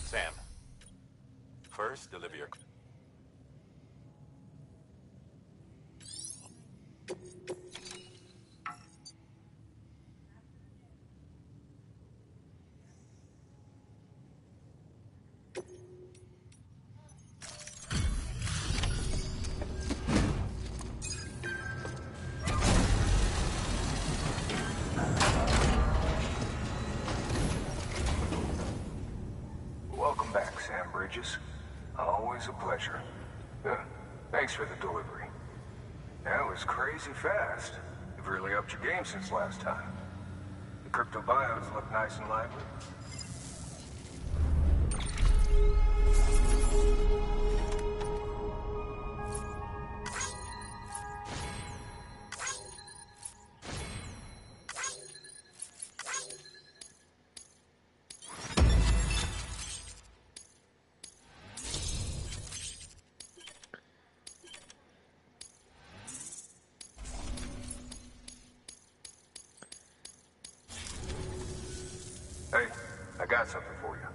H: Sam, first deliver your...
Q: Welcome back, Sam Bridges. Always a pleasure. Thanks for the delivery. That was crazy fast. You've really upped your game since last time. The crypto bios look nice and lively. Hey, I got something for you.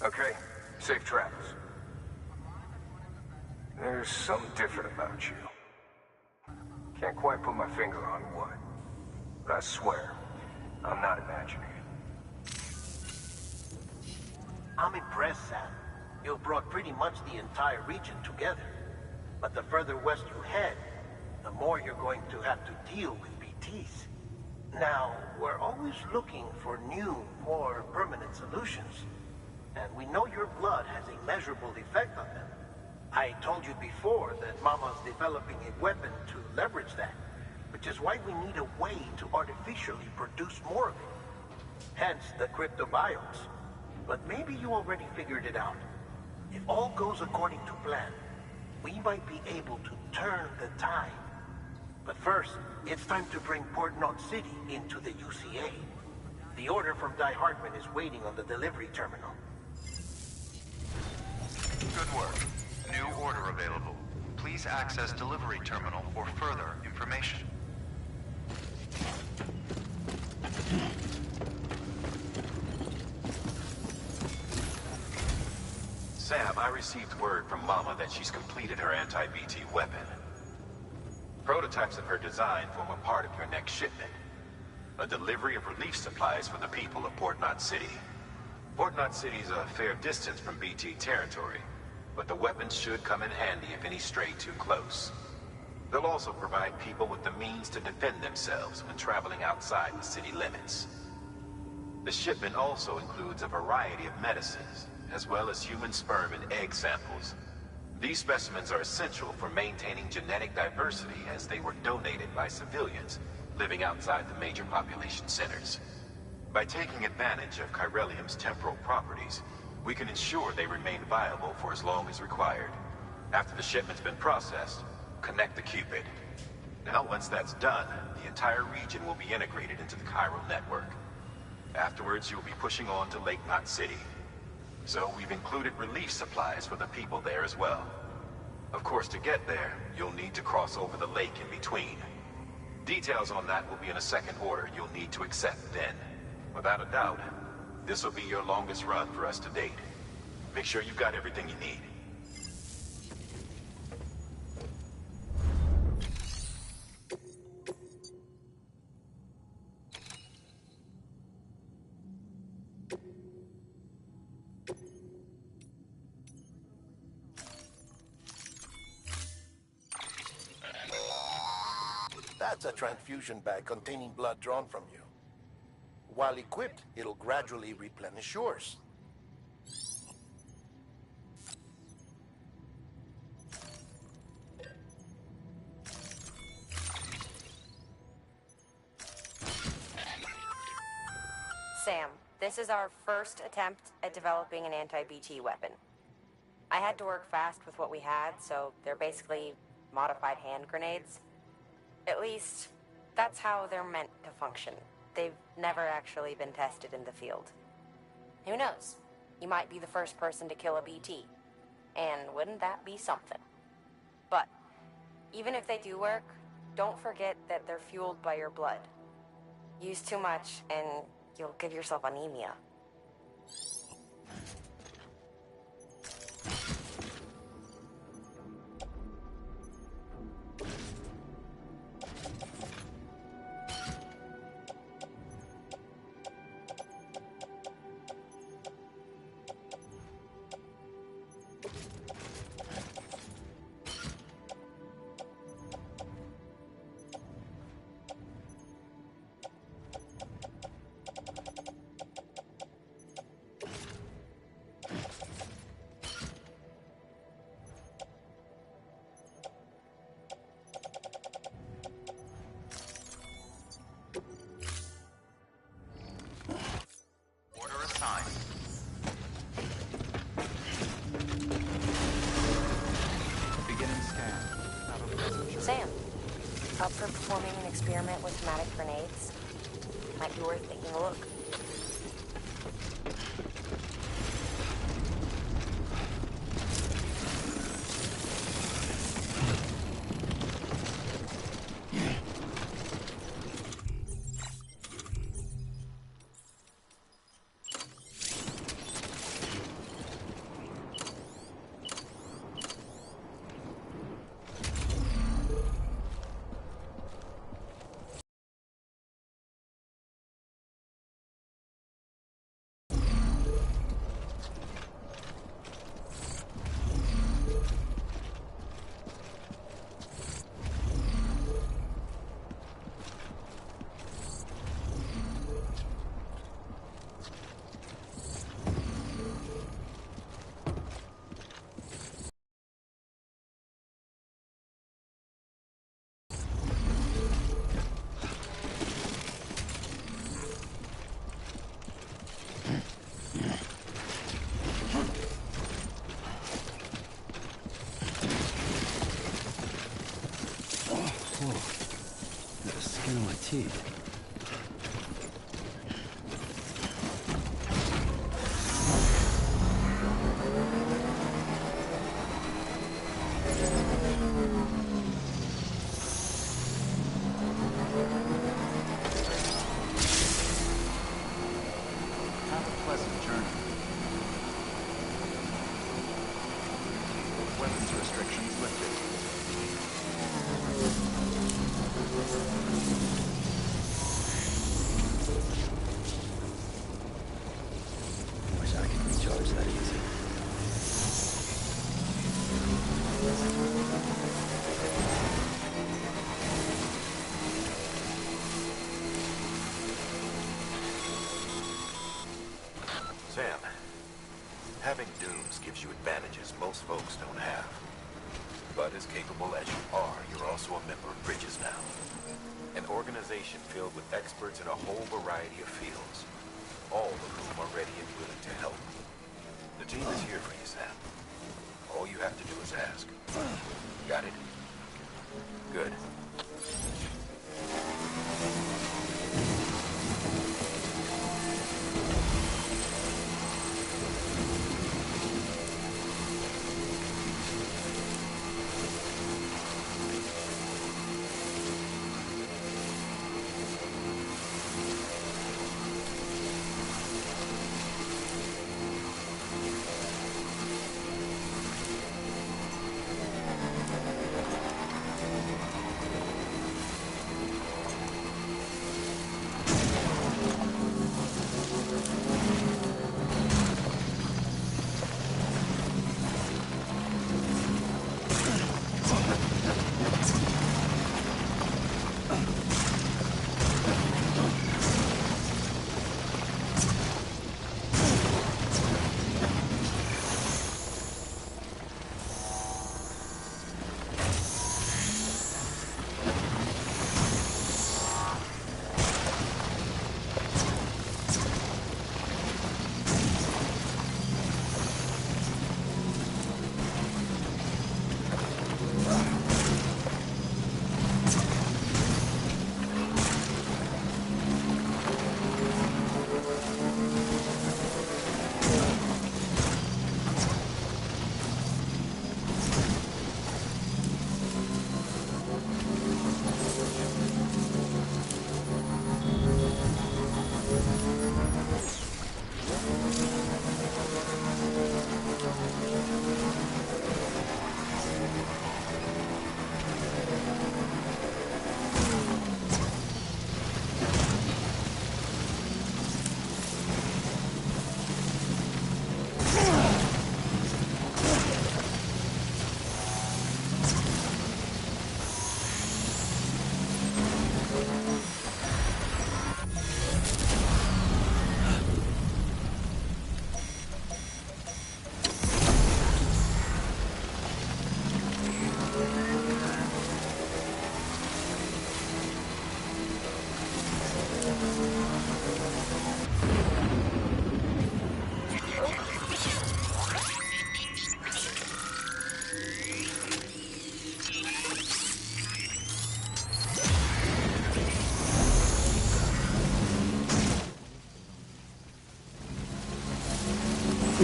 Q: Okay, safe travels. There's something different about you. Can't quite put my finger on what, but I swear, I'm not imagining it.
F: I'm impressed, Sam. You've brought pretty much the entire region together. But the further west you head, the more you're going to have to deal with BTs. Now, we're always looking for new, more permanent solutions. And we know your blood has a measurable effect on them. I told you before that Mama's developing a weapon to leverage that, which is why we need a way to artificially produce more of it. Hence the cryptobiomes. But maybe you already figured it out. If all goes according to plan, we might be able to turn the tide. But first, it's time to bring Port Knot City into the UCA. The order from Die Hartman is waiting on the delivery terminal.
K: Good work. New order available. Please access delivery terminal for further information.
H: Sam, I received word from Mama that she's completed her anti-BT weapon. Prototypes of her design form a part of your next shipment. A delivery of relief supplies for the people of Port Knot City. Port Knot City is a fair distance from BT territory, but the weapons should come in handy if any stray too close. They'll also provide people with the means to defend themselves when traveling outside the city limits. The shipment also includes a variety of medicines, as well as human sperm and egg samples. These specimens are essential for maintaining genetic diversity as they were donated by civilians living outside the major population centers. By taking advantage of chiralium's temporal properties, we can ensure they remain viable for as long as required. After the shipment's been processed, connect the Cupid. Now, once that's done, the entire region will be integrated into the chiral network. Afterwards, you'll be pushing on to Lake Knot City. So we've included relief supplies for the people there as well. Of course, to get there, you'll need to cross over the lake in between. Details on that will be in a second order you'll need to accept then. Without a doubt, this will be your longest run for us to date. Make sure you've got everything you need.
U: That's a transfusion bag containing blood drawn from you. While equipped, it'll gradually replenish yours.
N: Sam, this is our first attempt at developing an anti-BT weapon. I had to work fast with what we had, so they're basically modified hand grenades. At least, that's how they're meant to function. They've never actually been tested in the field. Who knows? You might be the first person to kill a BT. And wouldn't that be something? But, even if they do work, don't forget that they're fueled by your blood. Use too much, and you'll give yourself anemia. Sam, up for performing an experiment with pneumatic grenades? Might be worth taking a look.
B: Teeth.
K: Have a pleasant journey. Weapons restrictions lifted.
B: Wish I could recharge that easy.
H: Sam, having dooms gives you advantages most folks don't have. But as capable as you are, you're also a member of Bridges now. An organization filled with experts in a whole variety of fields, all of whom are ready and willing to help. The team is here for you, Sam. All you have to do is ask. Got it? Good.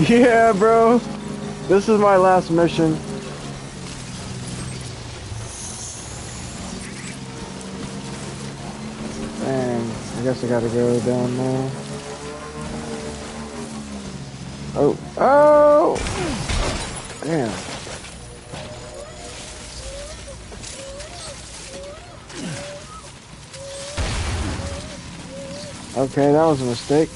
D: Yeah, bro. This is my last mission. Dang, I guess I gotta go down there. Oh, oh! Damn. Okay, that was a mistake.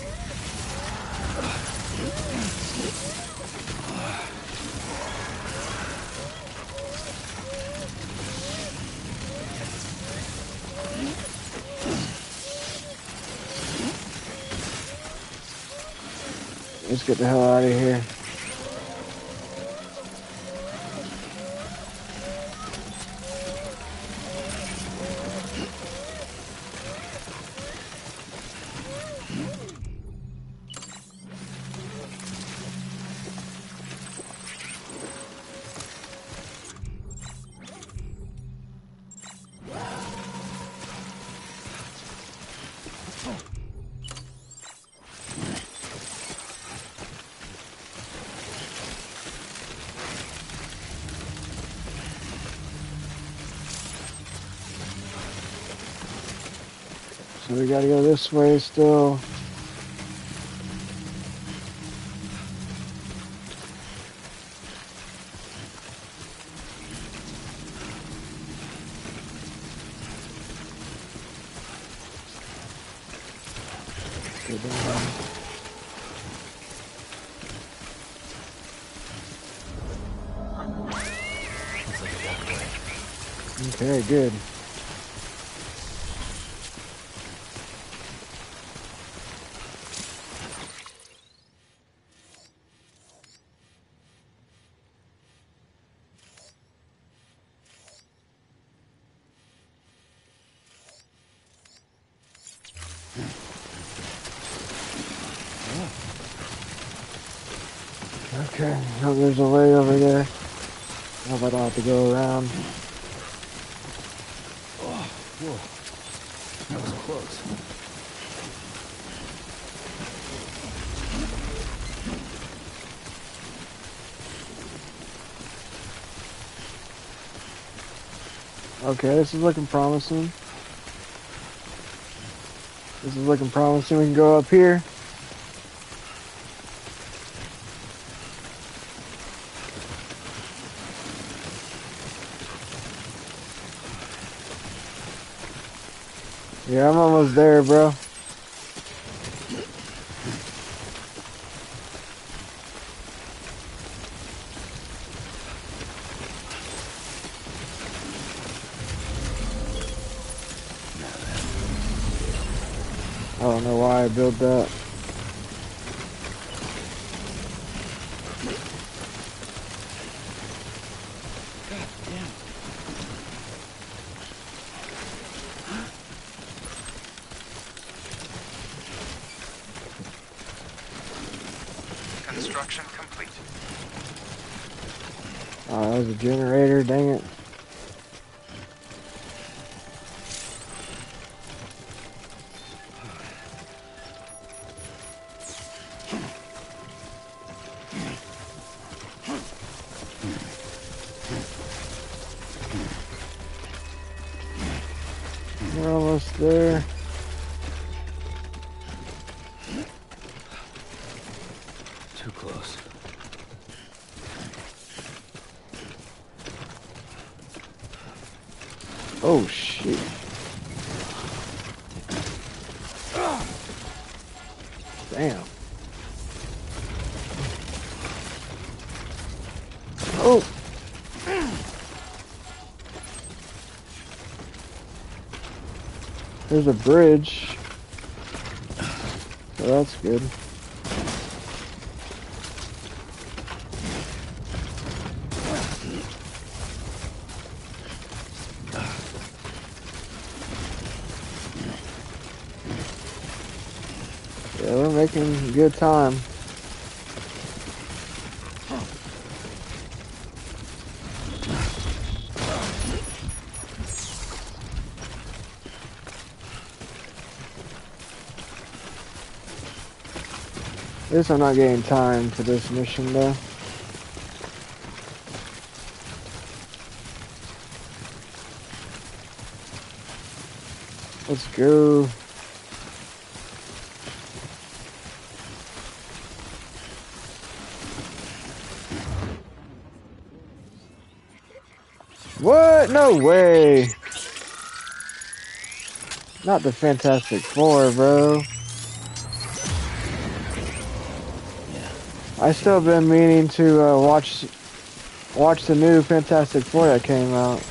D: Let's get the hell out of here. So we gotta go this way still. Go down. Okay, good. Okay, so there's a way over there. Hope I don't have to go around.
B: Oh, whoa. That was close.
D: Okay, this is looking promising. This is looking promising. We can go up here. Yeah, I'm almost there, bro. I don't know why I built that.
B: God damn.
K: Construction complete.
D: Oh, that was a generator, dang it. We're almost there.
B: Too close.
D: Oh shit. Damn. Oh. There's a bridge. So that's good. Yeah, we're making good time. At least I'm not getting time for this mission though. Let's go. What? No way. Not the Fantastic Four, bro. I still been meaning to watch the new Fantastic Four that came out.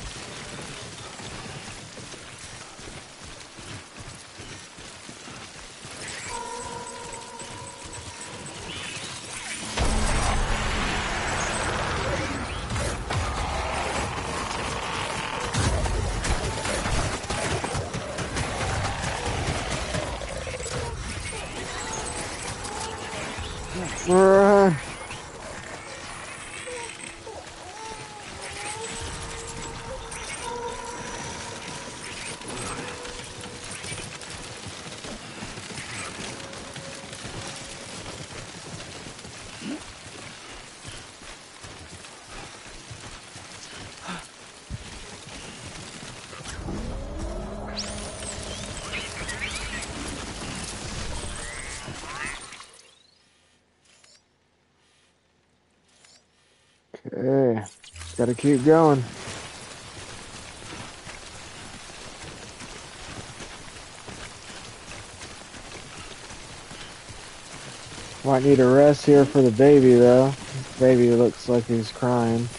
D: Okay, gotta keep going. Might need a rest here for the baby though. Baby looks like he's crying.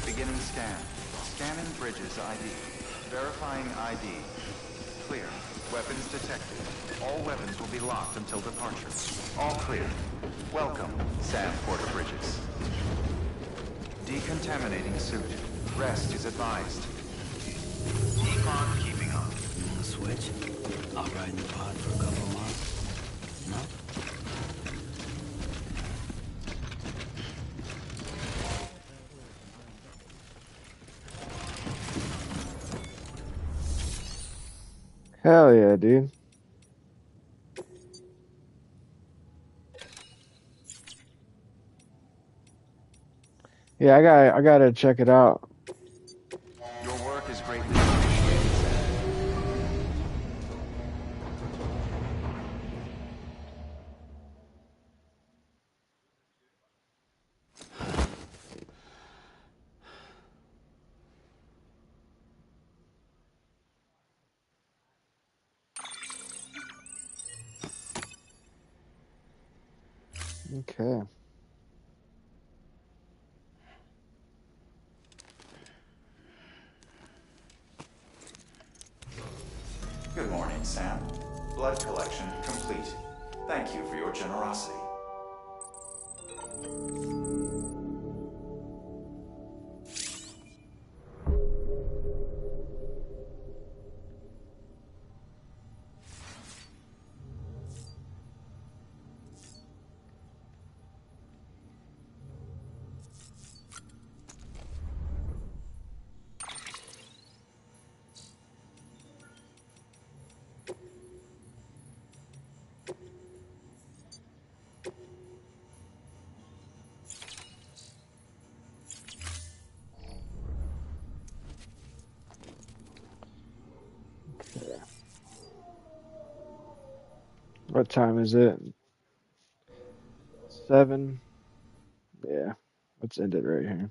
K: Beginning scan. Scanning bridges ID. Verifying ID. Clear. Weapons detected. All weapons will be locked until departure. All clear. Welcome, Sam Porter Bridges. Decontaminating suit. Rest is advised.
B: Decon keeping on. You wanna switch? I'll ride in the pod for a couple of months. No?
D: Hell yeah, dude. Yeah, I gotta check it out.
K: Your work is greatly appreciated,
D: Okay.
K: Good morning, Sam. Blood collection complete. Thank you for your generosity.
D: What time is it? 7. Yeah, let's end it right here.